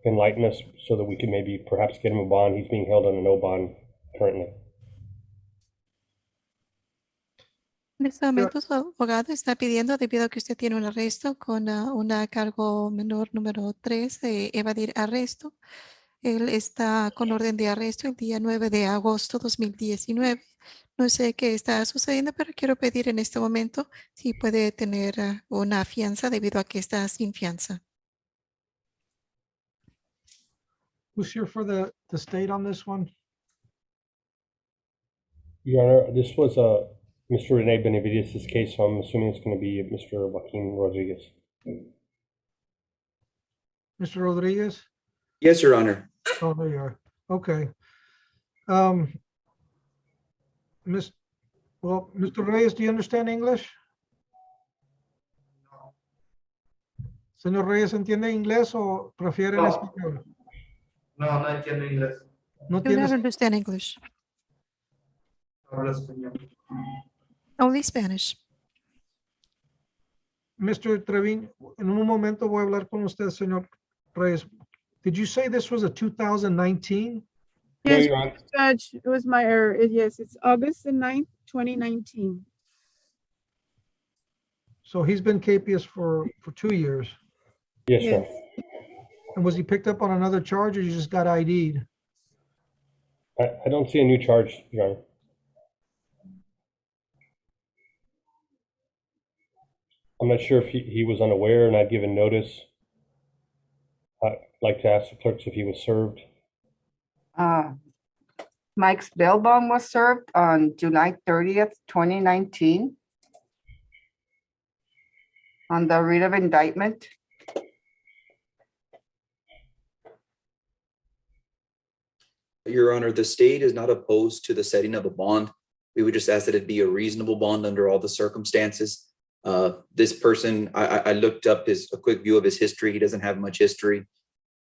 enlighten us so that we could maybe perhaps get him a bond. He's being held on a no bond currently. En este momento su abogado está pidiendo, debido a que usted tiene un arresto con una cargo menor número 3 de evadir arresto. Él está con orden de arresto el día 9 de agosto 2019. No sé qué está sucediendo, pero quiero pedir en este momento si puede tener una fianza debido a que está sin fianza. Who's here for the state on this one? Your Honor, this was Mr. Rene Benavides' case, so I'm assuming it's going to be Mr. Joaquin Rodriguez. Mr. Rodriguez? Yes, Your Honor. Oh, there you are. Okay. Mr. Reyes, do you understand English? Señor Reyes, ¿entiende inglés o prefiere el español? No, no entiendo inglés. No You never tienes. understand English, Hablo español. only Spanish. Mr. Trevino, en un momento voy a hablar con usted, señor Reyes. Did you say this was a 2019? No, Yes, Your Honor. Judge, it was my error. Yes, it's August the 9th, 2019. So he's been capious for 2 years. Yes, Yes. sir. And was he picked up on another charge or you just got ID'd? I don't see a new charge, Your Honor. I'm not sure if he was unaware and I'd given notice. I'd like to ask the clerks if he was served. Mike's bail bond was served on July 30th, 2019. On the writ of indictment. Your Honor, the state is not opposed to the setting of a bond. We would just ask that it be a reasonable bond under all the circumstances. This person, I looked up a quick view of his history. He doesn't have much history,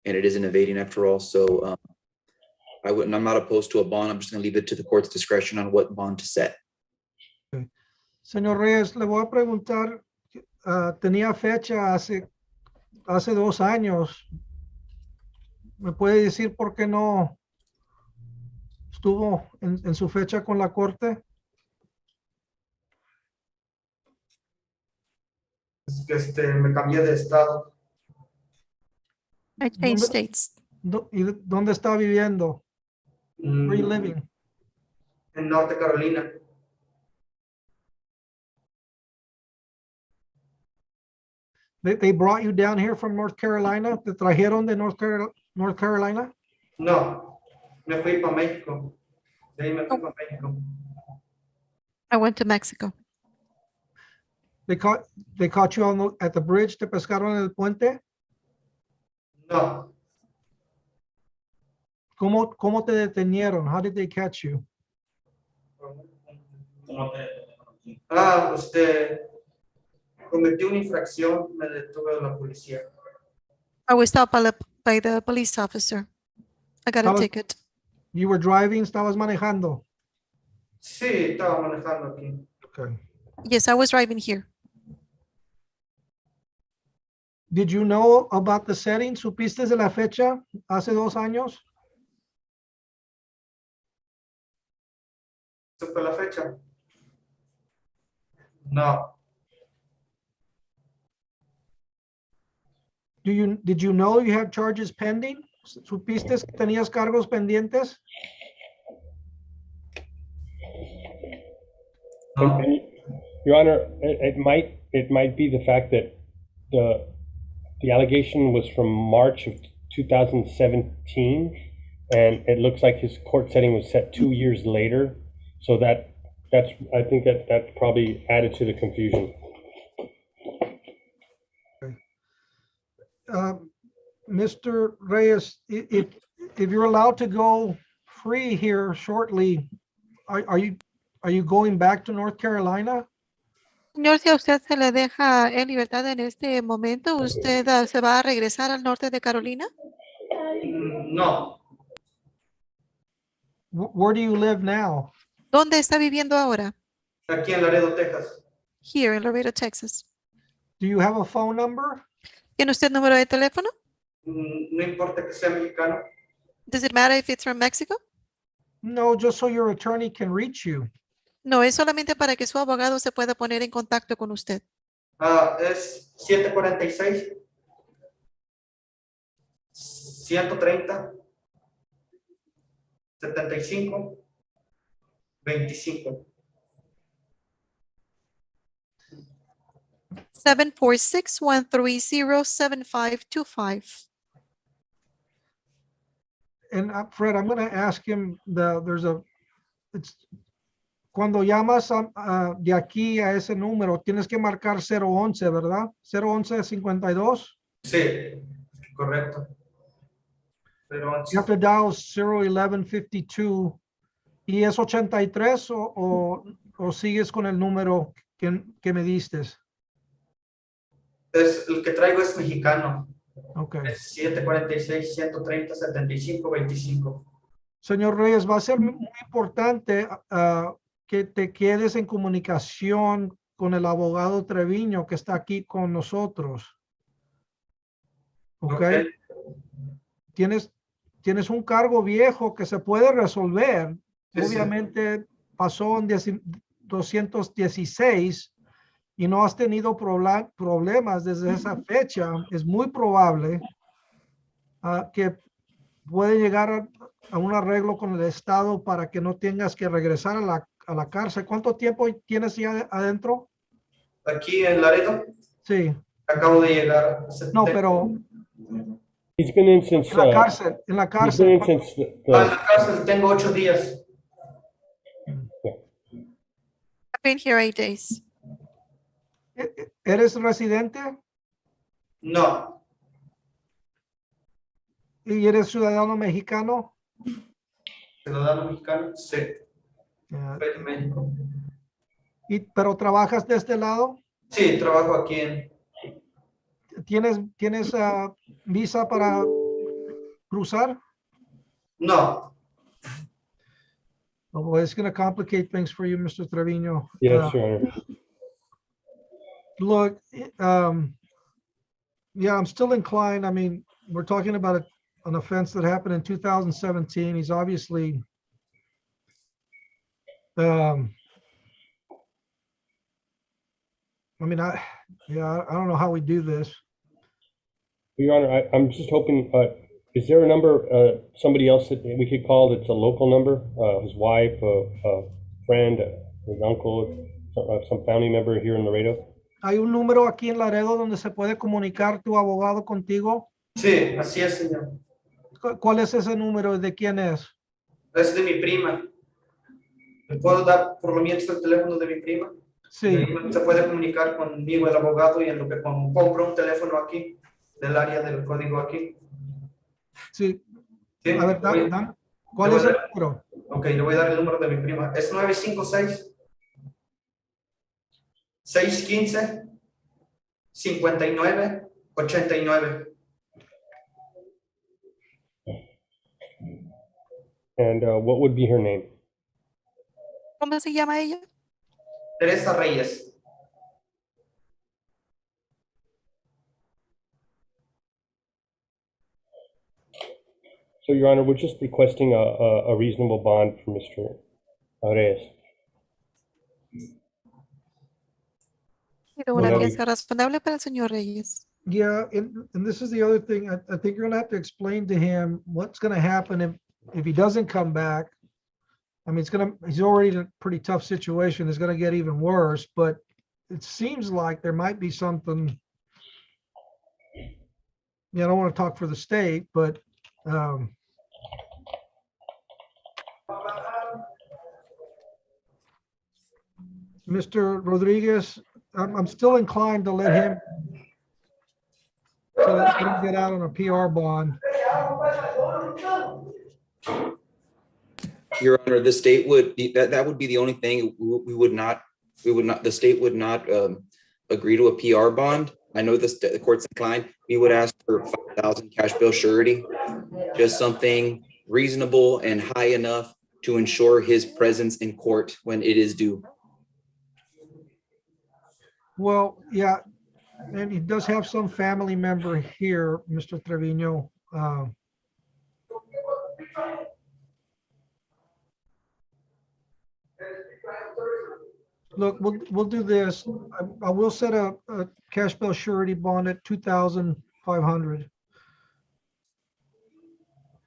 and it isn't evading after all. So I'm not opposed to a bond. I'm just going to leave it to the court's discretion on what bond to set. Señor Reyes, le voy a preguntar, tenía fecha hace 2 años. ¿Me puede decir por qué no estuvo en su fecha con la corte? Es que me cambié de estado. I changed states. ¿Y dónde está viviendo? Where are you living? En Norte Carolina. They brought you down here from North Carolina? ¿Te trajeron de North Carolina? No, me fui para México. De ahí me fui para México. I went to Mexico. They caught you at the bridge. ¿Te pescaron en el puente? No, ¿Cómo te detenieron? How did they catch you? ¿Cómo te? Cometí una infracción, me detuvo la policía. I was stopped by the police officer. I got a Estabas- ticket. You were driving, estabas manejando. Sí, estaba manejando aquí. Okay. Yes, I was driving here. Did you know about the setting? ¿Supiste de la fecha hace 2 años? ¿Supe la fecha? No. Did you know you had charges pending? ¿Supiste que tenías cargos pendientes? And, Your Honor, it might be the fact that the allegation was from March of 2017, and it looks like his court setting was set 2 years later. So I think that probably added to the confusion. Mr. Reyes, if you're allowed to go free here shortly, are you going back to North Carolina? Señor, si a usted se le deja en libertad en este momento, ¿usted se va a regresar al norte de Carolina? No. Where do you live now? ¿Dónde está viviendo ahora? Aquí en Laredo, Texas. Here in Laredo, Texas. Do you have a phone number? ¿Tiene usted número de teléfono? No importa que sea mexicano. Does it matter if it's from Mexico? No, just so your attorney can reach you. No, es solamente para que su abogado se pueda poner en contacto con usted. Es 746 130 75 25. 746-130-7525. And Fred, I'm going to ask him, cuando llamas de aquí a ese número, tienes que marcar 011, ¿verdad? 011-52. Sí, correcto. You have to dial 011-52. ¿Y es 83 o sigues con el número que me diste? El que traigo es mexicano. Okay. Es 746 130 75 25. Señor Reyes, va a ser muy importante que te quedes en comunicación con el abogado Treviño que está aquí con nosotros. Okay. Tienes un cargo viejo que se puede resolver. Sí, obviamente pasó en 216 y no has tenido problemas desde esa fecha. Es muy probable que puede llegar a un arreglo con el Estado para que no tengas que regresar a la cárcel. ¿Cuánto tiempo tienes ya adentro? Aquí en Laredo. Sí. Acabo de llegar. No, pero He's been in since. en la cárcel. En la He's cárcel. been in since En la cárcel tengo 8 días. I've been here 8 days. ¿Eres residente? No. ¿Y eres ciudadano mexicano? Ciudadano mexicano, sí. Yeah. En México. ¿Pero trabajas de este lado? Sí, trabajo aquí en. ¿Tienes visa para cruzar? No. Oh boy, it's going to complicate things for you, Mr. Treviño. Yes, Your Honor. Look, yeah, I'm still inclined. I mean, we're talking about an offense that happened in 2017. He's obviously, I mean, I don't know how we do this. Your Honor, I'm just hoping, is there a number, somebody else that we could call that's a local number? His wife, a friend, his uncle, some family member here in Laredo? ¿Hay un número aquí en Laredo donde se puede comunicar tu abogado contigo? Sí, así es, señor. ¿Cuál es ese número? ¿De quién es? Es de mi prima. ¿Le puedo dar por lo menos el teléfono de mi prima? Sí. Se puede comunicar conmigo el abogado y en lo que compro un teléfono aquí, del área del código aquí. Sí. ¿Sí? A ver, ¿cuál es el número? Ok, le voy a dar el número de mi prima. Es 956 615-5989. And what would be her name? ¿Cómo se llama ella? Teresa Reyes. So, Your Honor, we're just requesting a reasonable bond for Mr. Reyes. Pido una Bueno, fianza razonable para el señor Reyes. Yeah, and this is the other thing. I think you're gonna have to explain to him what's gonna happen if he doesn't come back. I mean, he's already in a pretty tough situation. It's gonna get even worse, but it seems like there might be something. Yeah, I don't want to talk for the state, but Mr. Rodriguez, I'm still inclined to let him so that he can get out on a PR bond. Your Honor, the state would be, that would be the only thing. The state would not agree to a PR bond. I know the court's inclined. We would ask for 5,000 cash bail surety, just something reasonable and high enough to ensure his presence in court when it is due. Well, yeah, and he does have some family member here, Mr. Trevino. Look, we'll do this. I will set a cash bail surety bond at 2,500.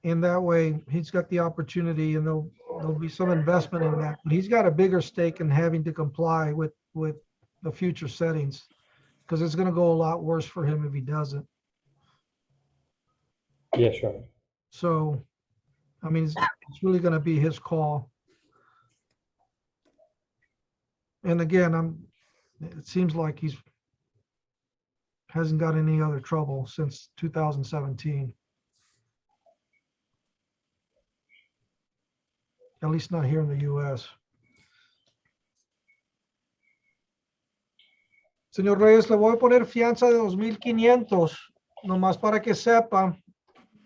And that way he's got the opportunity and there'll be some investment in that. But he's got a bigger stake in having to comply with the future settings because it's going to go a lot worse for him if he doesn't. Yeah, sure. So, I mean, it's really going to be his call. And again, it seems like hasn't got any other trouble since 2017. At least not here in the US. Señor Reyes, le voy a poner fianza de 2,500, nomás para que sepa,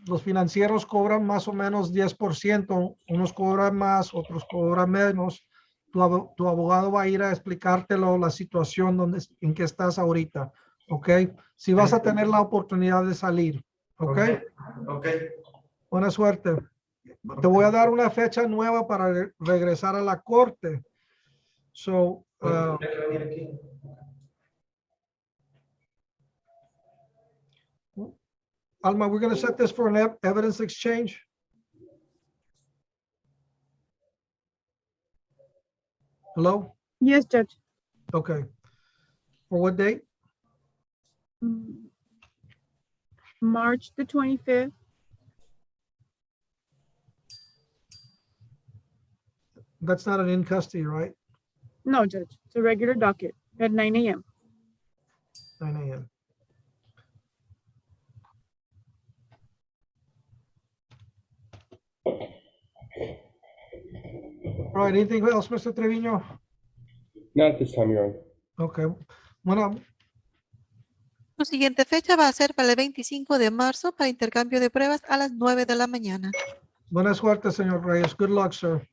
los financieros cobran más o menos 10%, unos cobran más, otros cobran menos. Tu abogado va a ir a explicártelo la situación en que estás ahorita, ¿ok? Si vas a tener la oportunidad de salir, ¿ok? Ok. Buena suerte. Te voy a dar una fecha nueva para regresar a la corte. So, Alma, we're going to set this for an evidence exchange. Hello? Yes, Judge. Okay. For what date? March the 25th. That's not an in custody, right? No, Judge. It's a regular docket at 9 a.m. 9 a.m. All right, anything else, Mr. Trevino? Not at this time, Your Honor. Okay. Bueno, Su siguiente fecha va a ser para el 25 de marzo para intercambio de pruebas a las 9 de la mañana. buena suerte, señor Reyes. Good luck, sir.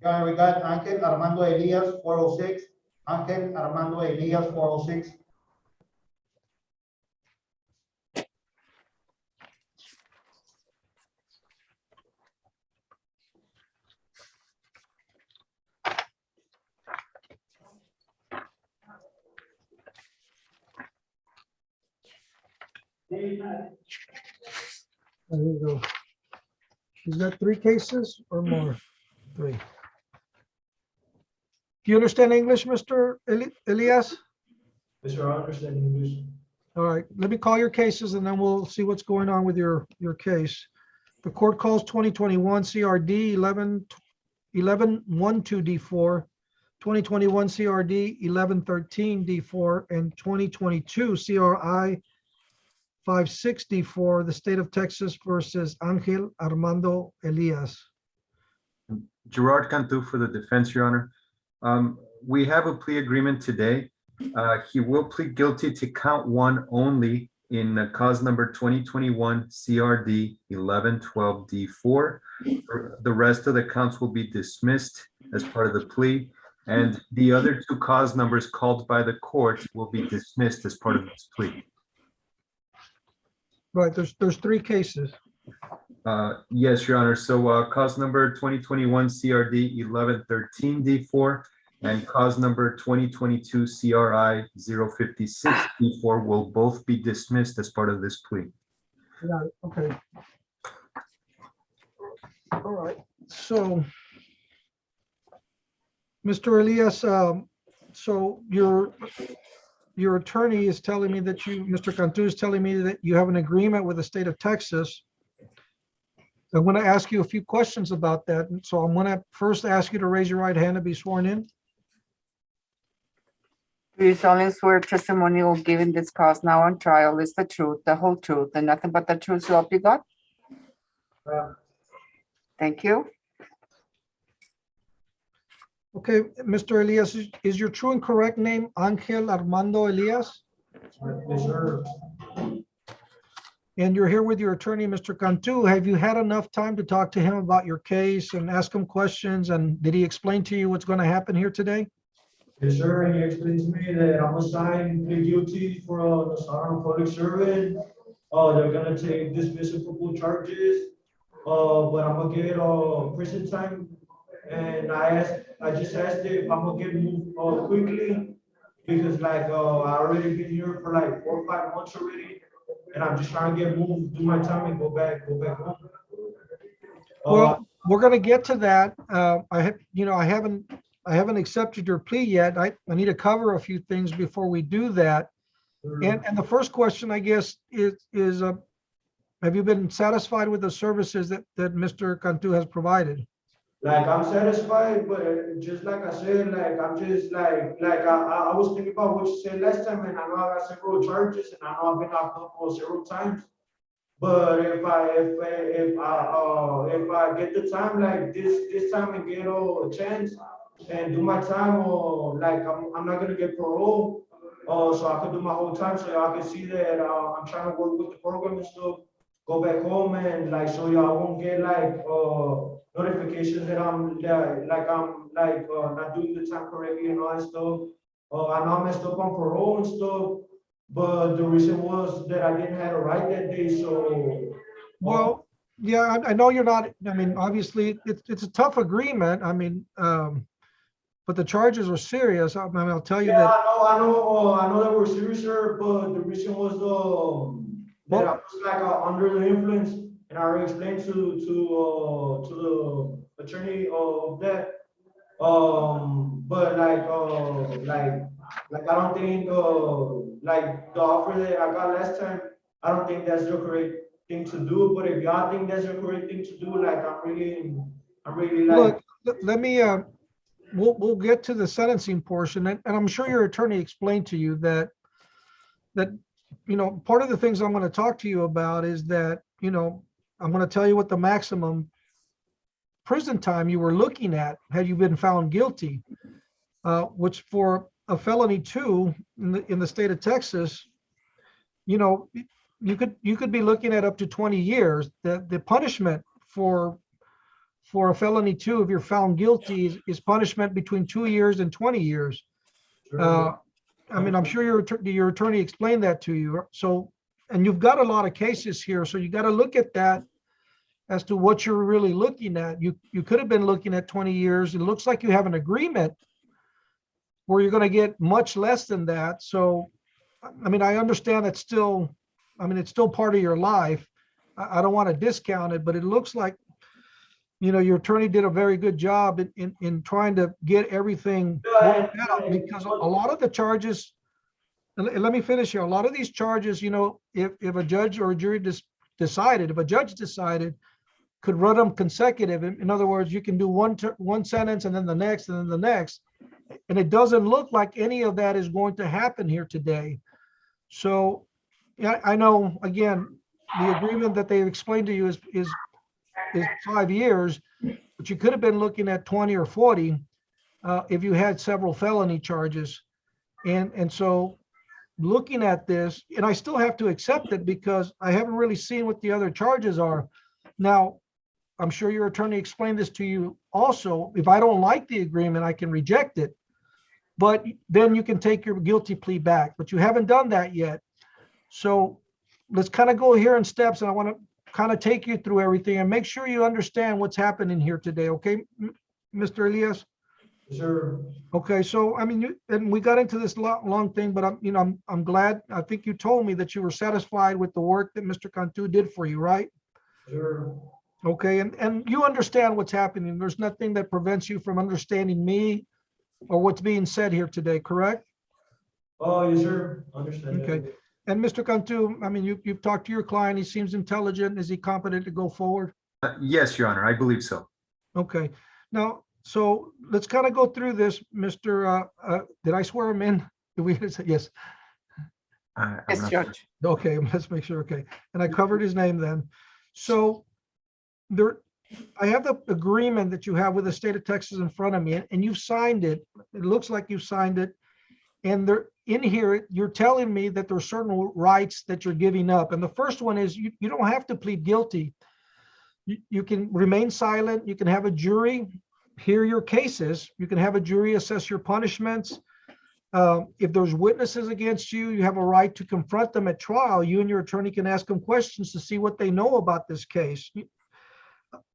We got Ángel Armando Elias, 406. Ángel Armando Elias, 406. There you go. He's got 3 cases or more? 3. Do you understand English, Mr. Elias? Yes, sir, I understand English. All right, let me call your cases and then we'll see what's going on with your case. The court calls 2021 CRD 1112 D4, 2021 CRD 1113 D4, and 2022 CRI 560 for the state of Texas versus Angel Armando Elias. Gerard Cantu for the defense, Your Honor. We have a plea agreement today. He will plead guilty to count one only in cause number 2021 CRD 1112D4. The rest of the counts will be dismissed as part of the plea, and the other two cause numbers called by the court will be dismissed as part of this plea. Right, there's three cases. Yes, Your Honor. So cause number 2021 CRD 1113D4 and cause number 2022 CRI 056D4 will both be dismissed as part of this plea. Got it, okay. All right, so Mr. Elias, so your attorney is telling me that you, Mr. Cantu is telling me that you have an agreement with the state of Texas. I'm going to ask you a few questions about that. And so I'm going to first ask you to raise your right hand and be sworn in. Do you solemnly swear testimony you will give in this cause now on trial is the truth, the whole truth, and nothing but the truth, so help you God? Thank you. Okay, Mr. Elias, is your true and correct name Angel Armando Elias? Yes, sir. And you're here with your attorney, Mr. Cantu. Have you had enough time to talk to him about your case and ask him questions? And did he explain to you what's going to happen here today? Yes, sir. And he explains to me that I'm assigned plead guilty for a dishonorable public servant. They're gonna take dismissal charges. But I'm gonna get prison time. And I just asked if I'm gonna get moved quickly because like I already been here for like 4 or 5 months already, and I'm just trying to get moved, do my time, and go back home. Well, we're going to get to that. I haven't accepted your plea yet. I need to cover a few things before we do that. And the first question, I guess, is have you been satisfied with the services that Mr. Cantu has provided? Like I'm satisfied, but just like I said, like I'm just like I was thinking about what you said last time, and I know I got several charges, and I know I've been locked up for several times. But if I get the time like this time and get a chance and do my time, or like I'm not gonna get parole, so I could do my whole time, so y'all can see that I'm trying to work with the program and stuff. Go back home and like so y'all won't get like notifications that I'm not doing the time correctly and all that stuff. I know I messed up on parole and stuff, but the reason was that I didn't have a right that day. So well, yeah, I know you're not. I mean, obviously, it's a tough agreement. I mean, but the charges are serious. I mean, I'll tell you that. I know that we're serious, sir, but the reason was that I was like under the influence, and I already explained to the attorney of that. But like I don't think like the offer that I got last time, I don't think that's the correct thing to do. But if y'all think that's the correct thing to do, like I'm really like. Look, let me. We'll get to the sentencing portion, and I'm sure your attorney explained to you that part of the things I'm going to talk to you about is that I'm going to tell you what the maximum prison time you were looking at had you been found guilty, which for a felony 2 in the state of Texas, you could be looking at up to 20 years. The punishment for a felony 2, if you're found guilty, is punishment between 2 years and 20 years. I mean, I'm sure your attorney explained that to you. So, and you've got a lot of cases here, so you got to look at that as to what you're really looking at. You could have been looking at 20 years. It looks like you have an agreement where you're going to get much less than that. So, I mean, I understand it's still part of your life. I don't want to discount it, but it looks like your attorney did a very good job in trying to get everything worked out, because a lot of the charges, and let me finish here, a lot of these charges, if a judge or a jury decided, if a judge decided, could run them consecutive. In other words, you can do one sentence and then the next and then the next. And it doesn't look like any of that is going to happen here today. So Yeah, I know, again, the agreement that they explained to you is 5 years, but you could have been looking at 20 or 40 if you had several felony charges. And so looking at this, and I still have to accept it because I haven't really seen what the other charges are. Now, I'm sure your attorney explained this to you also. If I don't like the agreement, I can reject it. But then you can take your guilty plea back, but you haven't done that yet. So let's kind of go here in steps, and I want to kind of take you through everything and make sure you understand what's happening here today, okay, Mr. Elias? Sure. Okay, so I mean, and we got into this long thing, but I'm glad. I think you told me that you were satisfied with the work that Mr. Cantu did for you, right? Sure. Okay, and you understand what's happening. There's nothing that prevents you from understanding me or what's being said here today, correct? Oh, yes, sir. Understand. Okay. And Mr. Cantu, I mean, you've talked to your client. He seems intelligent. Is he competent to go forward? Yes, Your Honor, I believe so. Okay. Now, so let's kind of go through this, Mr. Did I swear him in? Did we say yes? Yes, Judge. Okay, let's make sure. Okay. And I covered his name then. So there, I have the agreement that you have with the state of Texas in front of me, and you've signed it. It looks like you've signed it. And there in here, you're telling me that there are certain rights that you're giving up. And the first one is you don't have to plead guilty. You can remain silent. You can have a jury hear your cases. You can have a jury assess your punishments. If there's witnesses against you, you have a right to confront them at trial. You and your attorney can ask them questions to see what they know about this case.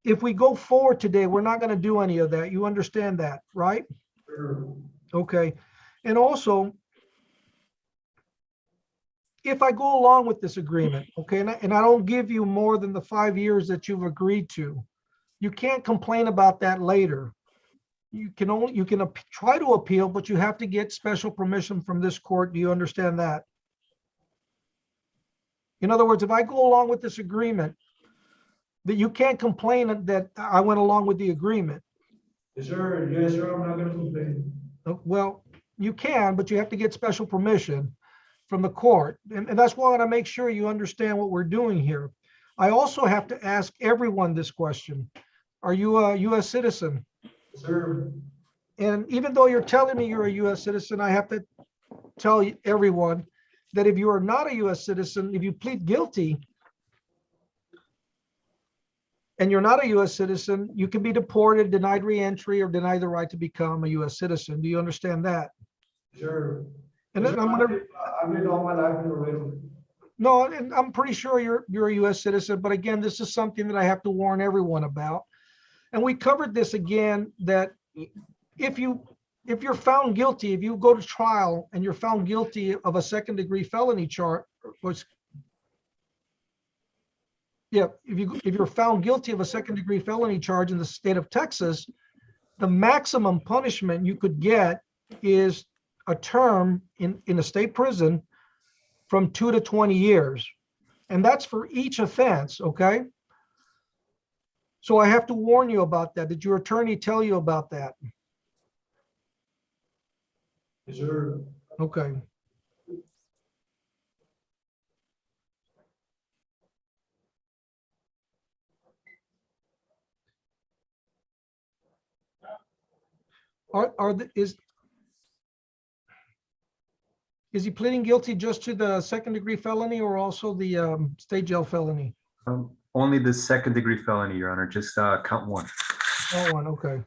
If we go forward today, we're not going to do any of that. You understand that, right? Sure. Okay. And also, if I go along with this agreement, okay, and I don't give you more than the 5 years that you've agreed to, you can't complain about that later. You can try to appeal, but you have to get special permission from this court. Do you understand that? In other words, if I go along with this agreement, that you can't complain that I went along with the agreement. Yes, sir. Yes, sir. I'm not going to complain. Well, you can, but you have to get special permission from the court. And that's why I want to make sure you understand what we're doing here. I also have to ask everyone this question. Are you a U.S. citizen? Yes, sir. And even though you're telling me you're a U.S. citizen, I have to tell everyone that if you are not a U.S. citizen, if you plead guilty and you're not a U.S. citizen, you can be deported, denied reentry, or denied the right to become a U.S. citizen. Do you understand that? Sure. And then I'm gonna. I've lived all my life in Laredo. No, and I'm pretty sure you're a U.S. citizen, but again, this is something that I have to warn everyone about. And we covered this again, that if you're found guilty, if you go to trial and you're found guilty of a second-degree felony charge, if you're found guilty of a second-degree felony charge in the state of Texas, the maximum punishment you could get is a term in a state prison from 2 to 20 years. And that's for each offense, okay? So I have to warn you about that. Did your attorney tell you about that? Yes, sir. Okay. Is he pleading guilty just to the second-degree felony or also the state jail felony? Only the second-degree felony, Your Honor, just count one. Oh, one, okay.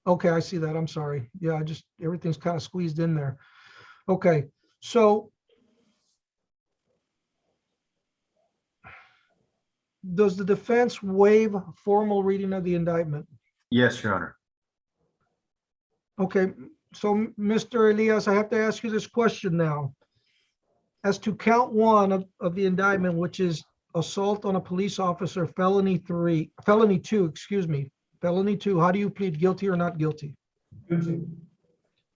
Okay, I see that. I'm sorry. Yeah, everything's kind of squeezed in there. Okay, so does the defense waive formal reading of the indictment? Yes, Your Honor. Okay, so Mr. Elias, I have to ask you this question now. As to count one of the indictment, which is assault on a police officer, felony 2, felony 2, how do you plead, guilty or not guilty? Guilty.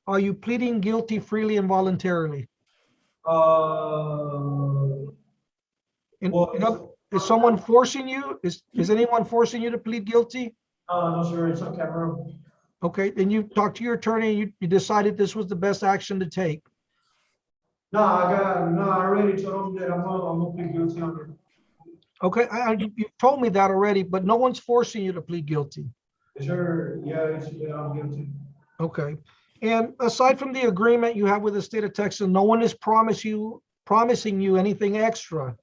Are you pleading guilty freely and voluntarily? Is someone forcing you? Is anyone forcing you to plead guilty? No, sir. It's on camera. Okay, then you talked to your attorney and you decided this was the best action to take. No, I already told him that I'm gonna plead guilty on it. Okay, you told me that already, but no one's forcing you to plead guilty. Sure, yeah, I'm guilty. Okay. And aside from the agreement you have with the state of Texas, no one is promising you anything extra.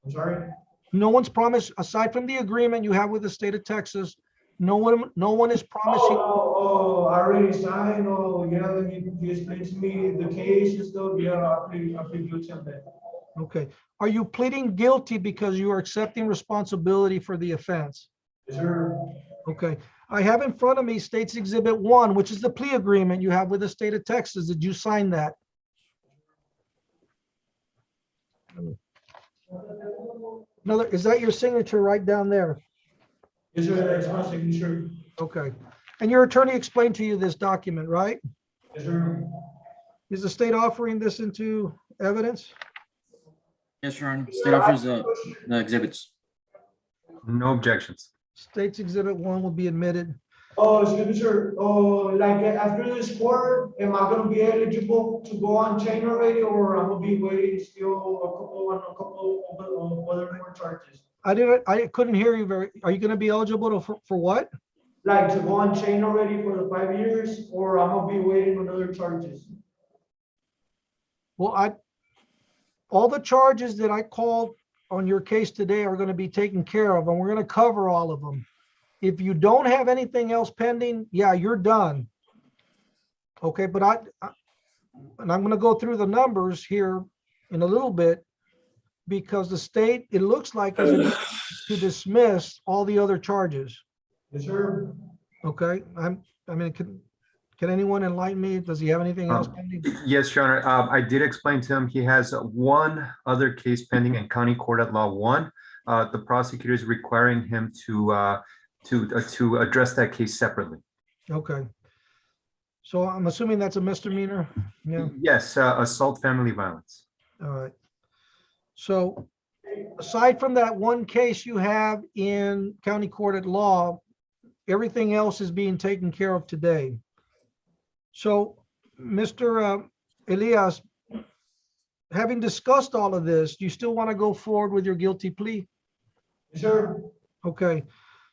I'm sorry? No one's promised, aside from the agreement you have with the state of Texas, no one is promising. I already signed, yeah, he explained to me the case and stuff, yeah, I plead guilty on that. Okay. Are you pleading guilty because you are accepting responsibility for the offense? Yes, sir. Okay. I have in front of me State's Exhibit 1, which is the plea agreement you have with the state of Texas. Did you sign that? Another, is that your signature right down there? Yes, sir, that's my signature. Okay. And your attorney explained to you this document, right? Yes, sir. Is the state offering this into evidence? Yes, Your Honor. State offers the exhibits. No objections. State's Exhibit 1 will be admitted. Signature, like after this court, am I gonna be eligible to go on chain already, or I'm gonna be waiting still a couple of other more charges? I couldn't hear you very, are you going to be eligible for what? Like to go on chain already for the 5 years, or I'm gonna be waiting on other charges? Well, all the charges that I called on your case today are going to be taken care of, and we're going to cover all of them. If you don't have anything else pending, yeah, you're done. Okay, but and I'm going to go through the numbers here in a little bit, because the state, it looks like, is agreed to dismiss all the other charges. Yes, sir. Okay, I mean, can anyone enlighten me? Does he have anything else pending? Yes, Your Honor. I did explain to him he has one other case pending in County Court at Law 1. The prosecutor is requiring him to address that case separately. Okay. So I'm assuming that's a misdemeanor? Yeah. Yes, assault, family violence. All right. So aside from that one case you have in County Court at Law, everything else is being taken care of today. So, Mr. Elias, having discussed all of this, do you still want to go forward with your guilty plea? Sure. Okay.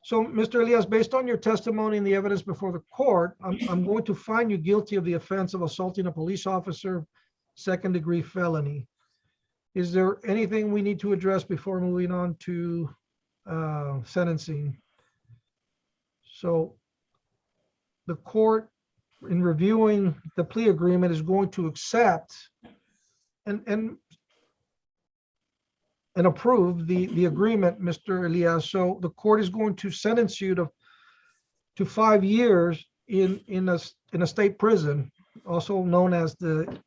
So, Mr. Elias, based on your testimony and the evidence before the court, I'm going to find you guilty of the offense of assaulting a police officer, second-degree felony. Is there anything we need to address before moving on to sentencing? So the court, in reviewing the plea agreement, is going to accept and approve the agreement, Mr. Elias. So the court is going to sentence you to 5 years in a state prison, also known as the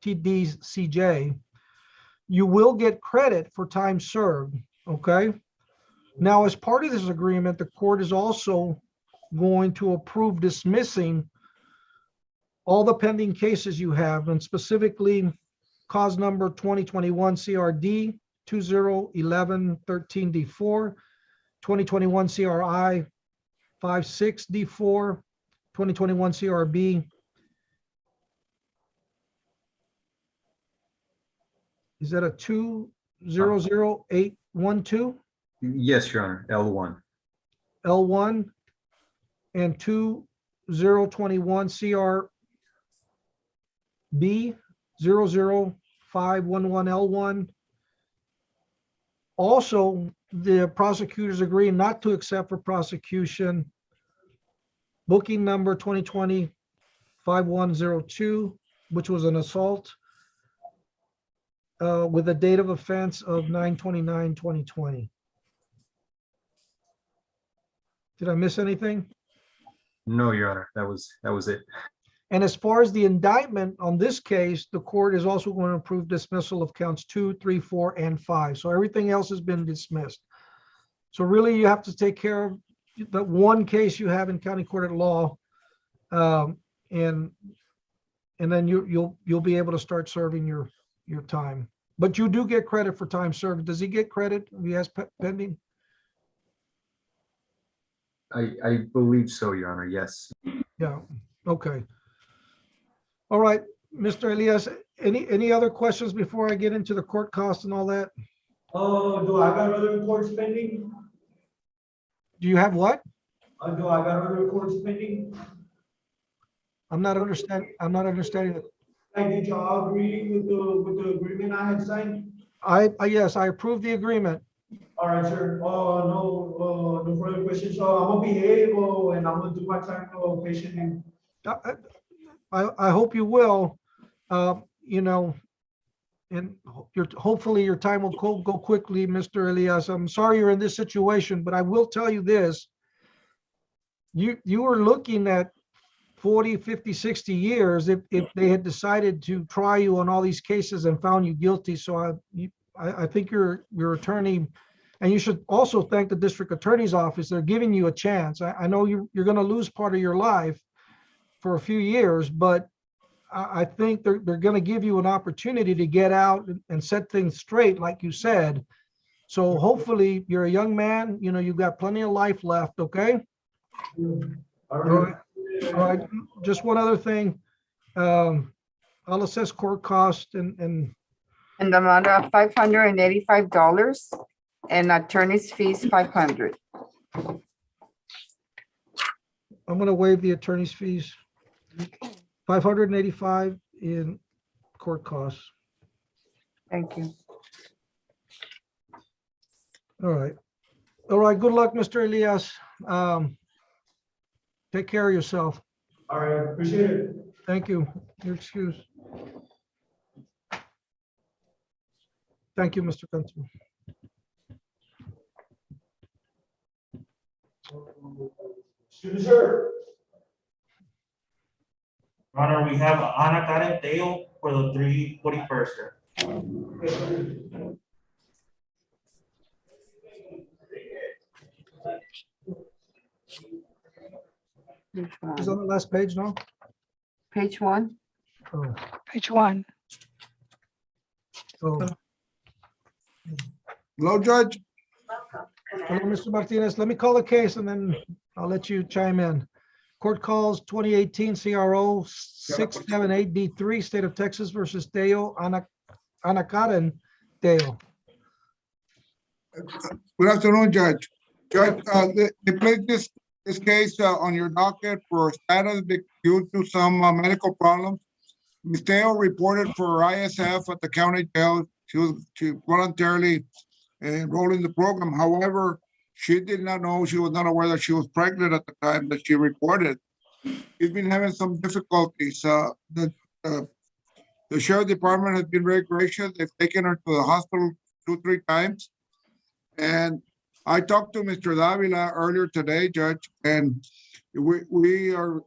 TDCJ. You will get credit for time served, okay? Now, as part of this agreement, the court is also going to approve dismissing all the pending cases you have, and specifically cause number 2021 CRD 2011-13D4, 2021 CRI 56D4, 2021 CRB. Is that a 200812? Yes, Your Honor, L1. L1 and 2021 CRB 00511L1. Also, the prosecutors agree not to accept for prosecution booking number 2020-5102, which was an assault with a date of offense of 9/29/2020. Did I miss anything? No, Your Honor, that was it. And as far as the indictment on this case, the court is also going to approve dismissal of counts 2, 3, 4, and 5. So everything else has been dismissed. So really, you have to take care of the one case you have in county court at law, and then you'll be able to start serving your time. But you do get credit for time served. Does he get credit if he has pending? I believe so, Your Honor, yes. Yeah, okay. All right, Mr. Elias, any other questions before I get into the court costs and all that? Oh, do I got other reports pending? Do you have what? Do I got other reports pending? I'm not understanding it. Like, did y'all agree with the agreement I had signed? Yes, I approve the agreement. All right, sir. No further questions. So I'm gonna behave, and I'm gonna do my time patiently. I hope you will, you know, and hopefully your time will go quickly, Mr. Elias. I'm sorry you're in this situation, but I will tell you this. You were looking at 40, 50, 60 years if they had decided to try you on all these cases and found you guilty. So I think your attorney, and you should also thank the district attorney's office. They're giving you a chance. I know you're going to lose part of your life for a few years, but I think they're going to give you an opportunity to get out and set things straight, like you said. So hopefully you're a young man, you know, you've got plenty of life left. Okay. All right. Just one other thing. I'll assess court cost and And the amount of $585 and attorney's fees 500. I'm going to waive the attorney's fees. 585 in court costs. Thank you. All right. All right. Good luck, Mr. Elias. Take care of yourself. All right, appreciate it. Thank you. Your excuse. Thank you, Mr. Cantu. Excuse me, sir. Your Honor, we have Ana Karen Teo for the 341st, sir. Is on the last page now? Page 1. Oh. Page 1. Oh. Hello, Judge. Hello, Mr. Martinez. Let me call the case and then I'll let you chime in. Court calls 2018 CRO 678B3, State of Texas versus Teo, Ana Karen Teo. Good afternoon, Judge. Judge, they placed this case on your docket for status due to some medical problems. Ms. Teo reported for ISF at the county jail. She voluntarily enrolled in the program. However, she did not know, she was not aware that she was pregnant at the time that she reported. She's been having some difficulties. The sheriff department has been very gracious. They've taken her to the hospital 2-3 times. And I talked to Mr. Davila earlier today, Judge, and we are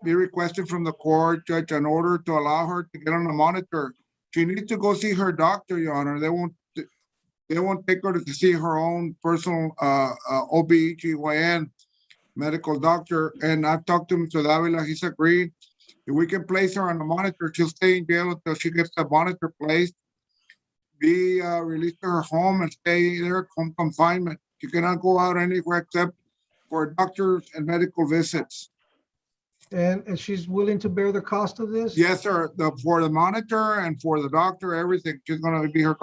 requesting from the court, Judge, an order to allow her to get on a monitor. She needs to go see her doctor, Your Honor. They won't take her to see her own personal OB/GYN medical doctor. And I've talked to Mr. Davila. He's agreed. If we can place her on a monitor, she'll stay in jail until she gets the monitor placed, be released to her home and stay there at home confinement. She cannot go out anywhere except for doctors and medical visits. And she's willing to bear the cost of this? Yes, sir. For the monitor and for the doctor, everything. She's going to be her.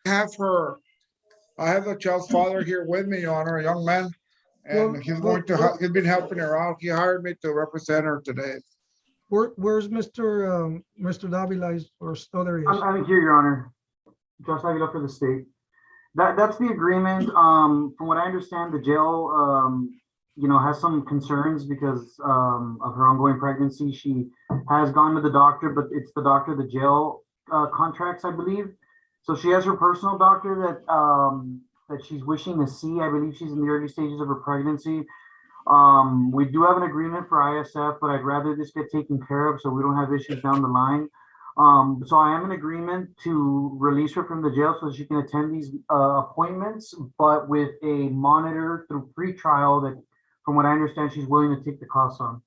I have the child's father here with me, Your Honor, a young man, and he's been helping her out. He hired me to represent her today. Where's Mr. Davila or other? I'm here, Your Honor. Josh Davila for the state. That's the agreement. From what I understand, the jail, has some concerns because of her ongoing pregnancy. She has gone to the doctor, but it's the doctor the jail contracts, I believe. So she has her personal doctor that she's wishing to see. I believe she's in the early stages of her pregnancy. We do have an agreement for ISF, but I'd rather this get taken care of so we don't have issues down the line. So I am in agreement to release her from the jail so that she can attend these appointments, but with a monitor through pre-trial that, from what I understand, she's willing to take the costs on.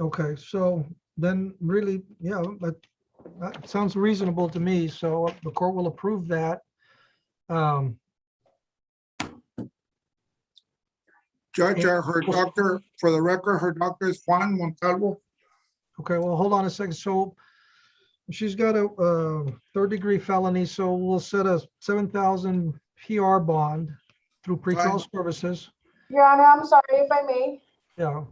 Okay, so then really, yeah, that sounds reasonable to me. So the court will approve that. Judge, her doctor, for the record, her doctor is Juan Montalvo. Okay, well, hold on a second. So She's got a third-degree felony, so we'll set a 7,000 PR bond through pretrial services. Your Honor, I'm sorry if I may. Yeah.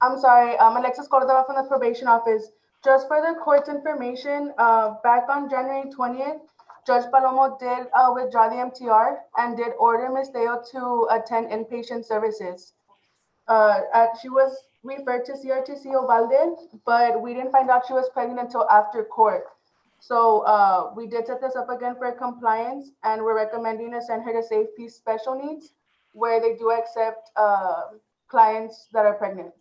I'm sorry, Alexis Cordova from the probation office. Just for the court's information, back on January 20th, Judge Palomo did withdraw the MTR and did order Ms. Deo to attend inpatient services. She was referred to CRTC Ovalde, but we didn't find out she was pregnant until after court. So we did set this up again for compliance, and we're recommending to send her to Safe Peace Special Needs, where they do accept clients that are pregnant.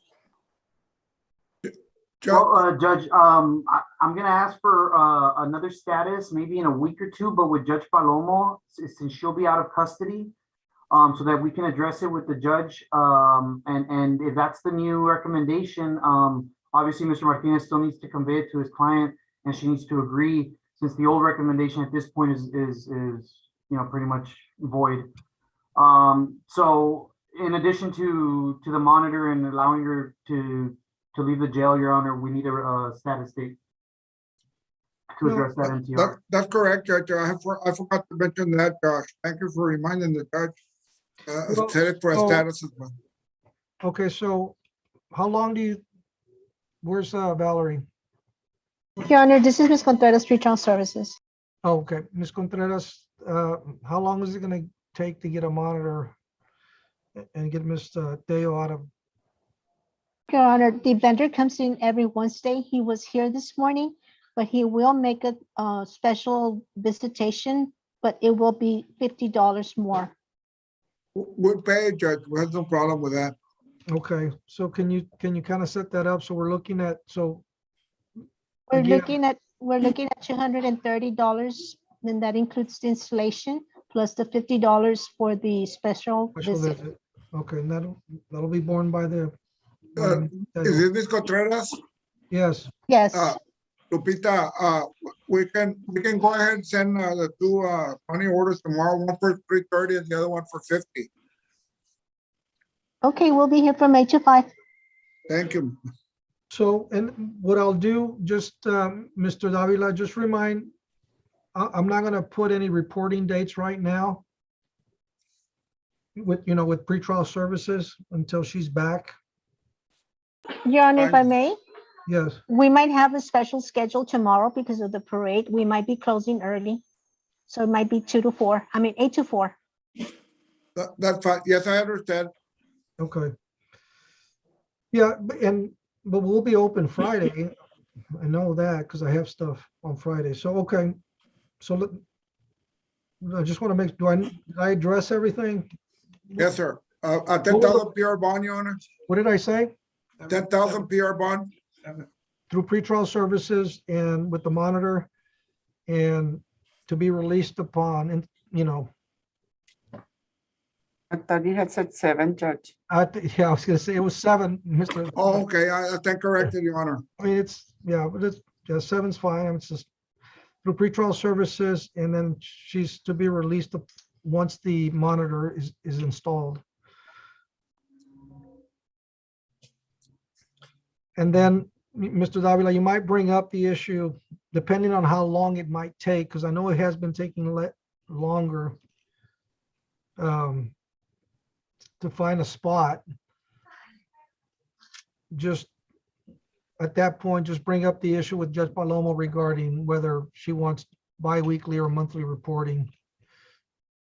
Well, Judge, I'm gonna ask for another status, maybe in a week or two, but with Judge Palomo, since she'll be out of custody, so that we can address it with the judge. And if that's the new recommendation, obviously Mr. Martinez still needs to convey it to his client, and she needs to agree, since the old recommendation at this point is pretty much void. So in addition to the monitor and allowing her to leave the jail, Your Honor, we need a status date to address that MTR. That's correct, Judge. I forgot to mention that. Thank you for reminding the judge. Set it for a status as well. Okay, so how long where's Valerie? Your Honor, this is Ms. Contreras, pretrial services. Oh, okay, Ms. Contreras, how long is it gonna take to get a monitor and get Ms. Deo out of? Your Honor, the vendor comes in every Wednesday. He was here this morning, but he will make a special visitation, but it will be $50 more. We'll pay, Judge. We have no problem with that. Okay, so can you kind of set that up? So we're looking at, We're again, looking at $230, and that includes the installation plus the $50 for the special visit. visit. Okay, and that'll be borne by the. Is it Ms. Contreras? Yes. Yes. Lupita, we can go ahead and send the two money orders tomorrow, one for 330 and the other one for 50. Okay, we'll be here from 8 to 5. Thank you. So, and what I'll do, just Mr. Davila, just remind, I'm not gonna put any reporting dates right now with pretrial services until she's back. Your Honor, if I may, Yes. we might have a special schedule tomorrow because of the parade. We might be closing early. So it might be 8 to 4. That's fine. Yes, I understand. Okay. Yeah, but we'll be open Friday. I know that because I have stuff on Friday. So, okay. So I just want to make, did I address everything? Yes, sir. 10,000 PR bond, Your Honor. What did I say? 10,000 PR bond. Through pretrial services and with the monitor and to be released upon, and I thought you had said 7, Judge. yeah, I was gonna say it was 7, Mr. Oh, okay. I stand corrected, Your Honor. I mean, but 7's fine. It's just through pretrial services, and then she's to be released once the monitor is installed. And then, Mr. Davila, you might bring up the issue, depending on how long it might take, because I know it has been taking longer to find a spot. Just at that point, just bring up the issue with Judge Palomo regarding whether she wants bi-weekly or monthly reporting.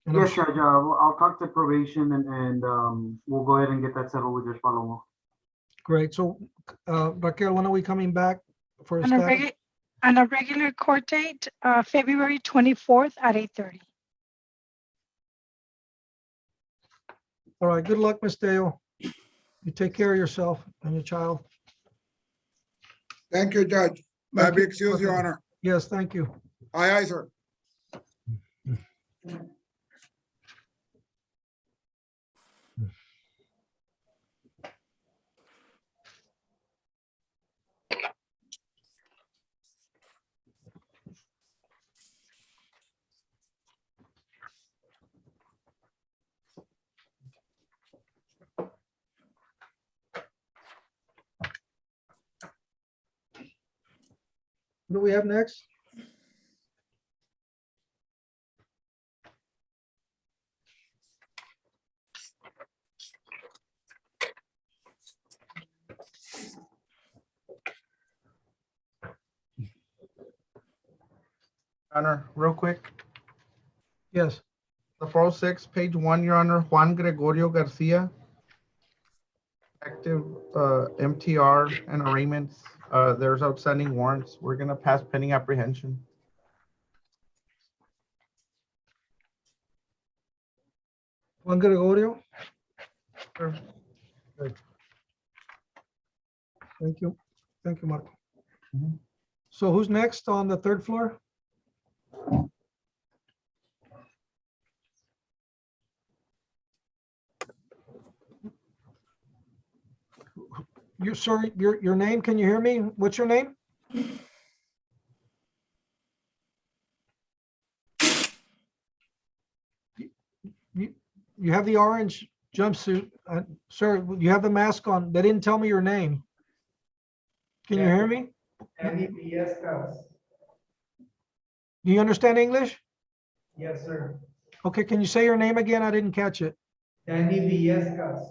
And Yes, Judge, I'll talk to probation and we'll go ahead and get that settled with Judge Palomo. Great. So, Raquel, when are we coming back for a On status? a regular court date, February 24th at 8:30. All right. Good luck, Ms. Dale. You take care of yourself and your child. Thank you, Judge. May I be excused, Your Honor? Yes, thank you. Aye, sir. What do we have next? Honor, real quick, Yes. the 406, page 1, Your Honor, Juan Gregorio Garcia, active MTR and arraignments. There's outstanding warrants. We're gonna pass pending apprehension. Juan Gregorio? Sure. Good. Thank you. Thank you, Marco. So who's next on the third floor? Sorry, your name, can you hear me? What's your name? You have the orange jumpsuit. Sir, you have the mask on. They didn't tell me your name. Can you hear me? Danny Villescas. Do you understand English? Yes, sir. Okay, can you say your name again? I didn't catch it. Danny Villescas.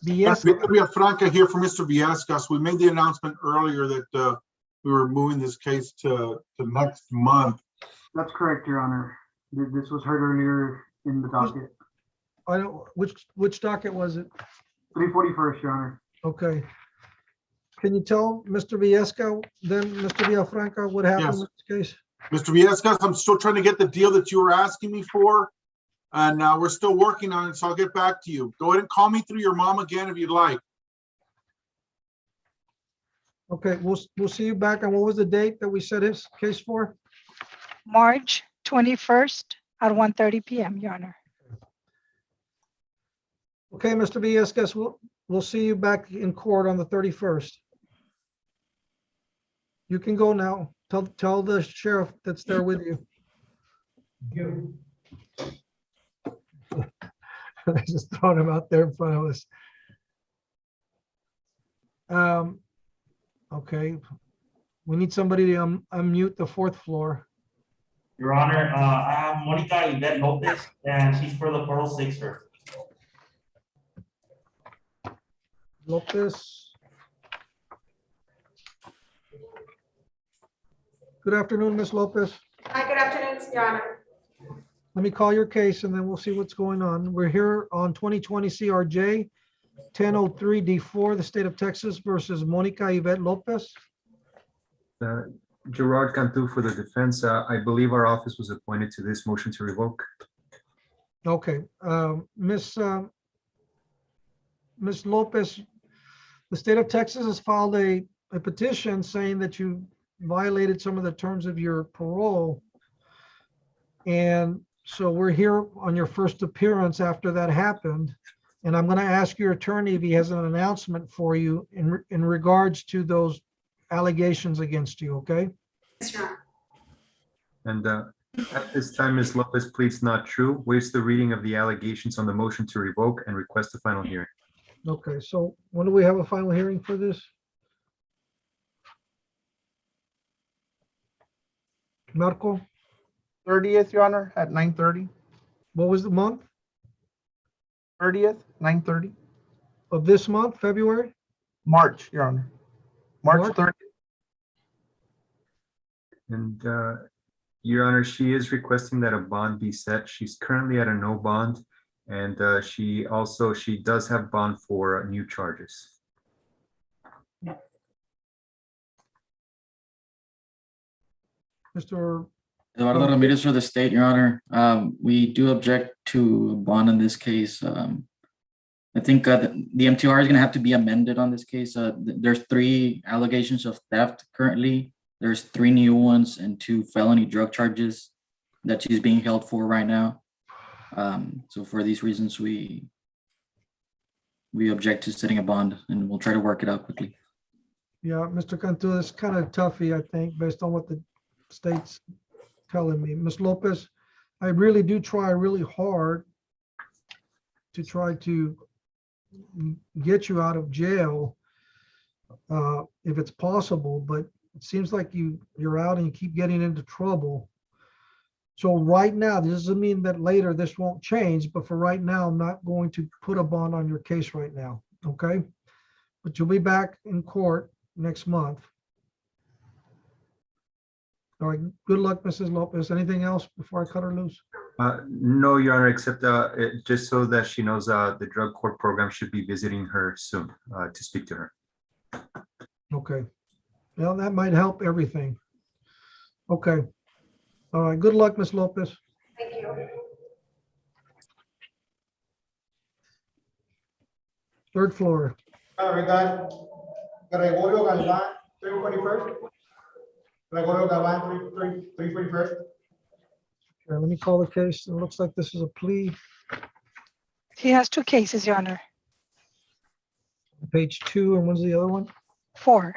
Villescas. Villafranca here for Mr. Villescas. We made the announcement earlier that we were moving this case to next month. That's correct, Your Honor. This was heard earlier in the docket. I don't, which docket was it? 341st, Your Honor. Okay. Can you tell Mr. Villescas, then Mr. Villafranca, what happened Yes. with this case? Mr. Villescas, I'm still trying to get the deal that you were asking me for, and we're still working on it, so I'll get back to you. Go ahead and call me through your mom again if you'd like. Okay, we'll see you back. And what was the date that we set his case for? March 21st at 1:30 p.m., Your Honor. Okay, Mr. Villescas, we'll see you back in court on the 31st. You can go now. Tell the sheriff that's there with you. I just thrown him out there in front of us. Okay, we need somebody to unmute the fourth floor. Your Honor, I have Monica Yvette Lopez, and she's for the 406er. Lopez. Good afternoon, Ms. Lopez. Hi, good afternoon, Your Honor. Let me call your case and then we'll see what's going on. We're here on 2020 CRJ 1003 D4, the state of Texas versus Monica Yvette Lopez. Gerard Cantu for the defense. I believe our office was appointed to this motion to revoke. Okay, Ms. Lopez, the state of Texas has filed a petition saying that you violated some of the terms of your parole. And so we're here on your first appearance after that happened. And I'm going to ask your attorney if he has an announcement for you in regards to those allegations against you, okay? Yes, Your Honor. And at this time, Ms. Lopez pleads not true, waives the reading of the allegations on the motion to revoke, and requests a final hearing. Okay, so when do we have a final hearing for this? Marco? 30th, Your Honor, at 9:30. What was the month? 30th, 9:30. Of this month, February? March, Your Honor. March 30th. And Your Honor, she is requesting that a bond be set. She's currently at a no bond, and she does have bond for new charges. Mr. Eduardo Ramirez for the state, Your Honor. We do object to bond in this case. I think the MTR is going to have to be amended on this case. There's 3 allegations of theft currently. There's 3 new ones and 2 felony drug charges that she's being held for right now. So for these reasons, we object to setting a bond, and we'll try to work it out quickly. Yeah, Mr. Cantu, it's kind of toughy, I think, based on what the state's telling me. Ms. Lopez, I really do try really hard to get you out of jail if it's possible, but it seems like you're out and you keep getting into trouble. So right now, this doesn't mean that later this won't change, but for right now, I'm not going to put a bond on your case right now, okay? But you'll be back in court next month. All right, good luck, Mrs. Lopez. Anything else before I cut her loose? No, Your Honor, except just so that she knows the drug court program should be visiting her soon to speak to her. Okay. Well, that might help everything. Okay. All right, good luck, Ms. Lopez. Thank you. Third floor. We got Gregorio Galvan, 341st. Gregorio Galvan, 341st. Okay, let me call the case. It looks like this is a plea. He has two cases, Your Honor. Page 2, and what's the other one? 4.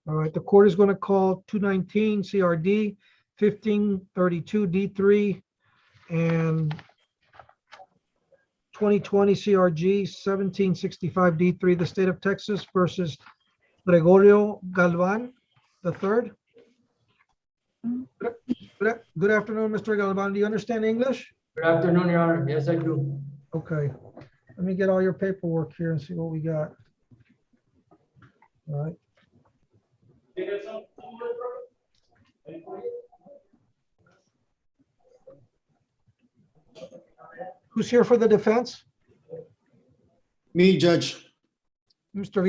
All right, the court is going to call 219 CRD 1532 D3 and 2020 CRG 1765 D3, the state of Texas versus Gregorio Galvan III. Good afternoon, Mr. Galvan. Do you understand English? Good afternoon, Your Honor. Yes, I do. Okay. Let me get all your paperwork here and see what we got. All right. Who's here for the defense? Me, Judge. Mr.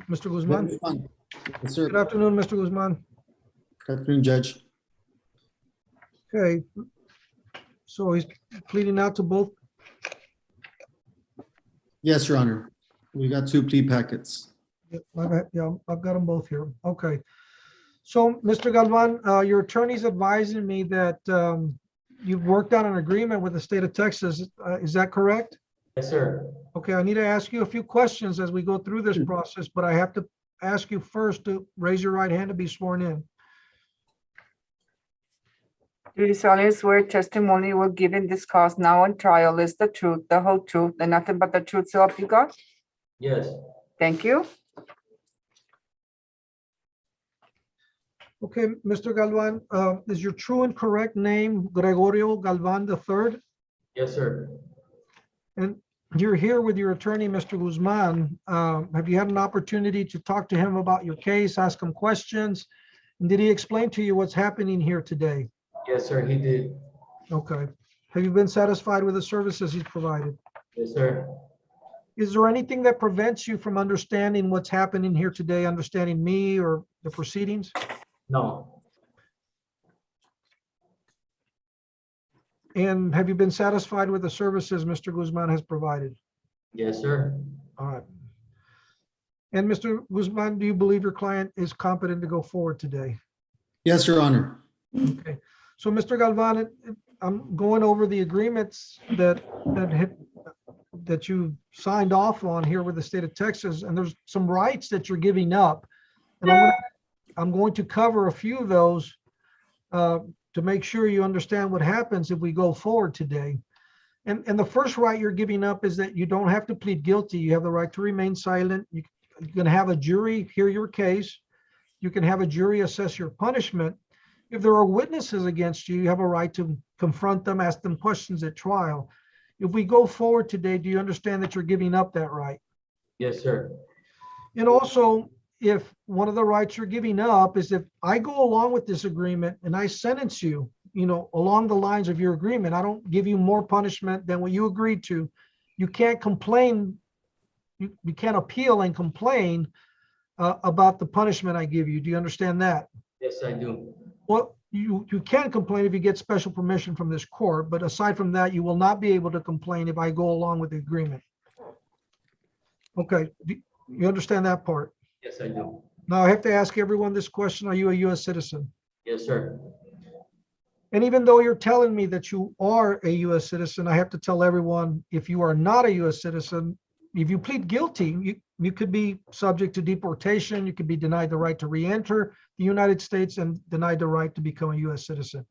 Mr. Guzman. Yes, sir. Good afternoon, Mr. Guzman. Good afternoon, Judge. Okay. So he's pleading out to both. Yes, Your Honor. We got 2 plea packets. Yeah, I've got them both here. Okay. So, Mr. Galvan, your attorney's advising me that you've worked out an agreement with the state of Texas. Is that correct? Yes, sir. Okay, I need to ask you a few questions as we go through this process, but I have to ask you first to raise your right hand to be sworn in. Do you solemnly swear testimony you will give in this cause now on trial is the truth, the whole truth, and nothing but the truth, so help you God? Yes. Thank you. Okay, Mr. Galvan, is your true and correct name Gregorio Galvan III? Yes, sir. And you're here with your attorney, Mr. Guzman. Have you had an opportunity to talk to him about your case, ask him questions? And did he explain to you what's happening here today? Yes, sir, he did. Okay. Have you been satisfied with the services he's provided? Yes, sir. Is there anything that prevents you from understanding what's happening here today, understanding me or the proceedings? No. And have you been satisfied with the services Mr. Guzman has provided? Yes, sir. All right. And Mr. Guzman, do you believe your client is competent to go forward today? Yes, Your Honor. Okay. So, Mr. Galvan, I'm going over the agreements that you signed off on here with the state of Texas, and there's some rights that you're giving up. And I'm going to cover a few of those to make sure you understand what happens if we go forward today. And the first right you're giving up is that you don't have to plead guilty. You have the right to remain silent. You can have a jury hear your case. You can have a jury assess your punishment. If there are witnesses against you, you have a right to confront them, ask them questions at trial. If we go forward today, do you understand that you're giving up that right? Yes, sir. And also, if one of the rights you're giving up is if I go along with this agreement and I sentence you, along the lines of your agreement, I don't give you more punishment than what you agreed to, you can't complain, you can't appeal and complain about the punishment I give you. Do you understand that? Yes, I do. Well, you can complain if you get special permission from this court, but aside from that, you will not be able to complain if I go along with the agreement. Okay, you understand that part? Yes, I do. Now I have to ask everyone this question. Are you a U.S. citizen? Yes, sir. And even though you're telling me that you are a U.S. citizen, I have to tell everyone, if you are not a U.S. citizen, if you plead guilty, you could be subject to deportation. You could be denied the right to re-enter the United States and denied the right to become a U.S. citizen.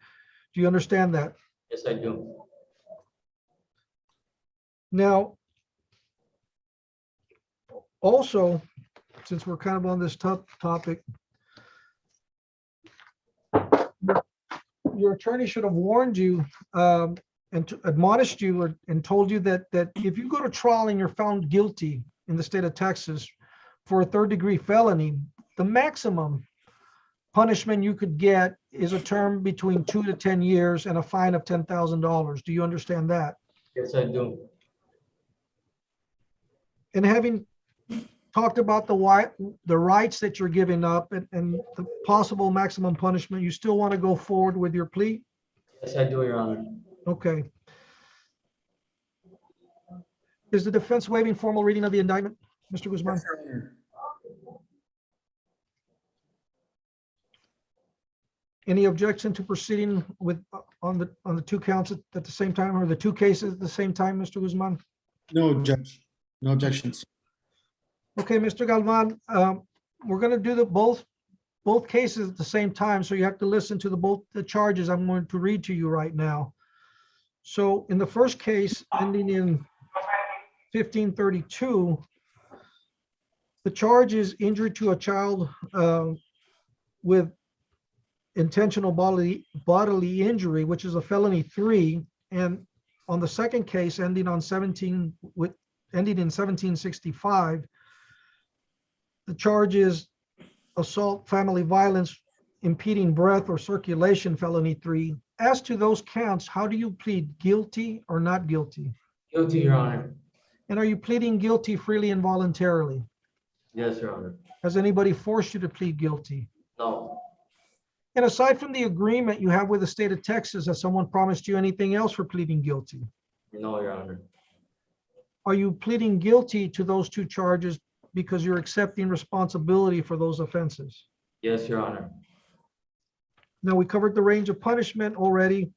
Do you understand that? Yes, I do. Now, also, since we're kind of on this topic, your attorney should have warned you and admonished you and told you that if you go to trial and you're found guilty in the state of Texas for a third-degree felony, the maximum punishment you could get is a term between 2 to 10 years and a fine of $10,000. Do you understand that? Yes, I do. And having talked about the rights that you're giving up and the possible maximum punishment, you still want to go forward with your plea? Yes, I do, Your Honor. Okay. Is the defense waiving formal reading of the indictment, Mr. Guzman? Yes, Your Honor. Any objection to proceeding with on the two counts at the same time, or the two cases at the same time, Mr. Guzman? No, Judge. No objections. Okay, Mr. Galvan, we're going to do both cases at the same time, so you have to listen to both the charges I'm going to read to you right now. So in the first case, ending in 1532, the charge is injury to a child with intentional bodily injury, which is a felony 3, and on the second case, ending in 1765, the charge is assault, family violence, impeding breath or circulation, felony 3. As to those counts, how do you plead, guilty or not guilty? Guilty, Your Honor. And are you pleading guilty freely and voluntarily? Yes, Your Honor. Has anybody forced you to plead guilty? No. And aside from the agreement you have with the state of Texas, has someone promised you anything else for pleading guilty? No, Your Honor. Are you pleading guilty to those two charges because you're accepting responsibility for those offenses? Yes, Your Honor. Now, we covered the range of punishment already.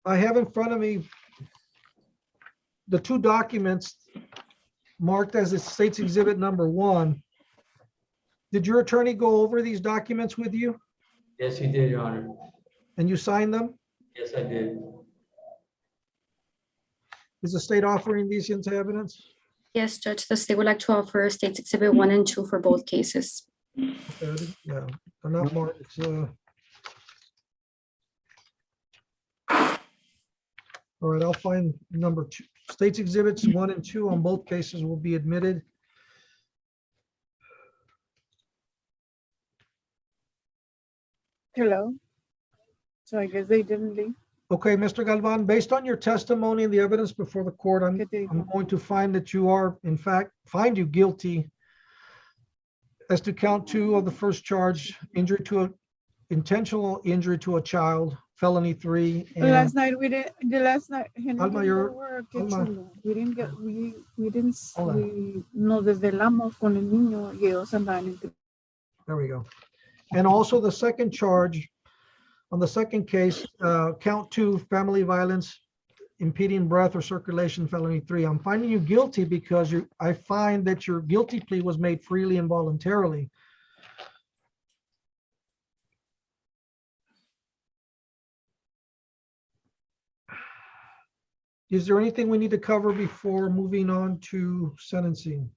I have in front of me the two documents marked as its state's exhibit number 1. Did your attorney go over these documents with you Yes, you did, Your Honor. and you signed them? Yes, I did. Is the state offering these into evidence? Yes, Judge, the state would like to offer States Exhibit 1 and 2 for both cases. Okay, yeah, they're not marked. All right, I'll find number 2. States exhibits 1 and 2 on both cases will be admitted. Hello. So I guess they didn't leave. Okay, Mr. Galvan, based on your testimony and the evidence before the court, I'm going to find that you are, in fact, find you guilty as to count 2 of the first charge, intentional injury to a child, felony 3. And Last night we didn't. The last night Henry Alma, didn't you're- go to work. Alma. Chulo. We didn't get. We didn't. Hold on. We nos desvelamos con el niño y ellos andaban entre. There we go. And also the second charge, on the second case, count 2, family violence, impeding breath or circulation, felony 3. I'm finding you guilty because I find that your guilty plea was made freely and voluntarily. Is there anything we need to cover before moving on to sentencing?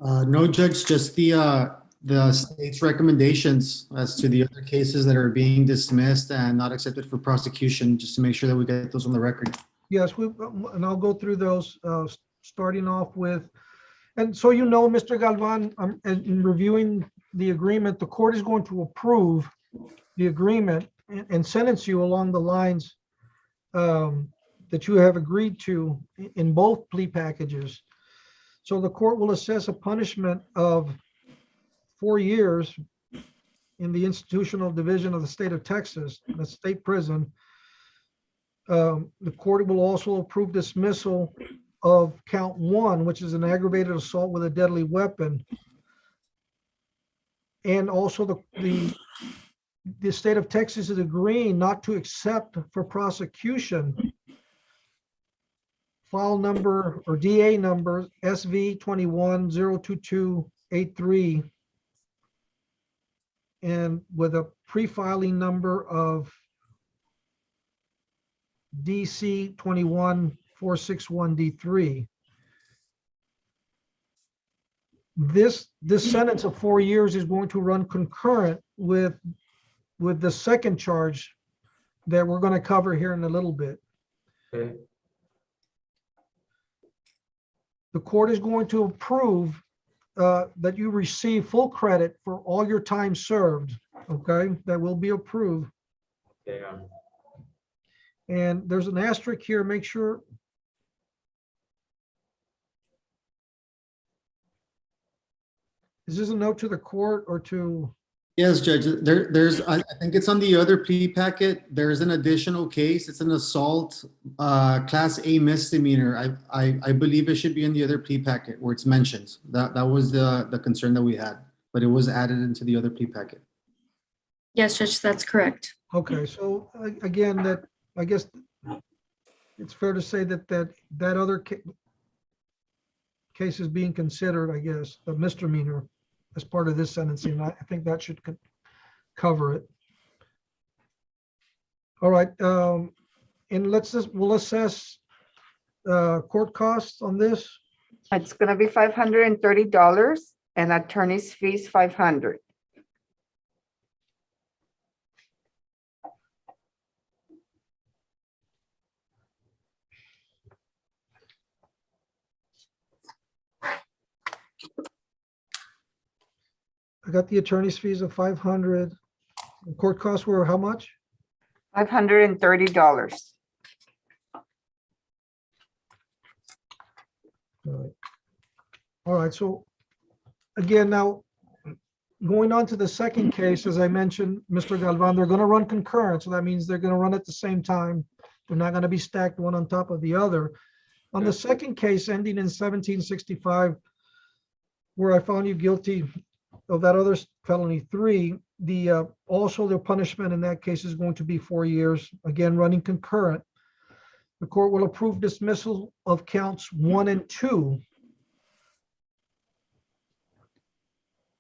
No, Judge, just the state's recommendations as to the other cases that are being dismissed and not accepted for prosecution, just to make sure that we get those on the record. Yes, and I'll go through those, starting off with, and so you know, Mr. Galvan, in reviewing the agreement, the court is going to approve the agreement and sentence you along the lines that you have agreed to in both plea packages. So the court will assess a punishment of 4 years in the institutional division of the state of Texas, the state prison. The court will also approve dismissal of count 1, which is an aggravated assault with a deadly weapon. And also the state of Texas is agreeing not to accept for prosecution file number or DA number SV 21-02283 and with a pre-filing number of DC 21461D3. This sentence of 4 years is going to run concurrent with the second charge that we're going to cover here in a little bit. Okay. The court is going to approve that you receive full credit for all your time served, okay? That will be approved. Okay, Your Honor. And there's an asterisk here, make sure. Is this a note to the court or to? Yes, Judge, I think it's on the other plea packet. There's an additional case. It's an assault, class A misdemeanor. I believe it should be in the other plea packet where it's mentioned. That was the concern that we had, but it was added into the other plea packet. Yes, Judge, that's correct. Okay, so again, that, I guess it's fair to say that other case is being considered, I guess, a misdemeanor as part of this sentencing. I think that should cover it. All right, and we'll assess court costs on this. It's gonna be $530 and attorney's fees 500. I got the attorney's fees of 500. The court costs were how much? $530. All right, so again, now going on to the second case, as I mentioned, Mr. Galvan, they're going to run concurrent. So that means they're going to run at the same time. They're not going to be stacked one on top of the other. On the second case ending in 1765, where I found you guilty of that other felony 3, also the punishment in that case is going to be 4 years, again, running concurrent. The court will approve dismissal of counts 1 and 2.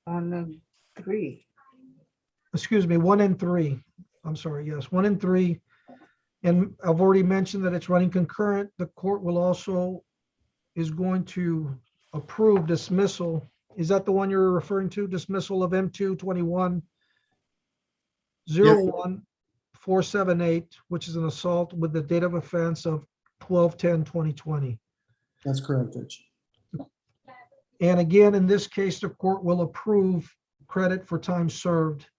1 and 3. Excuse me, 1 and 3. I'm sorry, yes, 1 and 3. And I've already mentioned that it's running concurrent. The court will also is going to approve dismissal. Is that the one you're referring to? Dismissal of M2 21 01478, which is an assault with the date of offense of 12/10/2020. That's correct, Judge. And again, in this case, the court will approve credit for time served.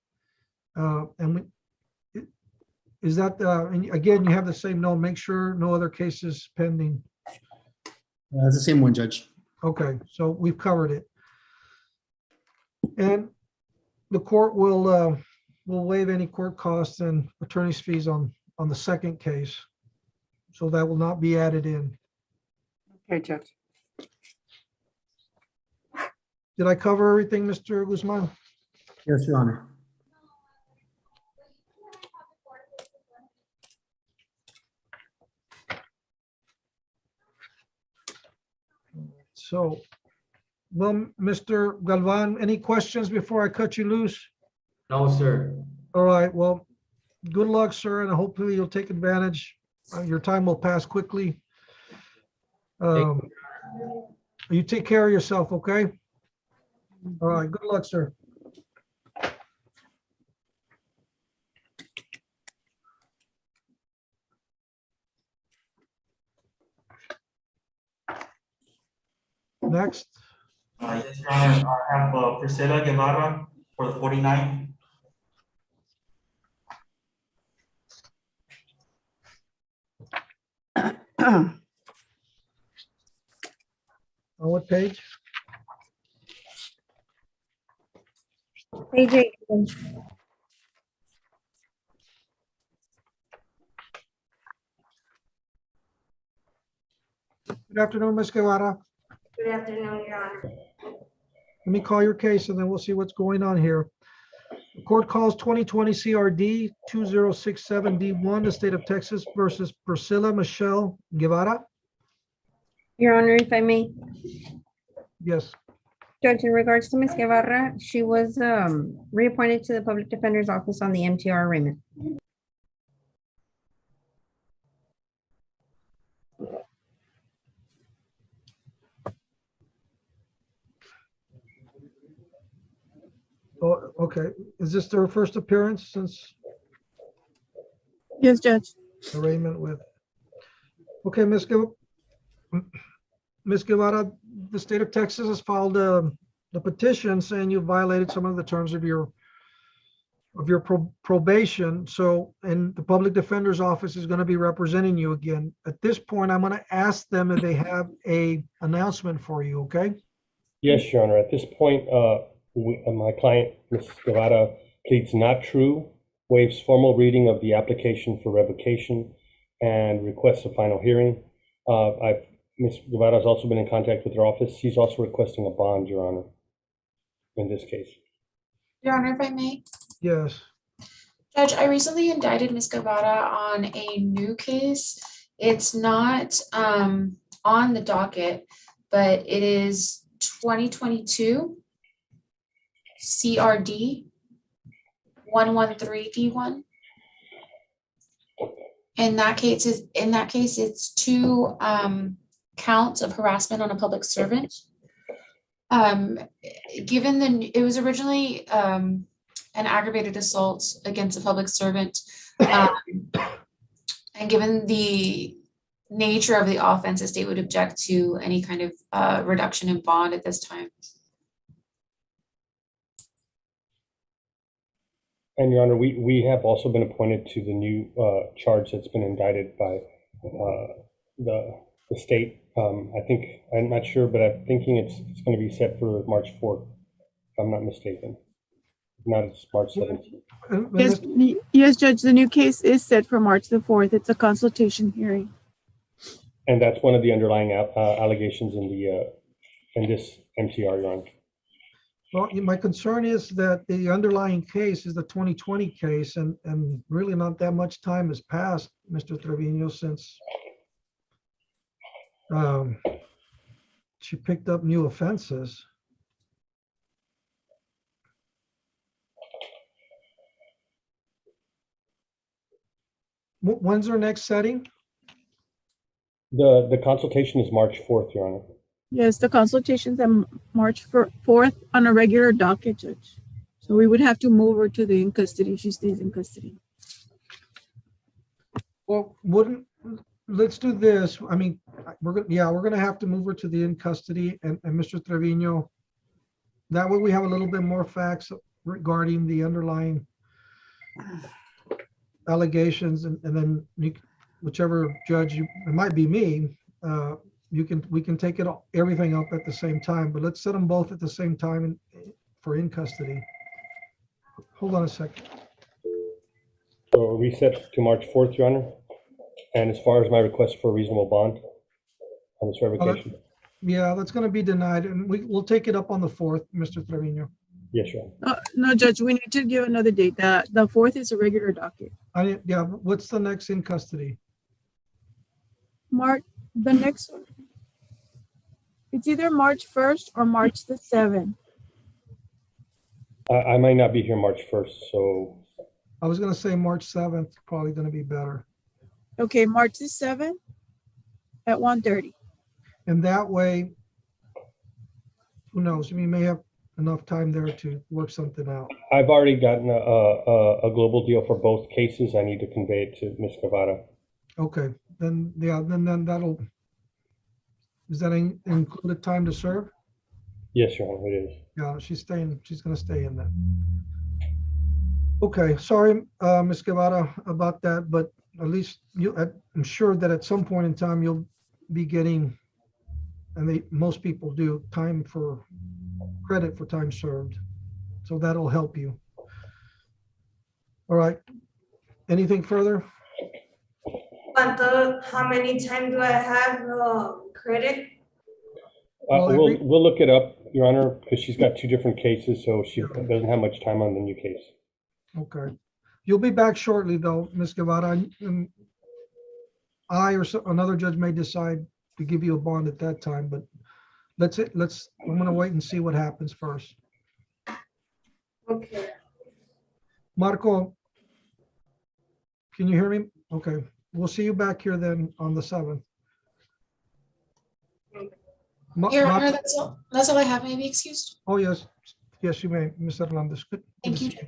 Is that, and again, you have the same note, make sure no other cases pending. That's the same one, Judge. Okay, so we've covered it. And the court will waive any court costs and attorney's fees on the second case. So that will not be added in. Okay, Judge. Did I cover everything, Mr. Guzman? Yes, Your Honor. So, well, Mr. Galvan, any questions before I cut you loose? No, sir. All right, well, good luck, sir, and hopefully you'll take advantage. Your time will pass quickly. You take care of yourself, okay? All right, good luck, sir. Next. Yes, Your Honor, I have Priscilla Guevara for the 49. On what page? Page 8. Good afternoon, Ms. Guevara. Good afternoon, Your Honor. Let me call your case and then we'll see what's going on here. The court calls 2020 CRD 2067D1, the state of Texas versus Priscilla Michelle Guevara. Your Honor, if I may, Yes. Judge, in regards to Ms. Guevara, she was reappointed to the Public Defender's Office on the MTR arraignment. Okay, is this their first appearance since Yes, Judge. arraignment with? Okay, Ms. Guevara, the state of Texas has filed the petition saying you violated some of the terms of your probation. So, and the public defender's office is going to be representing you again. At this point, I'm going to ask them if they have a announcement for you, okay? Yes, Your Honor. At this point, my client, Ms. Guevara, pleads not true, waives formal reading of the application for revocation, and requests a final hearing. Ms. Guevara has also been in contact with her office. She's also requesting a bond, Your Honor, in this case. Your Honor, if I may. Yes. Judge, I recently indicted Ms. Guevara on a new case. It's not on the docket, but it is 2022 CRD 113D1. In that case, it's two counts of harassment on a public servant. It was originally an aggravated assault against a public servant, and given the nature of the offense, the state would object to any kind of reduction in bond at this time. And Your Honor, we have also been appointed to the new charge that's been indicted by the state. I think, I'm not sure, but I'm thinking it's going to be set for March 4th, if I'm not mistaken. If not, it's March 17th. Yes, Judge, the new case is set for March the 4th. It's a consultation hearing. And that's one of the underlying allegations in this MTR, Your Honor. Well, my concern is that the underlying case is the 2020 case, and really not that much time has passed, Mr. Trevino, since she picked up new offenses. When's our next setting? The consultation is March 4th, Your Honor. Yes, the consultation's on March 4th on a regular docket, Judge. So we would have to move her to the in custody if she stays in custody. Well, let's do this. I mean, we're gonna have to move her to the in custody, and Mr. Trevino. That way we have a little bit more facts regarding the underlying allegations, and then whichever judge, it might be me, we can take everything up at the same time, but let's set them both at the same time for in custody. Hold on a second. So reset to March 4th, Your Honor. And as far as my request for a reasonable bond on this revocation. Yeah, that's going to be denied, and we'll take it up on the 4th, Mr. Trevino. Yes, Your Honor. No, Judge, we need to give another date. The 4th is a regular docket. Yeah, what's the next in custody? The next one. It's either March 1st or March the 7th. I might not be here March 1st, so. I was going to say March 7th, probably going to be better. Okay, March the 7th at 1:30. And that way, who knows? We may have enough time there to work something out. I've already gotten a global deal for both cases. I need to convey it to Ms. Guevara. Okay, then, yeah, then that'll, does that include a time to serve? Yes, Your Honor, it is. Yeah, she's going to stay in that. Okay, sorry, Ms. Guevara, about that, but at least I'm sure that at some point in time you'll be getting, and most people do, credit for time served. So that'll help you. All right. Anything further? How many times do I have credit? We'll look it up, Your Honor, because she's got two different cases, so she doesn't have much time on the new case. Okay. You'll be back shortly, though, Ms. Guevara. And I or another judge may decide to give you a bond at that time, but I'm going to wait and see what happens first. Okay. Marco, can you hear me? Okay. We'll see you back here then on the 7th. Your Honor, that's all I have. May I be excused? Oh, yes. Yes, you may, Ms. Hernandez. Good. Thank you. Your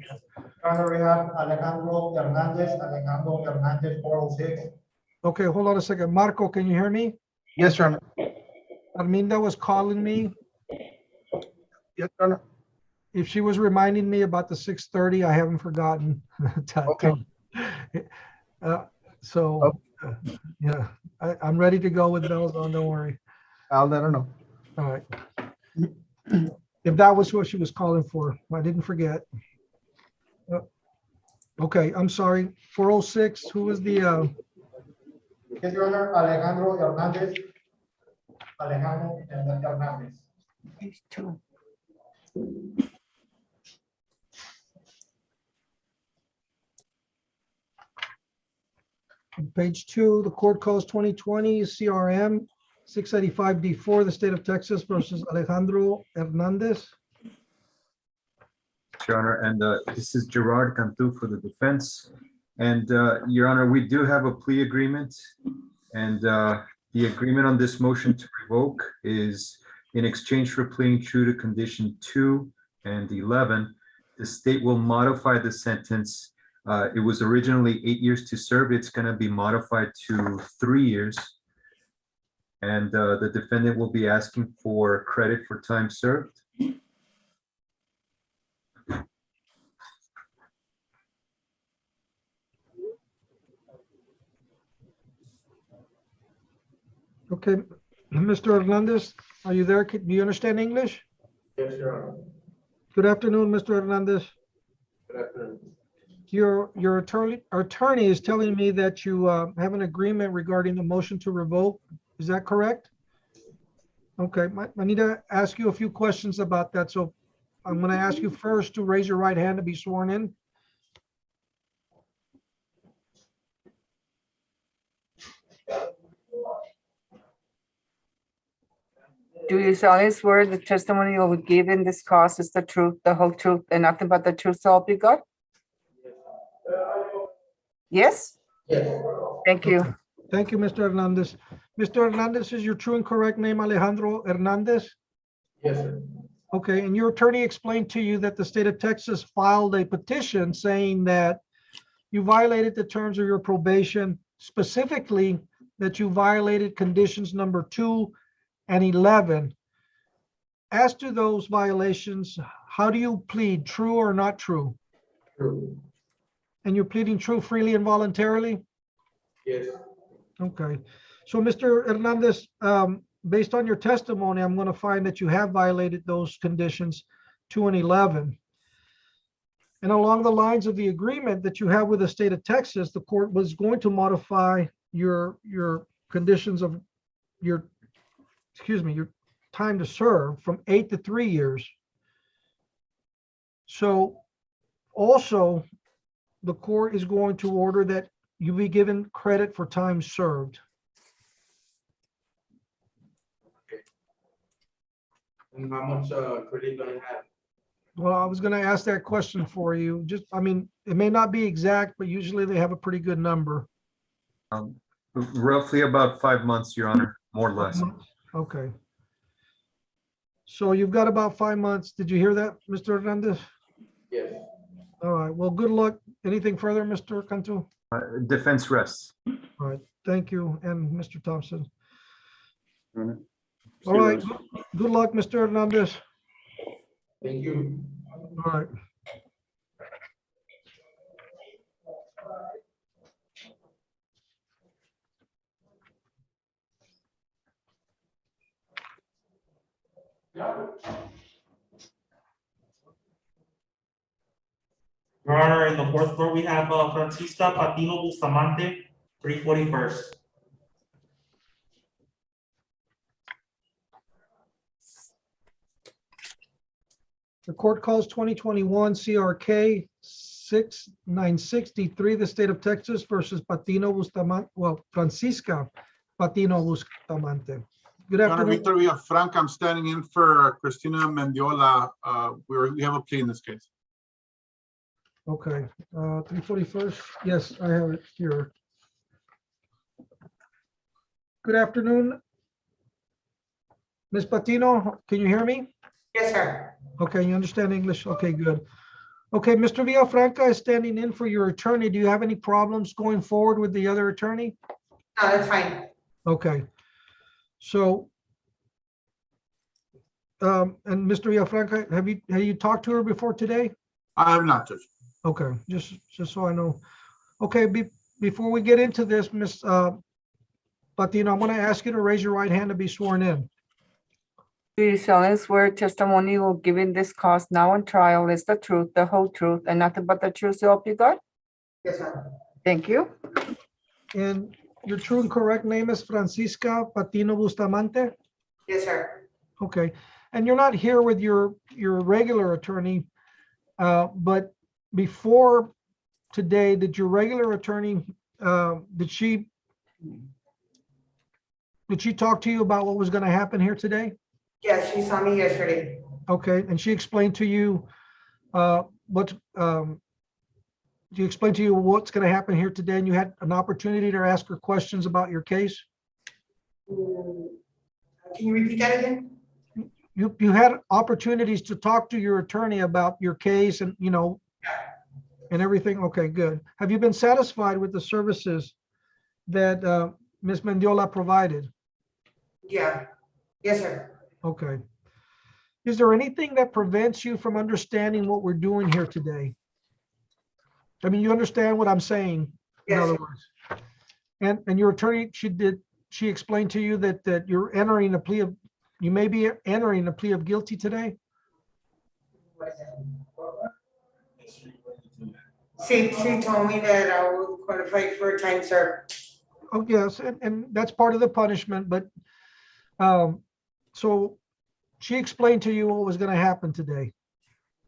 Honor, we have Alejandro Hernandez, 406. Okay, hold on a second. Marco, can you hear me? Yes, Your Honor. Arminda was calling me. Yes, Your Honor. If she was reminding me about the 6:30, I haven't forgotten. Okay. So, yeah, I'm ready to go with bells on, don't worry. I'll let her know. All right. If that was what she was calling for, I didn't forget. Okay, I'm sorry. 406, who was the, Yes, Your Honor, Alejandro Hernandez. Alejandro Hernandez. These two. on page 2, the court calls 2020 CRM 685D4, the state of Texas versus Alejandro Hernandez. Your Honor, and this is Gerard Cantu for the defense. And Your Honor, we do have a plea agreement, and the agreement on this motion to revoke is in exchange for pleading true to condition 2 and 11, the state will modify the sentence. It was originally 8 years to serve. It's going to be modified to 3 years. And the defendant will be asking for credit for time served. Okay, Mr. Hernandez, are you there? Do you understand English? Yes, Your Honor. Good afternoon, Mr. Hernandez. Good afternoon. Your attorney is telling me that you have an agreement regarding the motion to revoke. Is that correct? Okay, I need to ask you a few questions about that. So I'm going to ask you first to raise your right hand to be sworn in. Do you solemnly swear the testimony you will give in this cause is the truth, the whole truth, and nothing but the truth, so help you God? Yes? Yes. Thank you. Thank you, Mr. Hernandez. Mr. Hernandez, is your true and correct name Alejandro Hernandez? Yes, sir. Okay, and your attorney explained to you that the state of Texas filed a petition saying that you violated the terms of your probation, specifically that you violated conditions number 2 and 11. As to those violations, how do you plead, true or not true? True. And you're pleading true freely and voluntarily? Yes. Okay, so Mr. Hernandez, based on your testimony, I'm going to find that you have violated those conditions 2 and 11. And along the lines of the agreement that you have with the state of Texas, the court was going to modify your conditions of your time to serve from 8 to 3 years. So also, the court is going to order that you be given credit for time served. And how much credit do I have? Well, I was going to ask that question for you. Just, I mean, it may not be exact, but usually they have a pretty good number. Roughly about 5 months, Your Honor, more or less. Okay. So you've got about 5 months. Did you hear that, Mr. Hernandez? Yes. All right. Well, good luck. Anything further, Mr. Cantu? Defense rests. All right. Thank you. And Mr. Thompson. All All right. Good luck, Mr. Hernandez. Thank you. All right. Your Honor, in the fourth floor, we have Francisca Patino Bustamante, 341st. The court calls 2021 CRK 6963, the state of Texas versus Patino Bustamante, well, Francisca Patino Bustamante. Good Your Honor, afternoon. Victor Villafranca, I'm standing in for Cristina Mendiola. We have a plea in this case. Okay, 341st. Yes, I have it here. Good afternoon. Ms. Patino, can you hear me? Yes, sir. Okay, you understand English? Okay, good. Okay, Mr. Villafranca is standing in for your attorney. Do you have any problems going forward with the other attorney? No, that's fine. Okay. So, and Mr. Villafranca, have you talked to her before today? I have not, Judge. Okay, just so I know. Okay, before we get into this, Ms. Patino, I'm going to ask you to raise your right hand to be sworn in. Do you solemnly swear testimony you will give in this cause now on trial is the truth, the whole truth, and nothing but the truth, so help you God? Yes, sir. Thank you. And your true and correct name is Francisca Patino Bustamante? Yes, sir. Okay, and you're not here with your regular attorney, but before today, did your regular attorney, did she talk to you about what was going to happen here today? Yes, she saw me yesterday. Okay, and she explained to you what's going to happen here today, and you had an opportunity to ask her questions about your case? Can you repeat that again? You had opportunities to talk to your attorney about your case and, and everything. Okay, good. Have you been satisfied with the services that Ms. Mendiola provided? Yeah. Yes, sir. Okay. Is there anything that prevents you from understanding what we're doing here today? I mean, you understand what I'm saying, in other words. And your attorney, she explained to you that you're entering a plea of, you may be entering a plea of guilty today? She told me that I would qualify for a time served. Oh, yes, and that's part of the punishment, but so she explained to you what was going to happen today.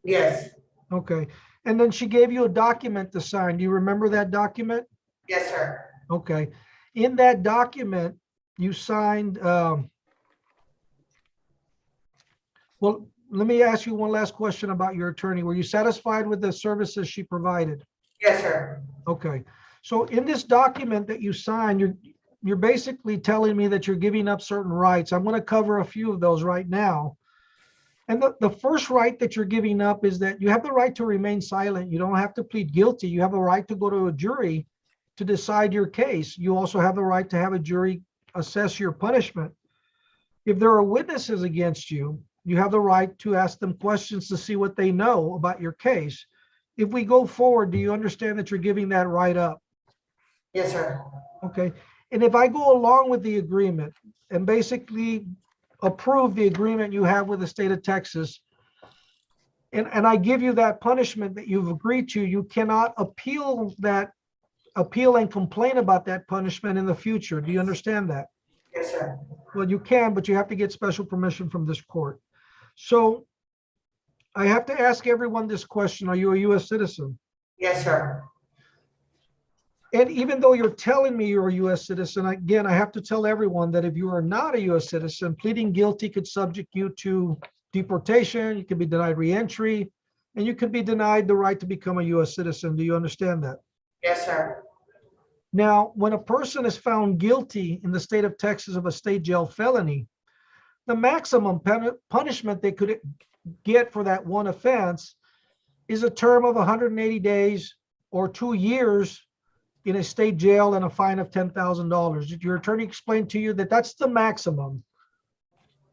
Yes. Okay, and then she gave you a document to sign. Do you remember that document? Yes, sir. Okay, in that document, you signed, well, let me ask you one last question about your attorney. Were you satisfied with the services she provided? Yes, sir. Okay, so in this document that you signed, you're basically telling me that you're giving up certain rights. I'm going to cover a few of those right now. And the first right that you're giving up is that you have the right to remain silent. You don't have to plead guilty. You have a right to go to a jury to decide your case. You also have the right to have a jury assess your punishment. If there are witnesses against you, you have the right to ask them questions to see what they know about your case. If we go forward, do you understand that you're giving that right up? Yes, sir. Okay. And if I go along with the agreement and basically approve the agreement you have with the state of Texas, and I give you that punishment that you've agreed to, you cannot appeal and complain about that punishment in the future. Do you understand that? Yes, sir. Well, you can, but you have to get special permission from this court. So I have to ask everyone this question. Are you a U.S. citizen? Yes, sir. And even though you're telling me you're a U.S. citizen, again, I have to tell everyone that if you are not a U.S. citizen, pleading guilty could subject you to deportation, you could be denied reentry, and you could be denied the right to become a U.S. citizen. Do you understand that? Yes, sir. Now, when a person is found guilty in the state of Texas of a state jail felony, the maximum punishment they could get for that one offense is a term of 180 days or 2 years in a state jail and a fine of $10,000. Did your attorney explain to you that that's the maximum?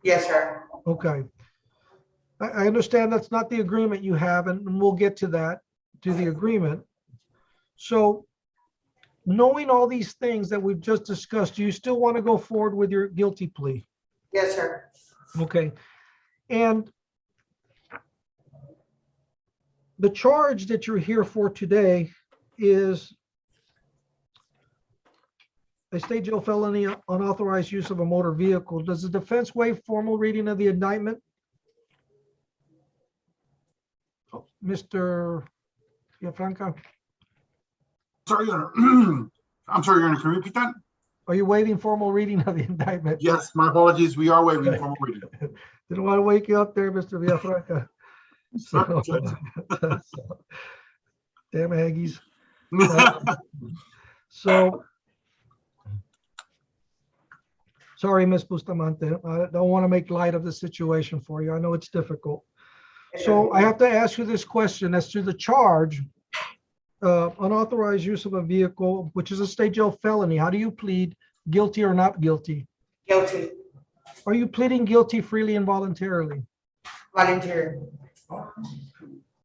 Yes, sir. Okay. I understand that's not the agreement you have, and we'll get to that, to the agreement. So knowing all these things that we've just discussed, do you still want to go forward with your guilty plea? Yes, sir. Okay. And the charge that you're here for today is a state jail felony, unauthorized use of a motor vehicle. Does the defense waive formal reading of the indictment? Oh, Mr. Villafranca, Sorry, Your Honor. I'm sorry, Your Honor. Can you repeat that? are you waiving formal reading of the indictment? Yes, my apologies. We are waiving formal reading. Didn't want to wake you up there, Mr. Villafranca. Damn Aggies. So, sorry, Ms. Bustamante. I don't want to make light of the situation for you. I know it's difficult. So I have to ask you this question as to the charge, unauthorized use of a vehicle, which is a state jail felony. How do you plead, guilty or not guilty? Guilty, Are you pleading guilty freely and voluntarily? volunteer.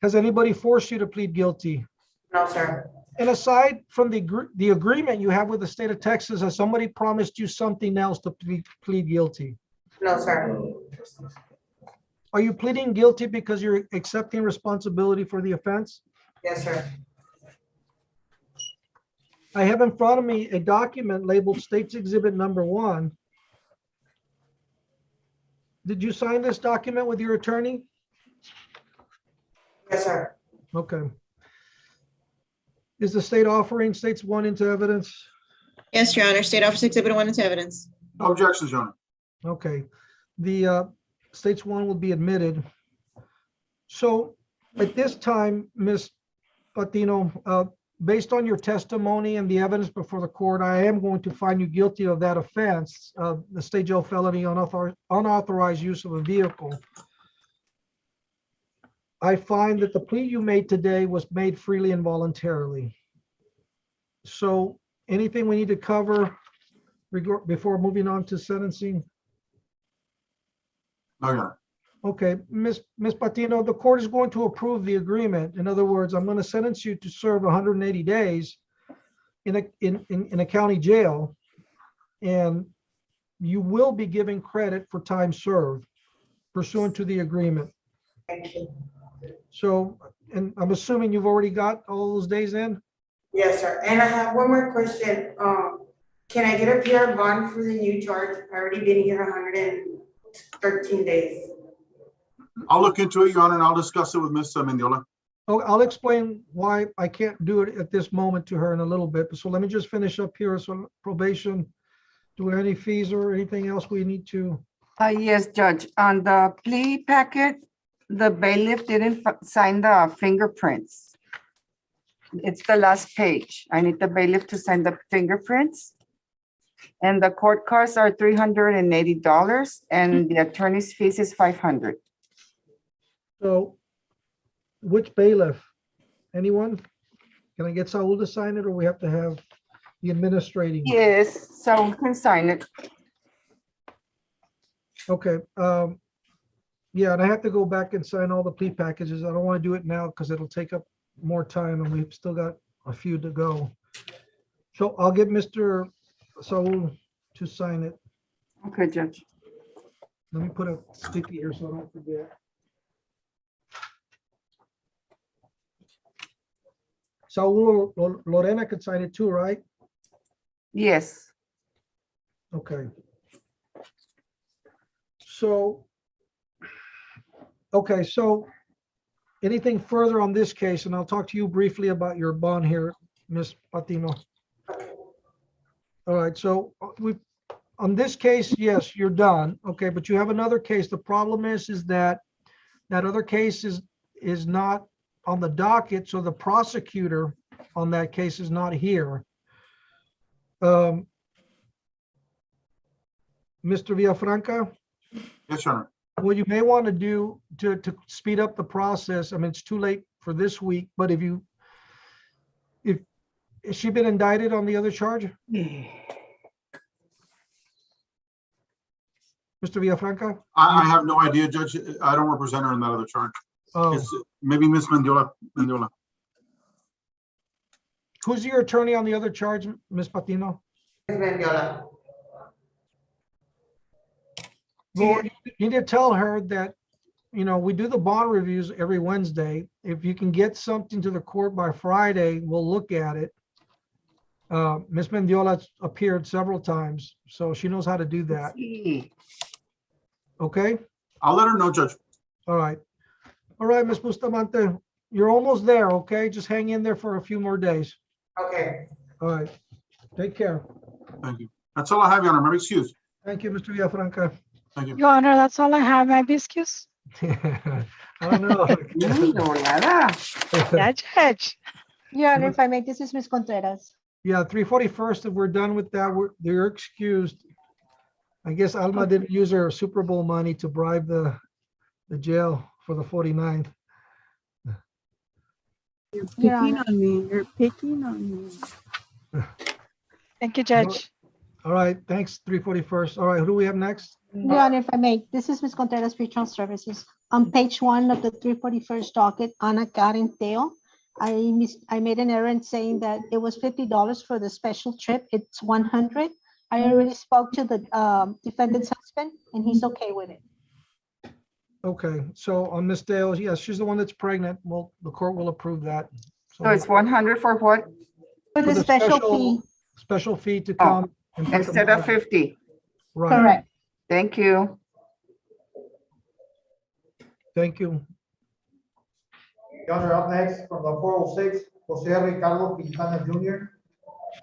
Has anybody forced you to plead guilty? No, sir. And aside from the agreement you have with the state of Texas, has somebody promised you something else to plead guilty? No, sir. Are you pleading guilty because you're accepting responsibility for the offense? Yes, sir. I have in front of me a document labeled State's Exhibit Number 1. Did you sign this document with your attorney? Yes, sir. Okay. Is the state offering States 1 into evidence? Yes, Your Honor. State Office Exhibit 1 into evidence. No objections, Your Honor. Okay. The States 1 will be admitted. So at this time, Ms. Patino, based on your testimony and the evidence before the court, I am going to find you guilty of that offense, the state jail felony, unauthorized use of a vehicle. I find that the plea you made today was made freely and voluntarily. So anything we need to cover before moving on to sentencing? No, Your Honor. Okay, Ms. Patino, the court is going to approve the agreement. In other words, I'm going to sentence you to serve 180 days in a county jail, and you will be given credit for time served pursuant to the agreement. Thank you. So, and I'm assuming you've already got all those days in? Yes, sir. And I have one more question. Can I get a PR bond for the new charge? I already been here 113 days. I'll look into it, Your Honor, and I'll discuss it with Ms. Mendiola. Oh, I'll explain why I can't do it at this moment to her in a little bit. So let me just finish up here. So probation, do we have any fees or anything else we need to? Yes, Judge. On the plea packet, the bailiff didn't sign the fingerprints. It's the last page. I need the bailiff to sign the fingerprints. And the court costs are $380 and the attorney's fees is $500. So which bailiff? Anyone? Can I get Saul to sign it, or we have to have the administrating? Yes, so we can sign it. Okay. Yeah, and I have to go back and sign all the plea packages. I don't want to do it now because it'll take up more time and we've still got a few to go. So I'll get Mr. Saul to sign it. Okay, Judge. Let me put a sticky here so I don't forget. Saul or Lorena could sign it too, right? Yes. Okay. So, okay, so anything further on this case, and I'll talk to you briefly about your bond here, Ms. Patino. All right, so on this case, yes, you're done. Okay, but you have another case. The problem is that that other case is not on the docket, so the prosecutor on that case is not here. Mr. Villafranca? Yes, Your Honor. What you may want to do to speed up the process, I mean, it's too late for this week, but if has she been indicted on the other charge? Mr. Villafranca? I have no idea, Judge. I don't represent her in that other charge. Oh. It's maybe Ms. Mendiola. Who's your attorney on the other charge, Ms. Patino? Mendiola. Well, you need to tell her that, you know, we do the bond reviews every Wednesday. If you can get something to the court by Friday, we'll look at it. Ms. Mendiola's appeared several times, so she knows how to do that. Okay? I'll let her know, Judge. All right. All right, Ms. Bustamante, you're almost there, okay? Just hang in there for a few more days. Okay. All right. Take care. Thank you. That's all I have, Your Honor. My excuse. Thank you, Mr. Villafranca. Thank you. Your Honor, that's all I have. May I be excused? I don't know. Yeah, Judge. Your Honor, if I may, this is Ms. Contreras. Yeah, 341st, if we're done with that, they're excused. I guess Alma didn't use her Super Bowl money to bribe the jail for the 49th. You're Your picking Honor. on me. You're picking on me. Thank you, Judge. All right, thanks, 341st. All right, who do we have next? Your Honor, if I may, this is Ms. Contreras, Pretrial Services. On page 1 of the 341st docket, Ana Karen Teo, I made an error in saying that it was $50 for the special trip. It's 100. I already spoke to the defendant's husband, and he's okay with it. Okay, so on Ms. Dale, yes, she's the one that's pregnant. Well, the court will approve that. So it's 100 for what? For the special fee. Special fee to come. and put the Instead of monitor. 50. Right, Correct. Thank you. thank you. Your Honor, up next from the 406, Jose Ricardo Quintana Jr.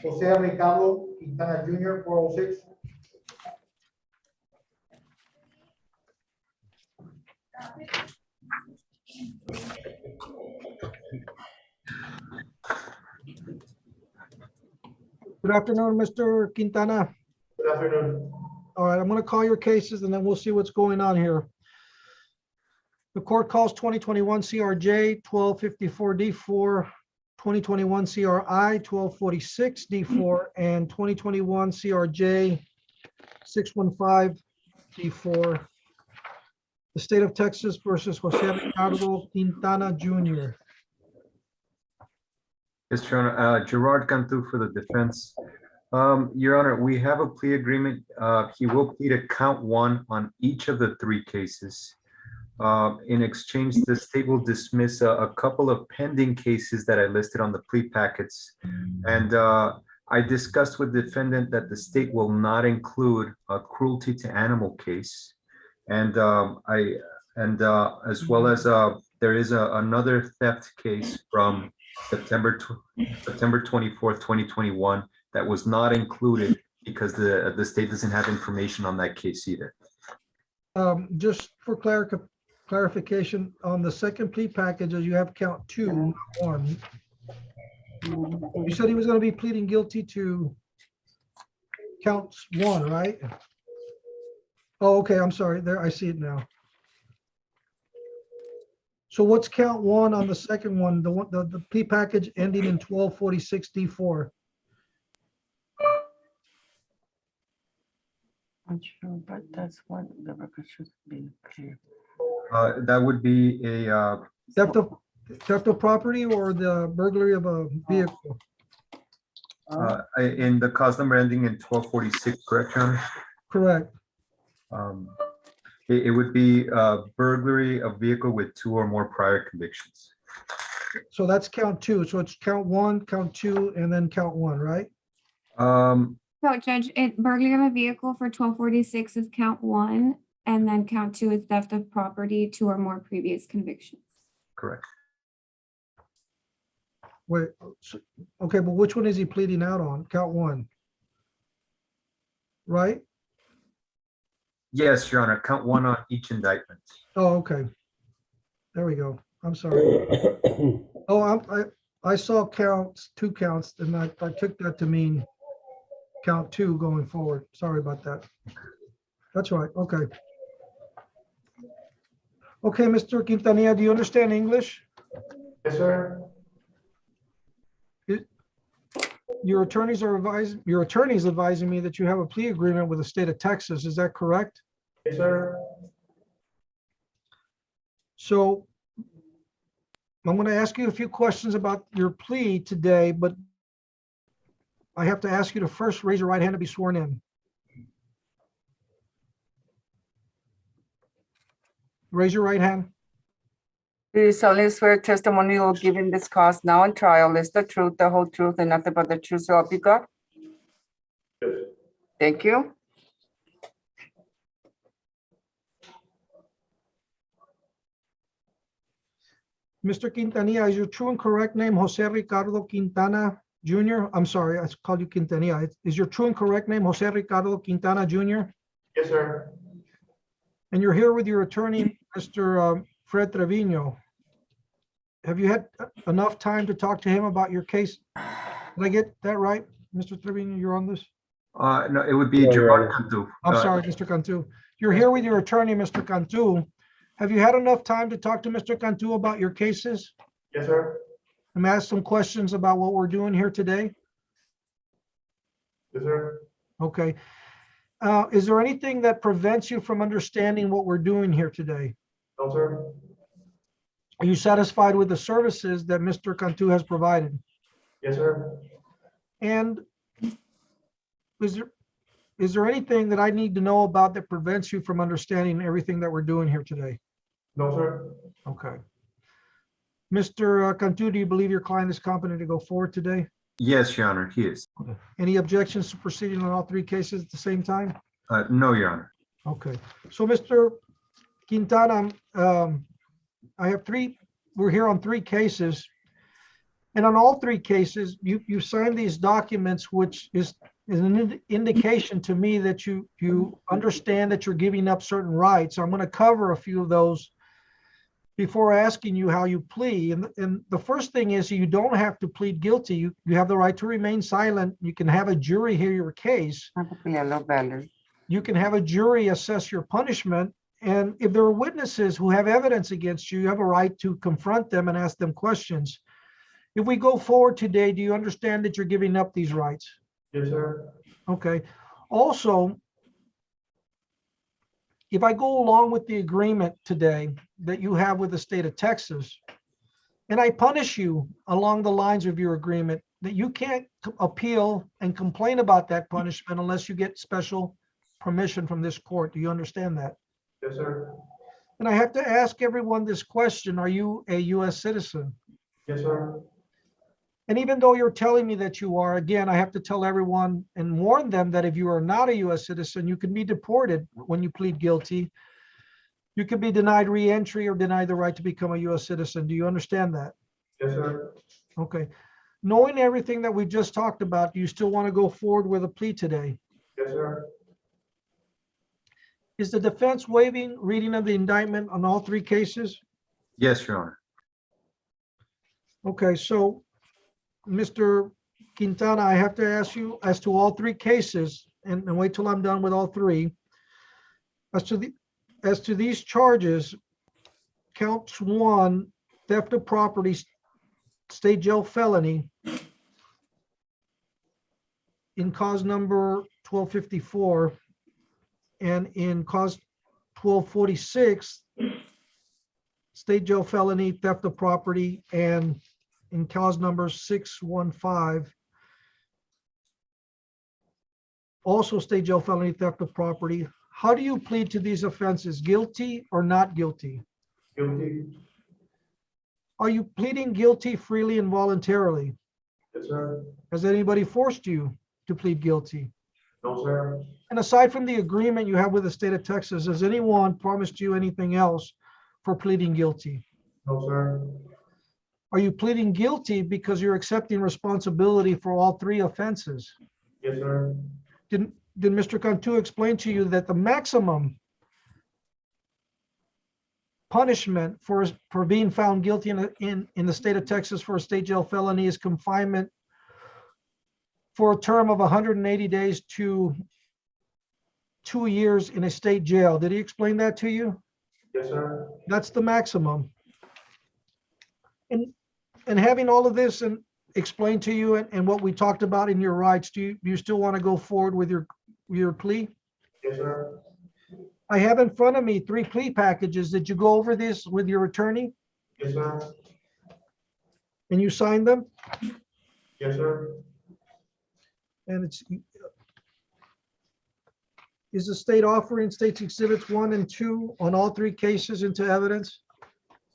Jose Ricardo Quintana Jr., 406. Good afternoon, Mr. Quintana. Good afternoon. All right, I'm going to call your cases and then we'll see what's going on here. The court calls 2021 CRJ 1254D4, 2021 CRI 1246D4, and 2021 CRJ 615D4. The state of Texas versus Jose Ricardo Quintana Jr. Yes, Your Honor, Gerard Cantu for the defense. Your Honor, we have a plea agreement. He will plead to count 1 on each of the 3 cases. In exchange, the state will dismiss a couple of pending cases that I listed on the plea packets. And I discussed with the defendant that the state will not include a cruelty to animal case. And as well as there is another theft case from September 24th, 2021 that was not included because the state doesn't have information on that case either. Just for clarification, on the second plea packages, you have count 2, not 1. You said he was going to be pleading guilty to counts 1, right? Oh, okay, I'm sorry. There, I see it now. So what's count 1 on the second one, the plea package ending in 1246D4? I'm sure, but that's what the record should be clear. That would be a Theft of property or the burglary of a vehicle? in the cause number ending in 1246, correct, Your Honor? Correct. It would be burglary of vehicle with 2 or more prior convictions. So that's count 2. So it's count 1, count 2, and then count 1, right? No, Judge, burglary of a vehicle for 1246 is count 1, and then count 2 is theft of property, 2 or more previous convictions. Correct. Wait, okay, but which one is he pleading out on? Count 1. Right? Yes, Your Honor, count 1 on each indictment. Oh, okay. There we go. I'm sorry. Oh, I saw counts, 2 counts, and I took that to mean count 2 going forward. Sorry about that. That's right. Okay. Okay, Mr. Quintanilla, do you understand English? Yes, sir. Your attorneys advising me that you have a plea agreement with the state of Texas. Is that correct? Yes, sir. So I'm going to ask you a few questions about your plea today, but I have to ask you to first raise your right hand to be sworn in. Raise your right hand. Do you solemnly swear testimony you will give in this cause now on trial is the truth, the whole truth, and nothing but the truth, so help you God? Yes. Thank you. Mr. Quintanilla, is your true and correct name Jose Ricardo Quintana Jr.? I'm sorry, I called you Quintanilla. Is your true and correct name Jose Ricardo Quintana Jr.? Yes, sir. And you're here with your attorney, Mr. Fred Trevino. Have you had enough time to talk to him about your case? Did I get that right? Mr. Trevino, you're on this? No, it would be Gerard Cantu. I'm sorry, Mr. Cantu. You're here with your attorney, Mr. Cantu, Have you had enough time to talk to Mr. Cantu about your cases? Yes, sir. And ask some questions about what we're doing here today? Yes, sir. Okay. Is there anything that prevents you from understanding what we're doing here today? No, sir. Are you satisfied with the services that Mr. Cantu has provided? Yes, sir. And is there anything that I need to know about that prevents you from understanding everything that we're doing here today? No, sir. Okay. Mr. Cantu, do you believe your client is competent to go forward today? Yes, Your Honor, he is. Any objections to proceeding on all three cases at the same time? No, Your Honor. Okay. So, Mr. Quintana, I have we're here on three cases. And on all three cases, you signed these documents, which is an indication to me that you understand that you're giving up certain rights. I'm going to cover a few of those before asking you how you plead. And the first thing is you don't have to plead guilty. You have the right to remain silent. You can have a jury hear your case. You can have a jury assess your punishment. And if there are witnesses who have evidence against you, you have a right to confront them and ask them questions. If we go forward today, do you understand that you're giving up these rights? Yes, sir. Okay. Also, if I go along with the agreement today that you have with the state of Texas, and I punish you along the lines of your agreement, that you can't appeal and complain about that punishment unless you get special permission from this court. Do you understand that? Yes, sir. And I have to ask everyone this question: are you a U.S. citizen? Yes, sir. And even though you're telling me that you are, again, I have to tell everyone and warn them that if you are not a U.S. citizen, you can be deported when you plead guilty. You can be denied re-entry or denied the right to become a U.S. citizen. Do you understand that? Yes, sir. Okay. Knowing everything that we just talked about, do you still want to go forward with a plea today? Yes, sir. Is the defense waiving reading of the indictment on all three cases? Yes, Your Honor. Okay, so Mr. Quintana, I have to ask you as to all three cases, and wait till I'm done with all three. As to these charges, counts 1, theft of property, state jail felony, in cause number 1254, and in cause 1246, state jail felony, theft of property, and in cause number 615, also state jail felony, theft of property. How do you plead to these offenses? Guilty or not guilty? Guilty. Are you pleading guilty freely and voluntarily? Yes, sir. Has anybody forced you to plead guilty? No, sir. And aside from the agreement you have with the state of Texas, has anyone promised you anything else for pleading guilty? No, sir. Are you pleading guilty because you're accepting responsibility for all three offenses? Yes, sir. Did Mr. Cantu explain to you that the maximum punishment for being found guilty in the state of Texas for a state jail felony is confinement for a term of 180 days to 2 years in a state jail? Did he explain that to you? Yes, sir. That's the maximum. And having all of this and explained to you and what we talked about in your rights, do you still want to go forward with your plea? Yes, sir. I have in front of me 3 plea packages. Did you go over this with your attorney Yes, sir. and you signed them? Yes, sir. And is the state offering states exhibits 1 and 2 on all 3 cases into evidence?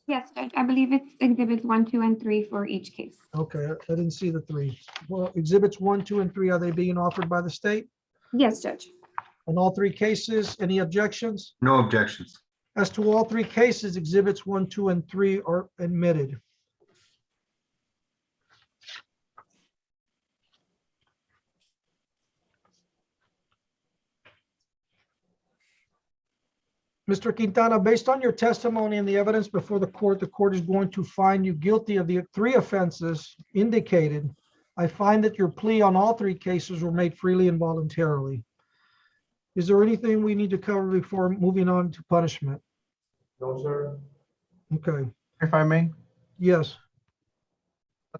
Yes, Judge, I believe it's exhibits 1, 2, and 3 for each case. Okay, I didn't see the 3. Well, exhibits 1, 2, and 3, are they being offered by the state? Yes, Judge. On all 3 cases, any objections? No objections. As to all 3 cases, exhibits 1, 2, and 3 are admitted. Mr. Quintana, based on your testimony and the evidence before the court is going to find you guilty of the 3 offenses indicated. I find that your plea on all 3 cases were made freely and voluntarily. Is there anything we need to cover before moving on to punishment? No, sir. Okay, If I may, yes.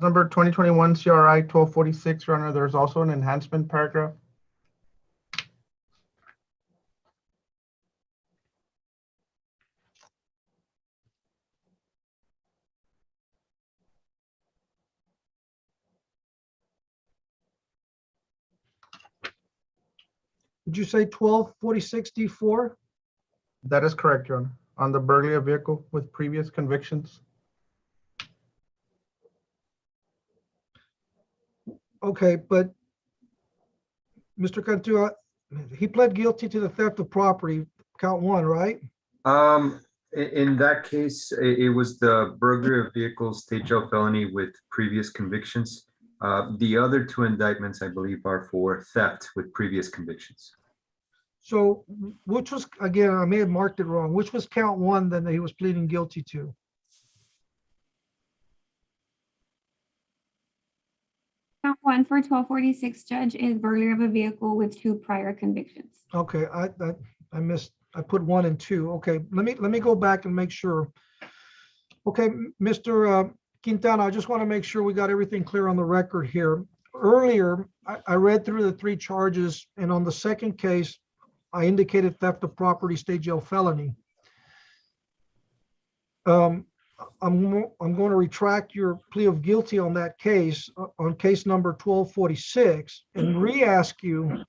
number 2021 CRI 1246, Your Honor, there's also an enhancement paragraph. Did you say 1246 D4? That is correct, Your Honor, on the burglary of vehicle with previous convictions. Okay, but Mr. Cantu, he pled guilty to the theft of property, count 1, right? In that case, it was the burglary of vehicles, state jail felony with previous convictions. The other 2 indictments, I believe, are for theft with previous convictions. So which was, again, I may have marked it wrong. Which was count 1 then that he was pleading guilty to? Count 1 for 1246, Judge, is burglary of a vehicle with 2 prior convictions. Okay, I missed, I put 1 and 2. Okay, let me go back and make sure. Okay, Mr. Quintana, I just want to make sure we got everything clear on the record here. Earlier, I read through the 3 charges, and on the second case, I indicated theft of property, state jail felony. I'm going to retract your plea of guilty on that case, on case number 1246, and re-ask the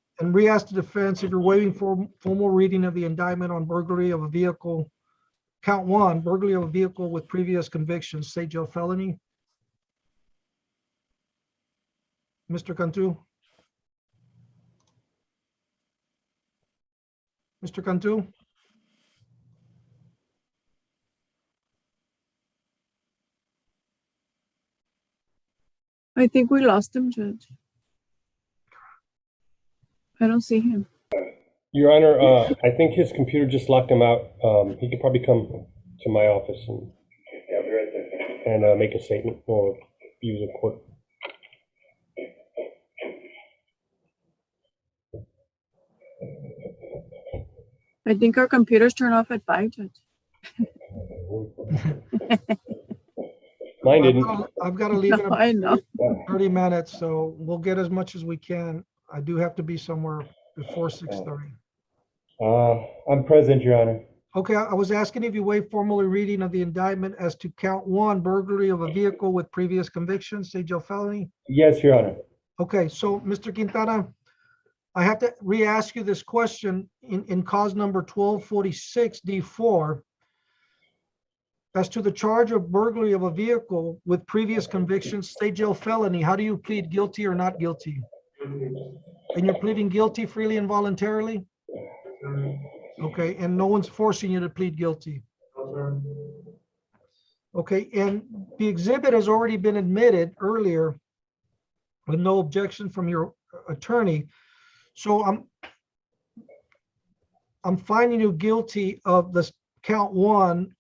defense if you're waiving for formal reading of the indictment on burglary of a vehicle, count 1, burglary of a vehicle with previous convictions, state jail felony. Mr. Cantu? Mr. Cantu? I think we lost him, Judge. I don't see him. Your Honor, I think his computer just locked him out. He could probably come to my office and make a statement or use a court. I think our computers turn off at 5, Judge. Mine didn't. I've got to leave in No, I know. about 30 minutes, so we'll get as much as we can. I do have to be somewhere before 6:30. I'm present, Your Honor. Okay, I was asking if you waive formally reading of the indictment as to count 1, burglary of a vehicle with previous convictions, state jail felony. Yes, Your Honor. Okay, so Mr. Quintana, I have to re-ask you this question in cause number 1246 D4. As to the charge of burglary of a vehicle with previous convictions, state jail felony, how do you plead guilty or not guilty? And you're pleading guilty freely and voluntarily? Okay, and no one's forcing you to plead guilty? Okay, and the exhibit has already been admitted earlier with no objection from your attorney. So I'm finding you guilty of this count 1,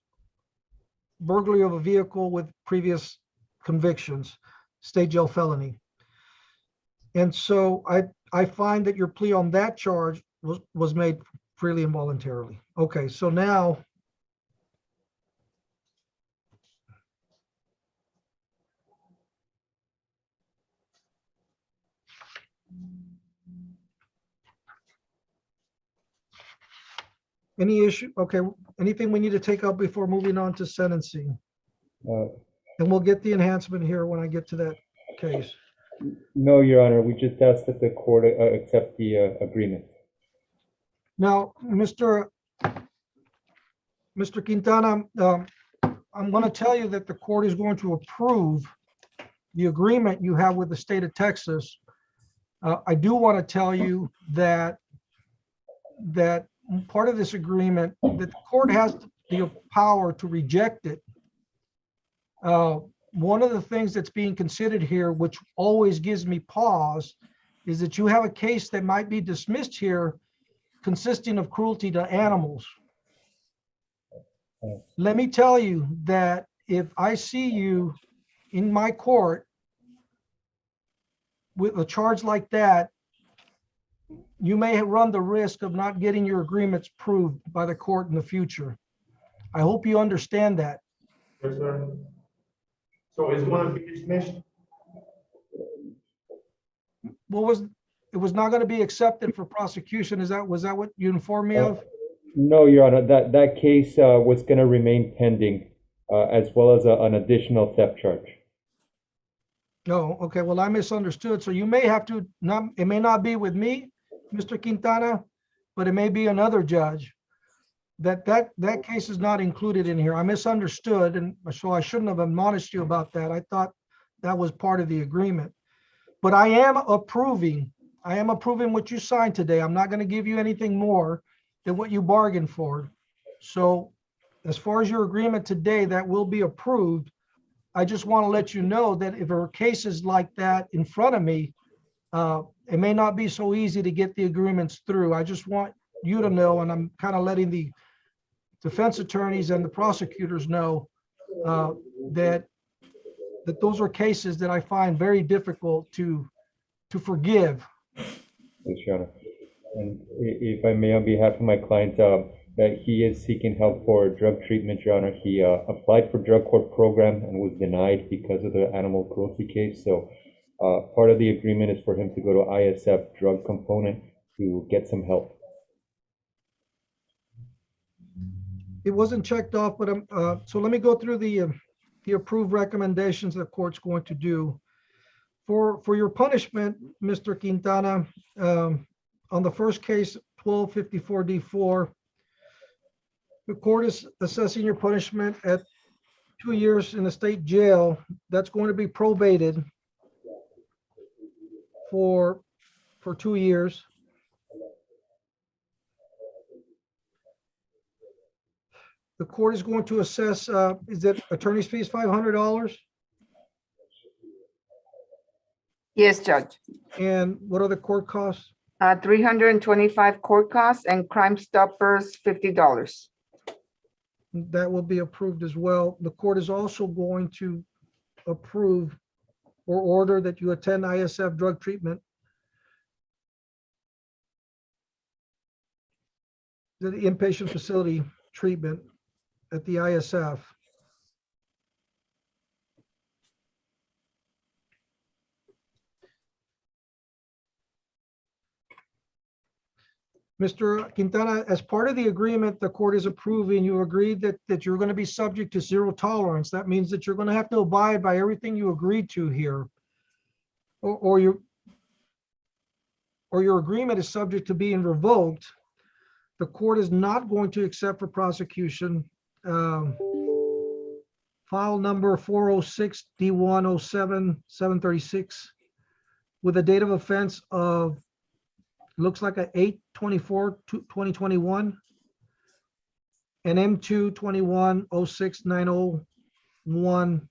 burglary of a vehicle with previous convictions, state jail felony. And so I find that your plea on that charge was made freely and voluntarily. Okay, so now any issue? Okay, anything we need to take up before moving on to sentencing? And we'll get the enhancement here when I get to that case. No, Your Honor. We just asked that the court accept the agreement. Now, Mr. Quintana, I'm going to tell you that the court is going to approve the agreement you have with the state of Texas. I do want to tell you that part of this agreement, that the court has the power to reject it. One of the things that's being considered here, which always gives me pause, is that you have a case that might be dismissed here consisting of cruelty to animals. Let me tell you that if I see you in my court with a charge like that, you may run the risk of not getting your agreements proved by the court in the future. I hope you understand that. Yes, sir. So it's going to be dismissed? It was not going to be accepted for prosecution. Was that what you informed me of? No, Your Honor, that case was going to remain pending, as well as an additional theft charge. No, okay, well, I misunderstood. So you may have to, it may not be with me, Mr. Quintana, but it may be another judge. That case is not included in here. I misunderstood, and so I shouldn't have admonished you about that. I thought that was part of the agreement. But I am approving what you signed today. I'm not going to give you anything more than what you bargained for. So as far as your agreement today, that will be approved. I just want to let you know that if there are cases like that in front of me, it may not be so easy to get the agreements through. I just want you to know, and I'm kind of letting the defense attorneys and the prosecutors know that those are cases that I find very difficult to forgive. Yes, Your Honor. And if I may, on behalf of my client, that he is seeking help for drug treatment, Your Honor. He applied for drug court program and was denied because of the animal cruelty case. So part of the agreement is for him to go to ISF drug component to get some help. It wasn't checked off, but so let me go through the approved recommendations the court's going to do. For your punishment, Mr. Quintana, on the first case, 1254D4, the court is assessing your punishment at 2 years in the state jail. That's going to be probated for 2 years. The court is going to assess, is it attorney's fees, $500? Yes, Judge. And what are the court costs? 325 court costs and Crime Stoppers, $50. That will be approved as well. The court is also going to approve or order that you attend ISF drug treatment. The inpatient facility treatment at the ISF. Mr. Quintana, as part of the agreement the court is approving, you agreed that you're going to be subject to zero tolerance. That means that you're going to have to abide by everything you agreed to here. Or your agreement is subject to being revoked. The court is not going to accept for prosecution file number 406 D107 736 with a date of offense of looks like a 8/24/2021 and M2 2106-901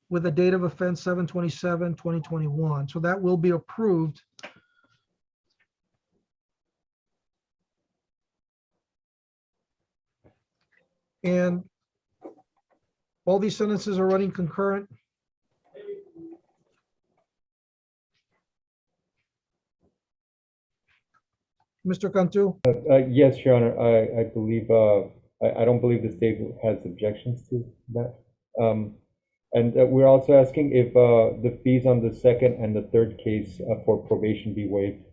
with a date of offense 7/27/2021. So that will be approved. And all these sentences are running concurrent. Mr. Cantu? Yes, Your Honor. I believe, I don't believe the state has objections to that. And we're also asking if the fees on the second and the third case for probation be waived.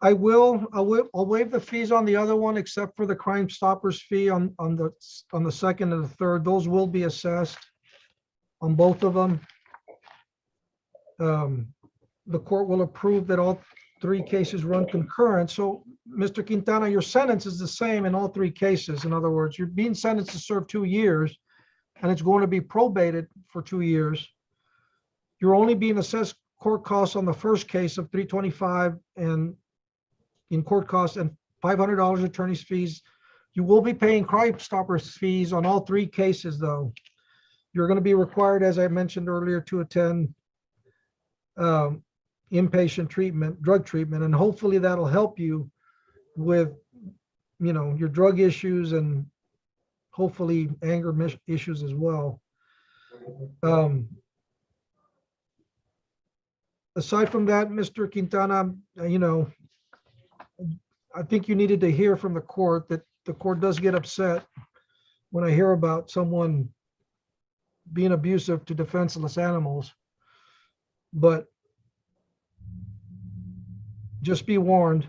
I'll waive the fees on the other one, except for the Crime Stoppers fee on the second and the third. Those will be assessed on both of them. The court will approve that all three cases run concurrent. So, Mr. Quintana, your sentence is the same in all three cases. In other words, you're being sentenced to serve 2 years, and it's going to be probated for 2 years. You're only being assessed court costs on the first case of $325 and in court costs and $500 attorney's fees. You will be paying Crime Stoppers fees on all three cases, though. You're going to be required, as I mentioned earlier, to attend inpatient treatment, drug treatment, and hopefully that'll help you with, your drug issues, and hopefully anger issues as well. Aside from that, Mr. Quintana, you know, I think you needed to hear from the court that the court does get upset when I hear about someone being abusive to defenseless animals. But just be warned,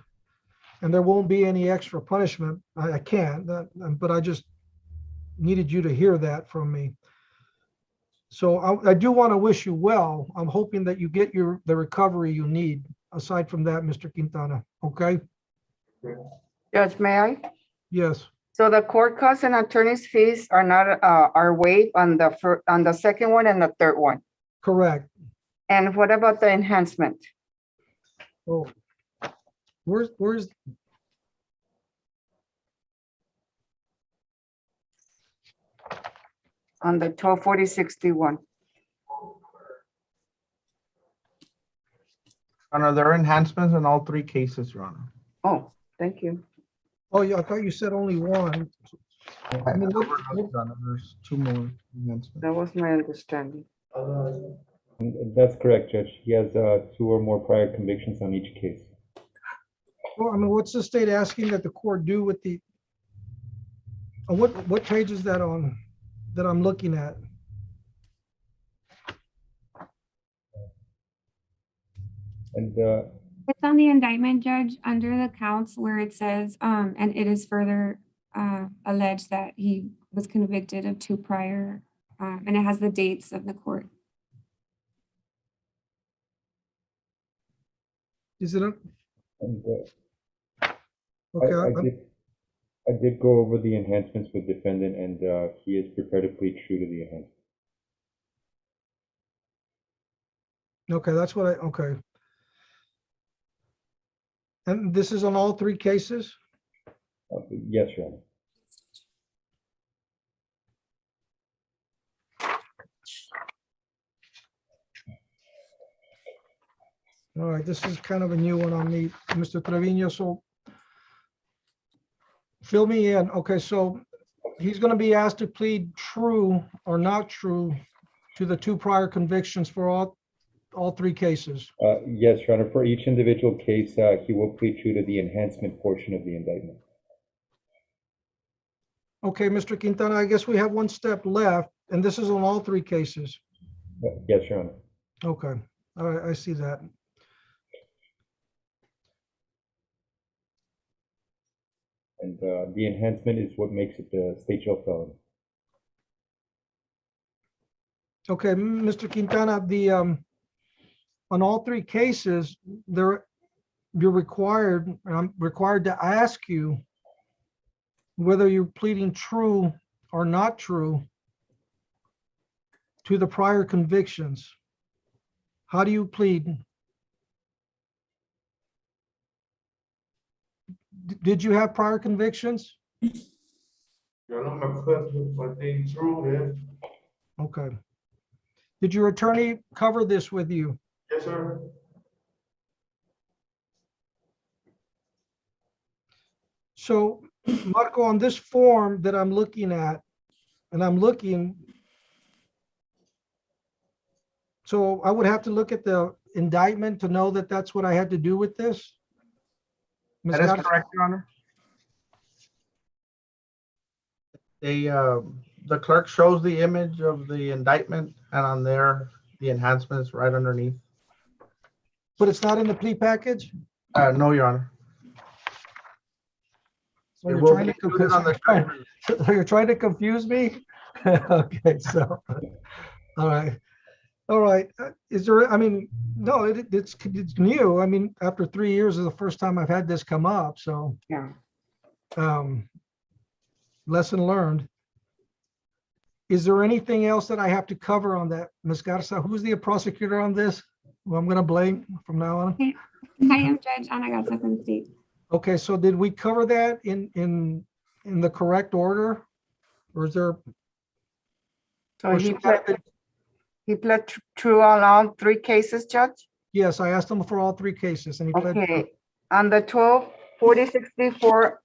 and there won't be any extra punishment. I can't, but I just needed you to hear that from me. So I do want to wish you well. I'm hoping that you get the recovery you need. Aside from that, Mr. Quintana, okay? Judge, may I? Yes. So the court costs and attorney's fees are not, are waived on the second one and the third one. Correct. And what about the enhancement? Oh, where's On the 124061. Honor, there are enhancements in all three cases, Your Honor. Oh, thank you. Oh, yeah, I thought you said only one. I mean, There's two more enhancements. That was my understanding. That's correct, Judge. He has 2 or more prior convictions on each case. Well, I mean, what's the state asking that the court do with the, what page is that on, that I'm looking at? And It's on the indictment, Judge, under the counts where it says, and it is further alleged that he was convicted of 2 prior, and it has the dates of the court. Is it a? And, Okay. I did go over the enhancements with defendant, and he is prepared to plead true to the enhancement. Okay, that's what okay. And this is on all 3 cases? Yes, Your Honor. All right, this is kind of a new one on me, Mr. Trevino. So fill me in. Okay, so he's going to be asked to plead true or not true to the 2 prior convictions for all 3 cases. Yes, Your Honor. For each individual case, he will plead true to the enhancement portion of the indictment. Okay, Mr. Quintana, I guess we have 1 step left, and this is on all 3 cases. Yes, Your Honor. Okay, all right, I see that. And the enhancement is what makes it the state jail felony. Okay, Mr. Quintana, the on all 3 cases, you're required, I'm required to ask you whether you're pleading true or not true to the prior convictions. How do you plead? Did you have prior convictions? Okay. Did your attorney cover this with you? Yes, sir. So, Marco, on this form that I'm looking at, and I'm looking, so I would have to look at the indictment to know that that's what I had to do with this? Ms. That is Garcia? correct, Your Honor. The clerk shows the image of the indictment, and on there, the enhancement is right underneath. But it's not in the plea package? No, Your Honor. So It you're will trying be to included on the so you're trying to confuse me? Okay, so, all right. All right, is there, I mean, no, it's new. I mean, after 3 years is the first time I've had this come up, so. Yeah. Lesson learned. Is there anything else that I have to cover on that, Ms. Garza? Who's the prosecutor on this? Who I'm gonna blame from now on? I am Judge Ana Garza from the state. Okay, so did we cover that in the correct order? Or is there? So or he should that have been- pled true on all 3 cases, Judge? Yes, I asked him for all 3 cases and he pled true. Okay, on the 124064,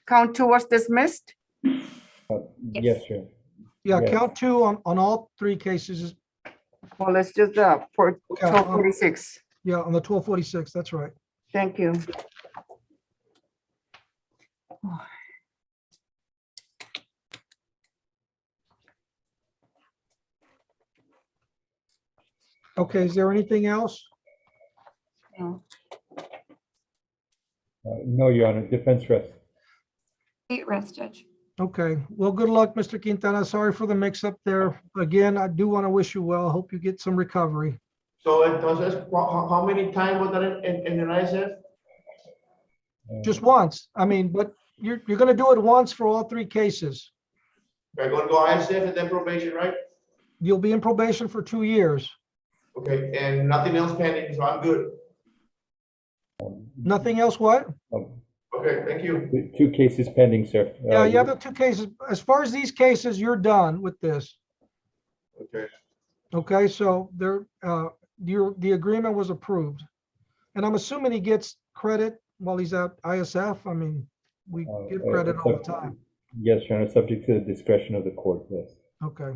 count 2 was dismissed? Yes, sir. Yeah, Yes. count two on all three cases. is- Well, let's just, for Yeah, 1246. Yeah, on the 1246, that's right. Thank you. Okay, is there anything else? No. No, Your Honor, defense rest. State rest, Judge. Okay, well, good luck, Mr. Quintana. Sorry for the mix-up there. Again, I do want to wish you well. Hope you get some recovery. So entonces, how many times was that in the ISF? Just once. I mean, but you're going to do it once for all three cases. I'm gonna go ISF and then probation, right? You'll be in probation for 2 years. Okay, and nothing else pending, so I'm good. Nothing else, what? Okay, thank you. Two cases pending, sir. Yeah, you have the two cases. As far as these cases, you're done with this. Okay. Okay, so the agreement was approved. And I'm assuming he gets credit while he's at ISF. I mean, we give credit all the time. Yes, Your Honor, subject to the discretion of the court, yes. Okay.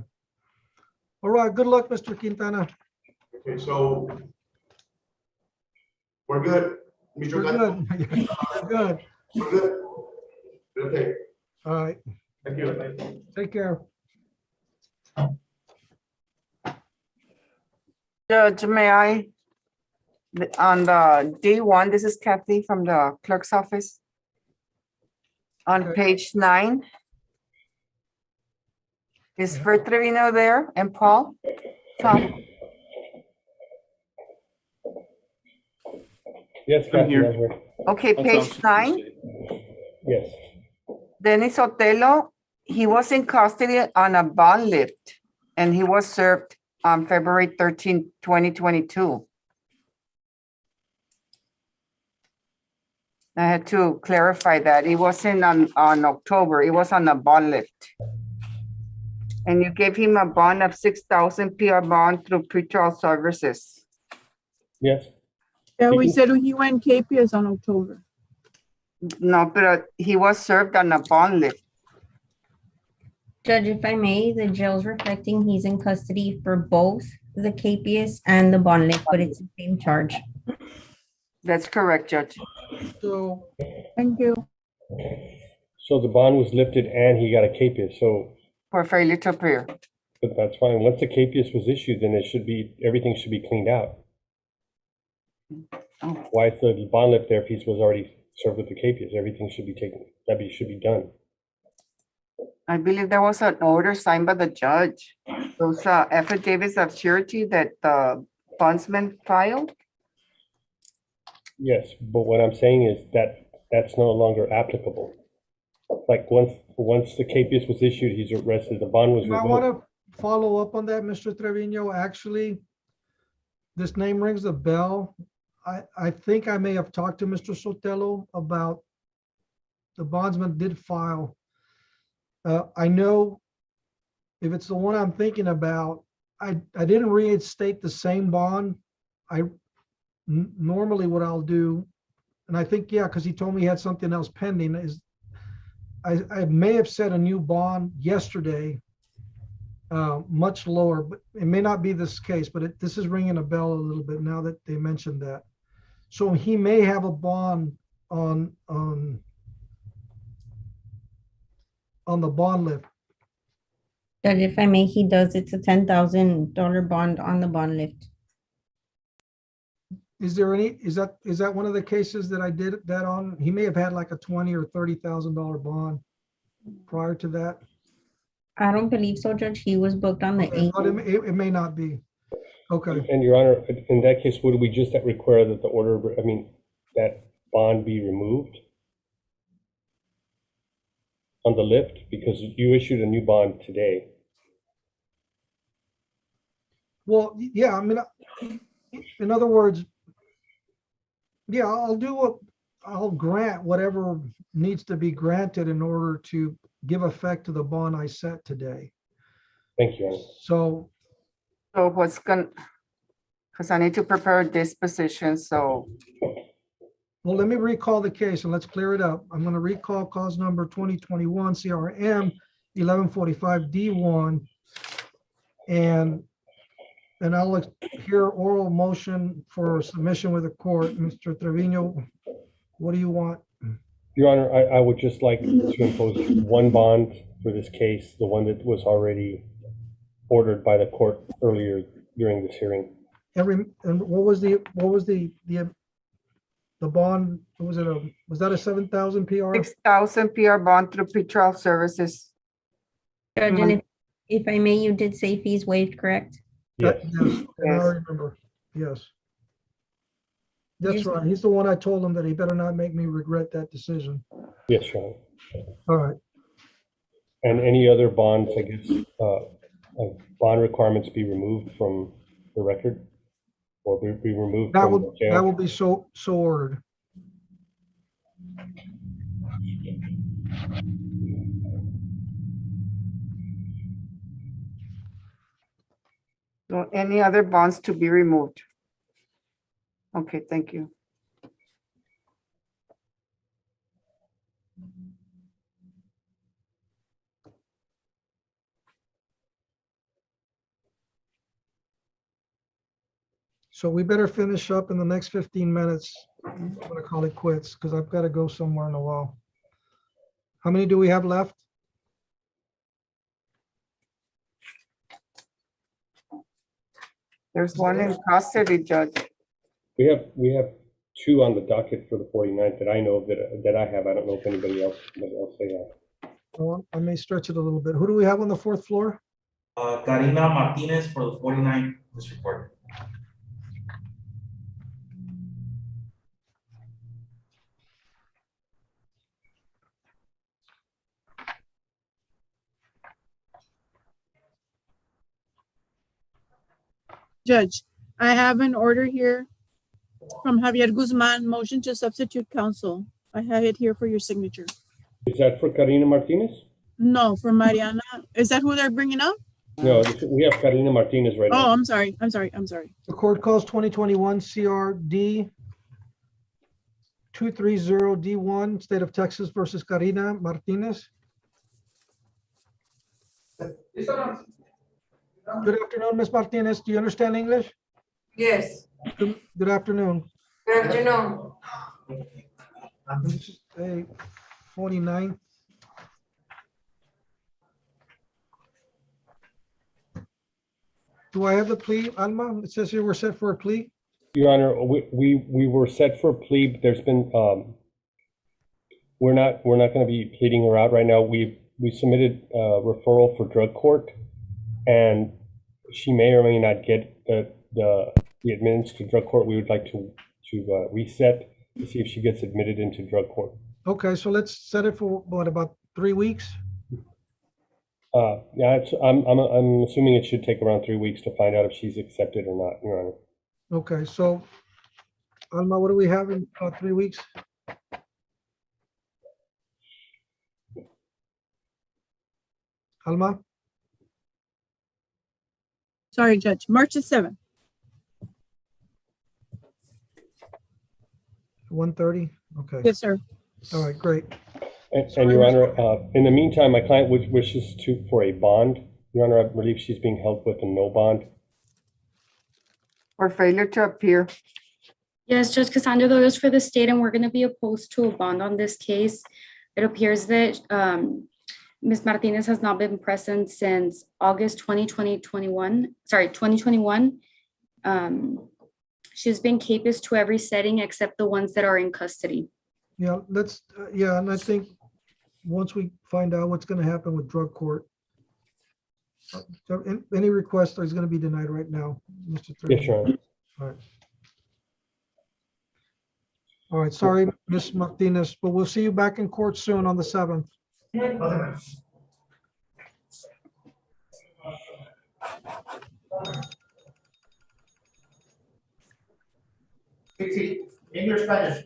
All right, good luck, Mr. Quintana. Okay, so we're good. Mr. We're Gat- good. We're good. We're good. Okay, All right, thank you. take care. Judge, may I? On the D1, this is Kathy from the clerk's office. On Okay. page 9. Is Fred Trevino there and Paul? Tom? Yes, I'm Captain, here. I'm here. Okay, page 9. Yes. Dennis Otelo, he was in custody on a bond lift and he was served on February 13, 2022. I had to clarify that. It wasn't on October, it was on a bond lift. And you gave him a bond of 6,000 PR bond through pretrial services. Yes. Yeah, we said he went KPS on October. No, but he was served on a bond lift. Judge, if I may, the jail's reflecting he's in custody for both the KPS and the bond lift, but it's the same charge. That's correct, Judge. So, Thank you. So the bond was lifted and he got a capias, so, For failure to appear. but that's fine. Once the capias was issued, then it should be, everything should be cleaned out. Oh. Why is the bond lift there if he was already served with the capias? Everything should be taken, should be done. I believe there was an order signed by the judge. Those affidavits of surety that the bondsman filed. Yes, but what I'm saying is that that's no longer applicable. Like once the capias was issued, he's arrested, the bond was I want revoked. to follow up on that, Mr. Trevino. Actually, this name rings a bell. I think I may have talked to Mr. Sotelo about the bondsman did file. I know if it's the one I'm thinking about, I didn't reinstate the same bond. Normally what I'll do, and I think, yeah, because he told me he had something else pending, is I may have set a new bond yesterday, much lower, but it may not be this case, but this is ringing a bell a little bit now that they mentioned that. So he may have a bond on the bond lift. Judge, if I may, he does, it's a $10,000 bond on the bond lift. Is there any, is that one of the cases that I did that on? He may have had like a $20,000 or $30,000 bond prior to that. I don't believe so, Judge. He was booked on the Okay, 8th. but it may not be. Okay, And Your Honor, in that case, would we just require that the order, that bond be removed on the lift? Because you issued a new bond today. well, yeah, I mean, in other words, yeah, I'll grant whatever needs to be granted in order to give effect to the bond I set today. Thank you, Your Honor. So, What's going, because I need to prepare this position, so Well, let me recall the case and let's clear it up. I'm going to recall cause number 2021 CRM 1145 D1. And I'll hear oral motion for submission with the court. Mr. Trevino, what do you want? Your Honor, I would just like to impose one bond for this case, the one that was already ordered by the court earlier during this hearing. And what was the bond? Was that a 7,000 PR? 6,000 PR bond through pretrial services. Judge, and if I may, you did say fees waived, correct? Yes, and I remember. Yes. That's right. He's the one I told him that he better not make me regret that decision. Yes, Your Honor. All right. And any other bonds, I guess, bond requirements be removed from the record or be removed That from will the jail? that will be so ordered. So any other bonds to be removed? Okay, thank you. So we better finish up in the next 15 minutes. I'm gonna call it quits because I've got to go somewhere in a while. How many do we have left? There's one in custody, Judge. We have two on the docket for the 49th that I know of that I have. I don't know if anybody else they have. Oh, I may stretch it a little bit. Who do we have on the fourth floor? Karina Martinez for the 49th District Court. Judge, I have an order here from Javier Guzman, motion to substitute counsel. I have it here for your signature. Is that for Karina Martinez? No, for Mariana. Is that who they're bringing up? No, we have Karina Martinez right now. Oh, I'm sorry. The court calls 2021 CRD 230 D1, State of Texas versus Karina Martinez. Good afternoon, Ms. Martinez. Do you understand English? Yes. Good afternoon. Good afternoon. This is a 49th. Do I have the plea, Alma? It says here we're set for a plea. Your Honor, we were set for a plea, but there's been we're not going to be pleading her out right now. We submitted a referral for drug court, and she may or may not get the admittance to drug court. We would like to reset to see if she gets admitted into drug court. Okay, so let's set it for what, about 3 weeks? Yeah, I'm assuming it should take around 3 weeks to find out if she's accepted or not, Your Honor. Okay, so Alma, what do we have in 3 weeks? Alma? Sorry, Judge. March the 7th. 1:30? Okay. Yes, sir. All right, great. And Your Honor, in the meantime, my client wishes for a bond. Your Honor, I believe she's being held with a no bond. Or failure to appear. Yes, Judge Cassandra, though, is for the state, and we're going to be opposed to a bond on this case. It appears that Ms. Martinez has not been present since August 2021. She's been capious to every setting except the ones that are in custody. Yeah, yeah, and I think once we find out what's going to happen with drug court, any request is going to be denied right now, Mr. Yes, Your Honor. All right. All right, sorry, Ms. Martinez, but we'll see you back in court soon on the 7th. English, Spanish?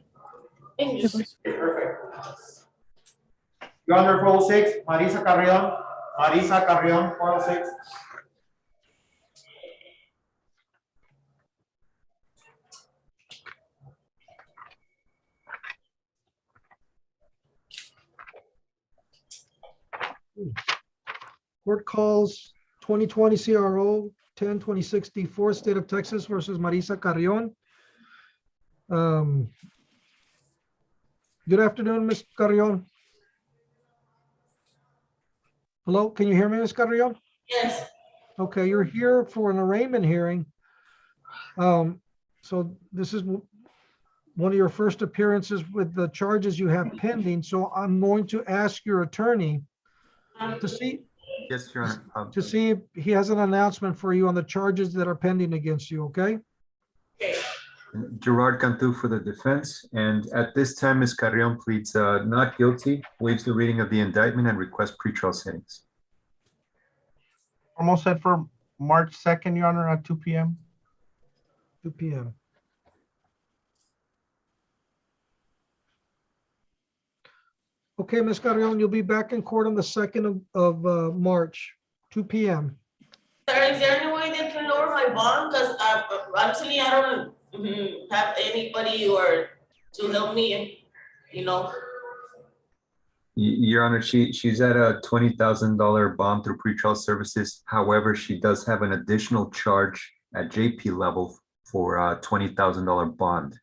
English. Perfect. Your Honor, 406, Marisa Carrion. Marisa Carrion, 406. Court calls 2020 CRO 10-2064, State of Texas versus Marisa Carrion. Good afternoon, Ms. Carrion. Hello, can you hear me, Ms. Carrion? Yes. Okay, you're here for an arraignment hearing. So this is one of your first appearances with the charges you have pending. So I'm going to ask your attorney to see Yes, Your Honor. to see if he has an announcement for you on the charges that are pending against you, okay? Gerard Cantu for the defense. And at this time, Ms. Carrion pleads not guilty, waives the reading of the indictment, and requests pretrial settings. Almost set for March 2nd, Your Honor, at 2 p.m. 2 p.m. Okay, Ms. Carrion, you'll be back in court on the 2nd of March, 2 p.m. Sir, is there any way they can lower my bond? Because honestly, I don't have anybody or to help me, you know. Your Honor, she's at a $20,000 bond through pretrial services. However, she does have an additional charge at JP level for a $20,000 bond.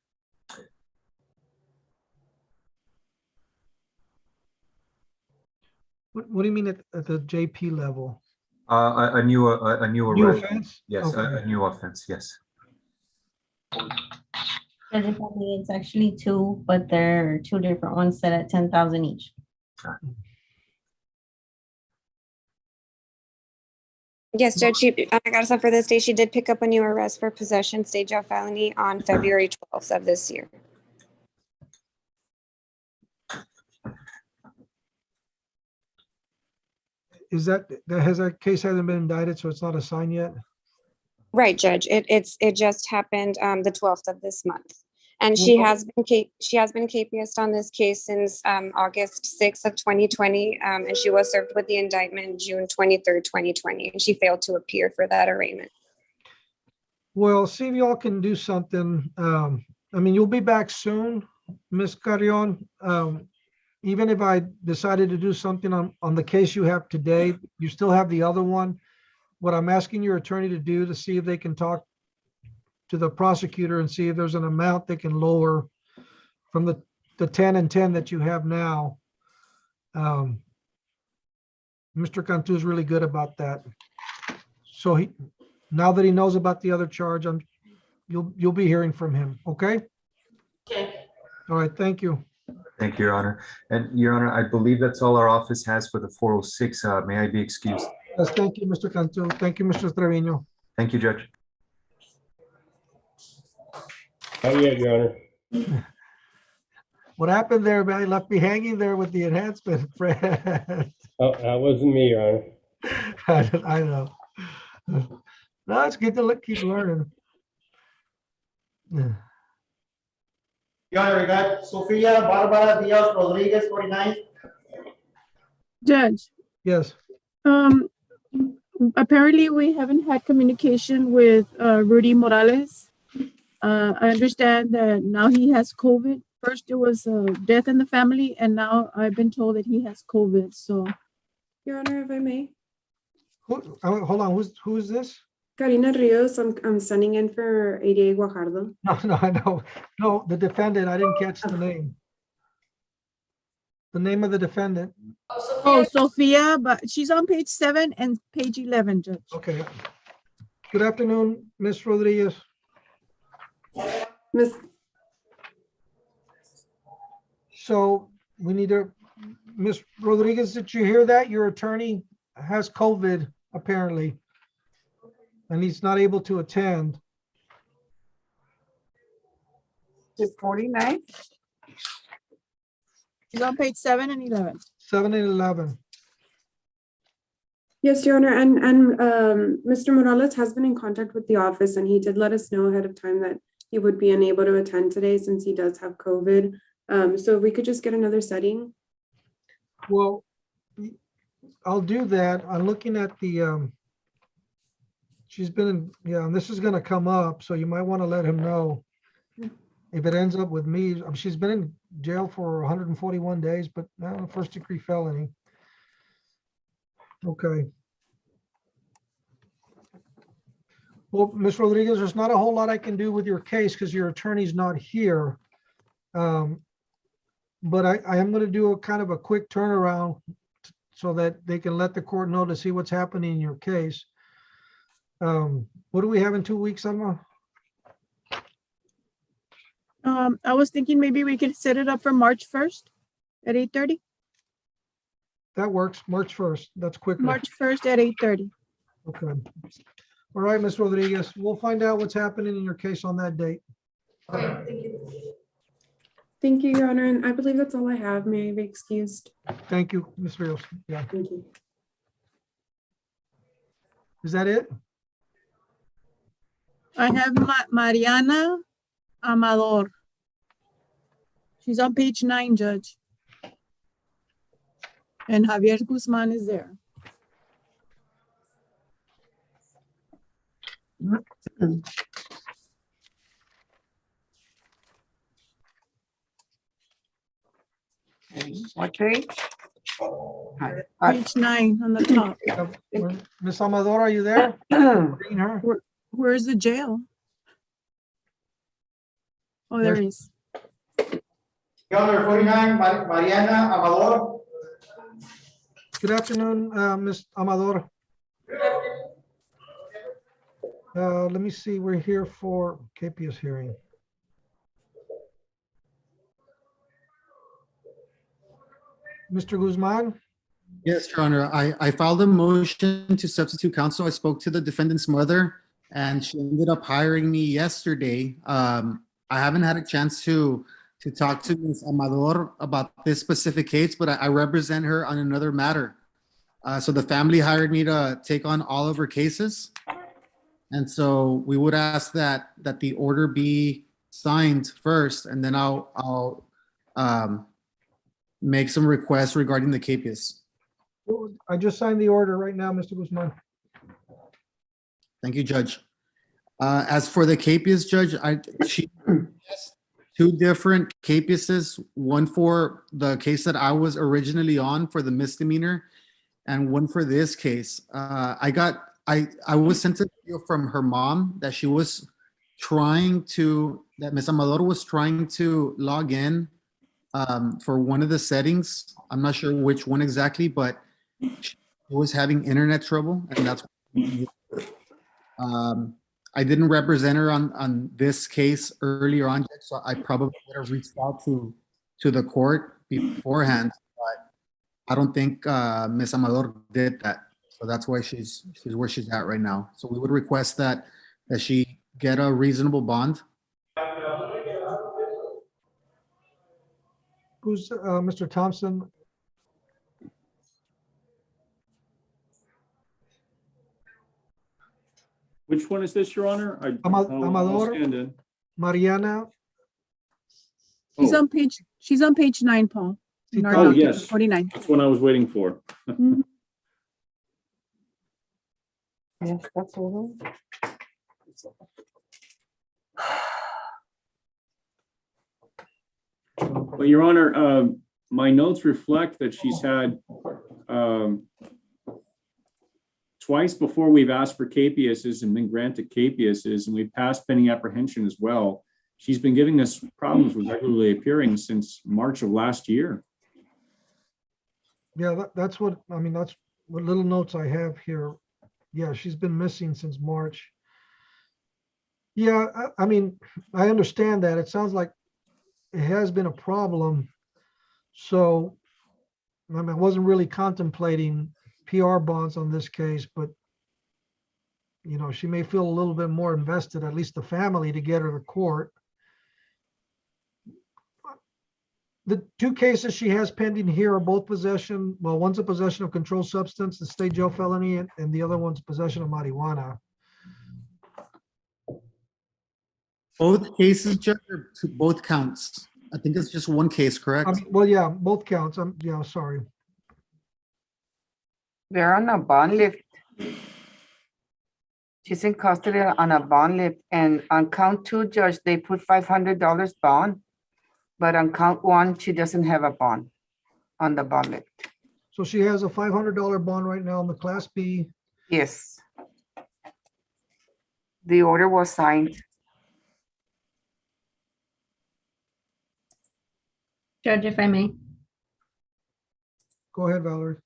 What do you mean at the JP level? A new New arrest. offense? Yes, Okay. a new offense. Yes. Judge, if I may, it's actually two, but they're two different ones set at 10,000 each. Yes, Judge, Garza, for this day, she did pick up a new arrest for possession, stage of felony on February 12th of this year. Is that case hasn't been indicted, so it's not assigned yet? Right, Judge. It just happened the 12th of this month. And she has been KPS'd on this case since August 6th of 2020, and she was served with the indictment June 23rd, 2020, and she failed to appear for that arraignment. Well, see if y'all can do something. I mean, you'll be back soon, Ms. Carrion. Even if I decided to do something on the case you have today, you still have the other one. What I'm asking your attorney to do to see if they can talk to the prosecutor and see if there's an amount they can lower from the 10 and 10 that you have now. Mr. Cantu is really good about that. So now that he knows about the other charge, you'll be hearing from him, okay? Okay. All right, thank you. Thank you, Your Honor. And Your Honor, I believe that's all our office has for the 406. May I be excused? Yes, thank you, Mr. Cantu. Thank you, Mr. Trevino. Thank you, Judge. Not yet, Your Honor. What happened there, man? Left me hanging there with the enhancement, Fred. Oh, that wasn't me, Your Honor. I know. No, it's good to keep learning. Your Honor, we got Sofia Barbara Diaz Rodriguez, 49. Judge, Yes. apparently we haven't had communication with Rudy Morales. I understand that now he has COVID. First it was death in the family, and now I've been told that he has COVID. So, Your Honor, if I may. Hold on, who is this? Karina Rios, I'm standing in for ADA Guajardo. No, I know. No, the defendant, I didn't catch the name. The name of the defendant. Oh, Sophia, but she's on page 7 and page 11, Judge. Okay. Good afternoon, Ms. Rodriguez. Miss. So we need to, Ms. Rodriguez, did you hear that? Your attorney has COVID apparently, and he's not able to attend. Is 49? She's on page 7 and 11. 7 and 11. Yes, Your Honor, and Mr. Morales has been in contact with the office, and he did let us know ahead of time that he would be unable to attend today since he does have COVID. So if we could just get another setting. Well, I'll do that. I'm looking at the, she's been in, yeah, and this is gonna come up, so you might want to let him know. If it ends up with me, she's been in jail for 141 days, but now first degree felony. Okay, Well, Ms. Rodriguez, there's not a whole lot I can do with your case because your attorney's not here. But I am going to do a kind of a quick turnaround so that they can let the court know to see what's happening in your case. What do we have in 2 weeks, Alma? I was thinking maybe we could set it up for March 1st at 8:30. That works, March 1st. That's quicker. March 1st at 8:30. Okay. All right, Ms. Rodriguez, we'll find out what's happening in your case on that date. Okay, thank you. Thank you, Your Honor, and I believe that's all I have. May I be excused? Thank you, Ms. Rios. Yeah. Thank you. Is that it? I have Mariana Amador. She's on page 9, Judge. And Javier Guzman is there. What page? Page 9 on the top. Ms. Amador, are you there? Where's the jail? Oh, there he is. Your Honor, 49, Mariana Amador. Good afternoon, Ms. Amador. Let me see, we're here for KPS hearing. Mr. Guzman? Yes, Your Honor. I filed a motion to substitute counsel. I spoke to the defendant's mother and she ended up hiring me yesterday. I haven't had a chance to talk to Ms. Amador about this specific case, but I represent her on another matter. So the family hired me to take on all of her cases. And so we would ask that the order be signed first, and then I'll make some requests regarding the capias. I just signed the order right now, Mr. Guzman. Thank you, Judge. As for the capias, Judge, she has 2 different capiases, one for the case that I was originally on for the misdemeanor, and one for this case. I was sent a video from her mom that she was that Ms. Amador was trying to log in for one of the settings. I'm not sure which one exactly, but she was having internet trouble, and that's I didn't represent her on this case earlier on, so I probably would have reached out to the court beforehand, but I don't think Ms. Amador did that. So that's why she's where she's at right now. So we would request that she get a reasonable bond. Who's Mr. Thompson? Which one is this, Your Honor? I'll Amador, stand in. Mariana. She's on page 9, Paul. in our Oh, document, yes. 49. That's what I was waiting for. Mhm. Yes, that's all. But Your Honor, my notes reflect that she's had twice before we've asked for capiases and been granted capiases, and we've passed pending apprehension as well. She's been giving us problems with regularly appearing since March of last year. Yeah, that's what, I mean, that's what little notes I have here. Yeah, she's been missing since March. Yeah, I mean, I understand that. It sounds like it has been a problem. So, I mean, I wasn't really contemplating PR bonds on this case, but you know, she may feel a little bit more invested, at least the family, to get her to court. The two cases she has pending here are both possession. Well, one's a possession of controlled substance, the state jail felony, and the other one's possession of marijuana. Both cases, Judge, or both counts? I think it's just one case, correct? Well, yeah, both counts. Yeah, sorry. They're on a bond lift. She's in custody on a bond lift, and on count 2, Judge, they put $500 bond, but on count 1, she doesn't have a bond on the bond lift. So she has a $500 bond right now on the Class B. Yes. The order was signed. Judge, if I may. Go ahead, Valerie.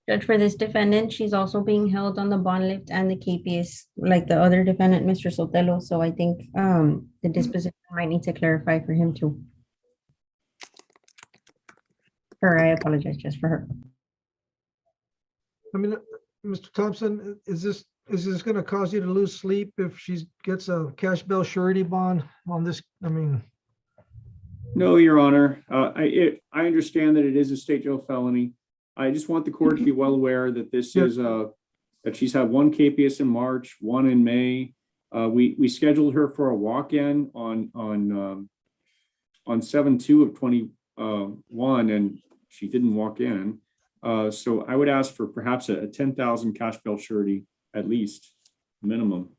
Judge, for this defendant, she's also being held on the bond lift and the KPS, like the other defendant, Mr. Sotelo. So I think the disposition might need to clarify for him too. Her, I apologize just for her. I mean, Mr. Thompson, is this going to cause you to lose sleep if she gets a cash bail surety bond on this? I mean, No, Your Honor. I understand that it is a state jail felony. I just want the court to be well aware that this is that she's had one KPS in March, one in May. We scheduled her for a walk-in on 7/2 of 21, and she didn't walk in. So I would ask for perhaps a 10,000 cash bail surety at least, minimum.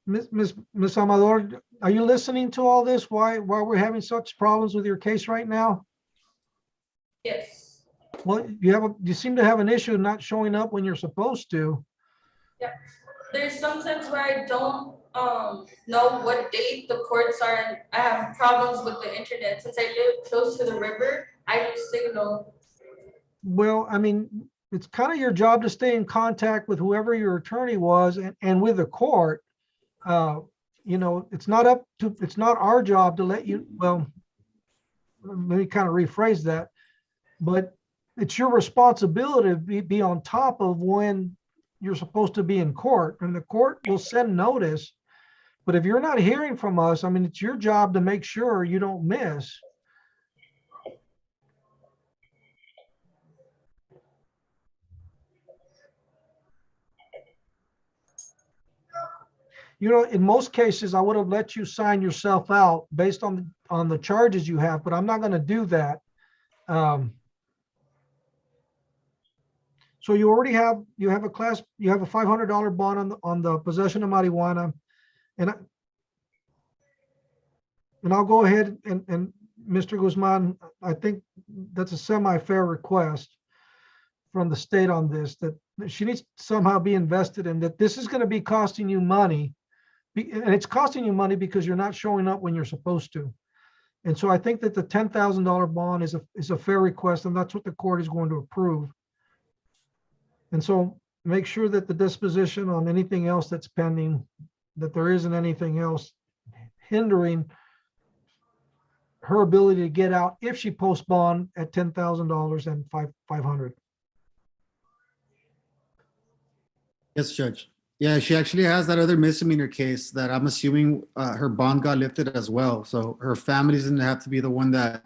Miss Amador, are you listening to all this? Why we're having such problems with your case right now? Yes. Well, you seem to have an issue not showing up when you're supposed to. Yeah. There's sometimes where I don't know what date the courts are, and I have problems with the internet. Since I live close to the river, I lose signal. Well, I mean, it's kind of your job to stay in contact with whoever your attorney was and with the court. You know, it's not our job to let you, well, let me kind of rephrase that, but it's your responsibility to be on top of when you're supposed to be in court, and the court will send notice. But if you're not hearing from us, I mean, it's your job to make sure you don't miss. You know, in most cases, I would have let you sign yourself out based on the charges you have, but I'm not going to do that. So you already have a $500 bond on the possession of marijuana, and I'll go ahead and Mr. Guzman, I think that's a semi-fair request from the state on this, that she needs to somehow be invested in, that this is going to be costing you money. And it's costing you money because you're not showing up when you're supposed to. And so I think that the $10,000 bond is a fair request, and that's what the court is going to approve. And so make sure that the disposition on anything else that's pending, that there isn't anything else hindering her ability to get out if she posts bond at $10,000 and $500. Yes, Judge. Yeah, she actually has that other misdemeanor case that I'm assuming her bond got lifted as well. So her family's going to have to be the one that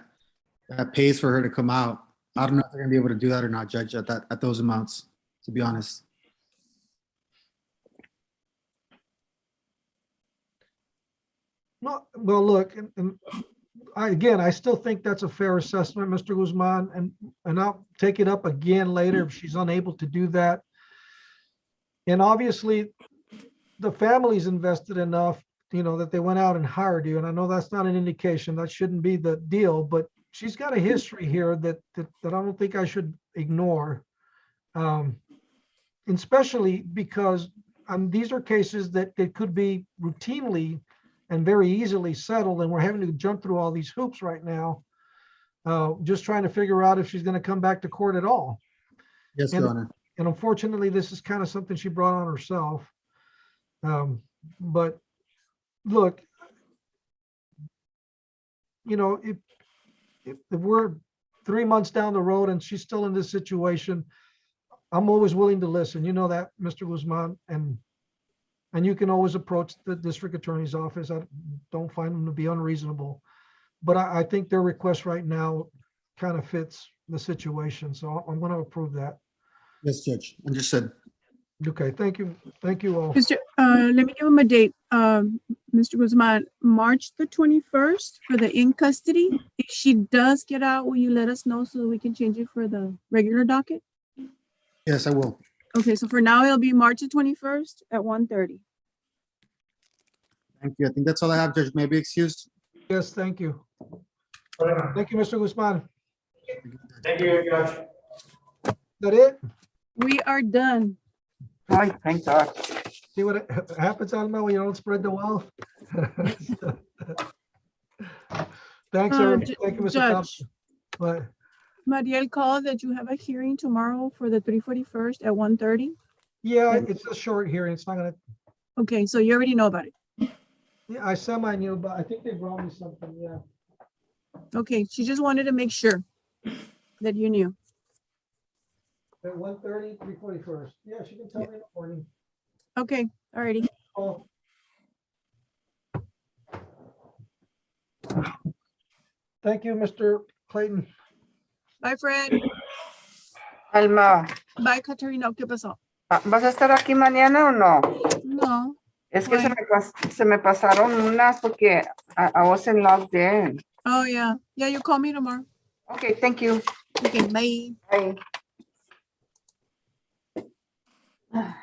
pays for her to come out. I don't know if they're going to be able to do that or not, Judge, at those amounts, to be honest. Well, look, and I still think that's a fair assessment, Mr. Guzman, and I'll take it up again later if she's unable to do that. And obviously, the family's invested enough, you know, that they went out and hired you. And I know that's not an indication. That shouldn't be the deal. But she's got a history here that I don't think I should ignore, especially because these are cases that could be routinely and very easily settled. And we're having to jump through all these hoops right now, just trying to figure out if she's going to come back to court at all. Yes, Your Honor. And unfortunately, this is kind of something she brought on herself. But look, you know, if we're 3 months down the road and she's still in this situation, I'm always willing to listen. You know that, Mr. Guzman, and you can always approach the district attorney's office. I don't find them to be unreasonable, but I think their request right now kind of fits the situation. So I'm going to approve that. Yes, Judge. Understood. Okay, thank you. Thank you all. Let me give him a date. Mr. Guzman, March the 21st for the in custody. If she does get out, will you let us know so that we can change it for the regular docket? Yes, I will. Okay, so for now, it'll be March the 21st at 1:30. Thank you. I think that's all I have, Judge. May I be excused? Yes, thank you. Thank you, Mr. Guzman. Thank you, Judge. Is that it? We are done. Ay, thank God. See what happens, Alma, when you don't spread the wealth? Thanks, everybody. Thank you, Mr. Judge, Thompson. But Mariel called that you have a hearing tomorrow for the 341st at 1:30. yeah, it's a short hearing. It's not gonna, Okay, so you already know about it. yeah, I semi-knew, but I think they brought me something, yeah. Okay, she just wanted to make sure that you knew. At 1:30, 341st. Yeah, she can tell me in the morning. Okay, alrighty. Oh. Thank you, Mr. Clayton. Bye, Fred. Alma, Bye, Katerina. ¿Qué pasó? ¿vas a estar aquí mañana o no? No. Es que Why? se me pasaron unas porque I wasn't logged in. Oh, yeah. Yeah, you call me tomorrow. Okay, thank you. Okay, bye. Bye.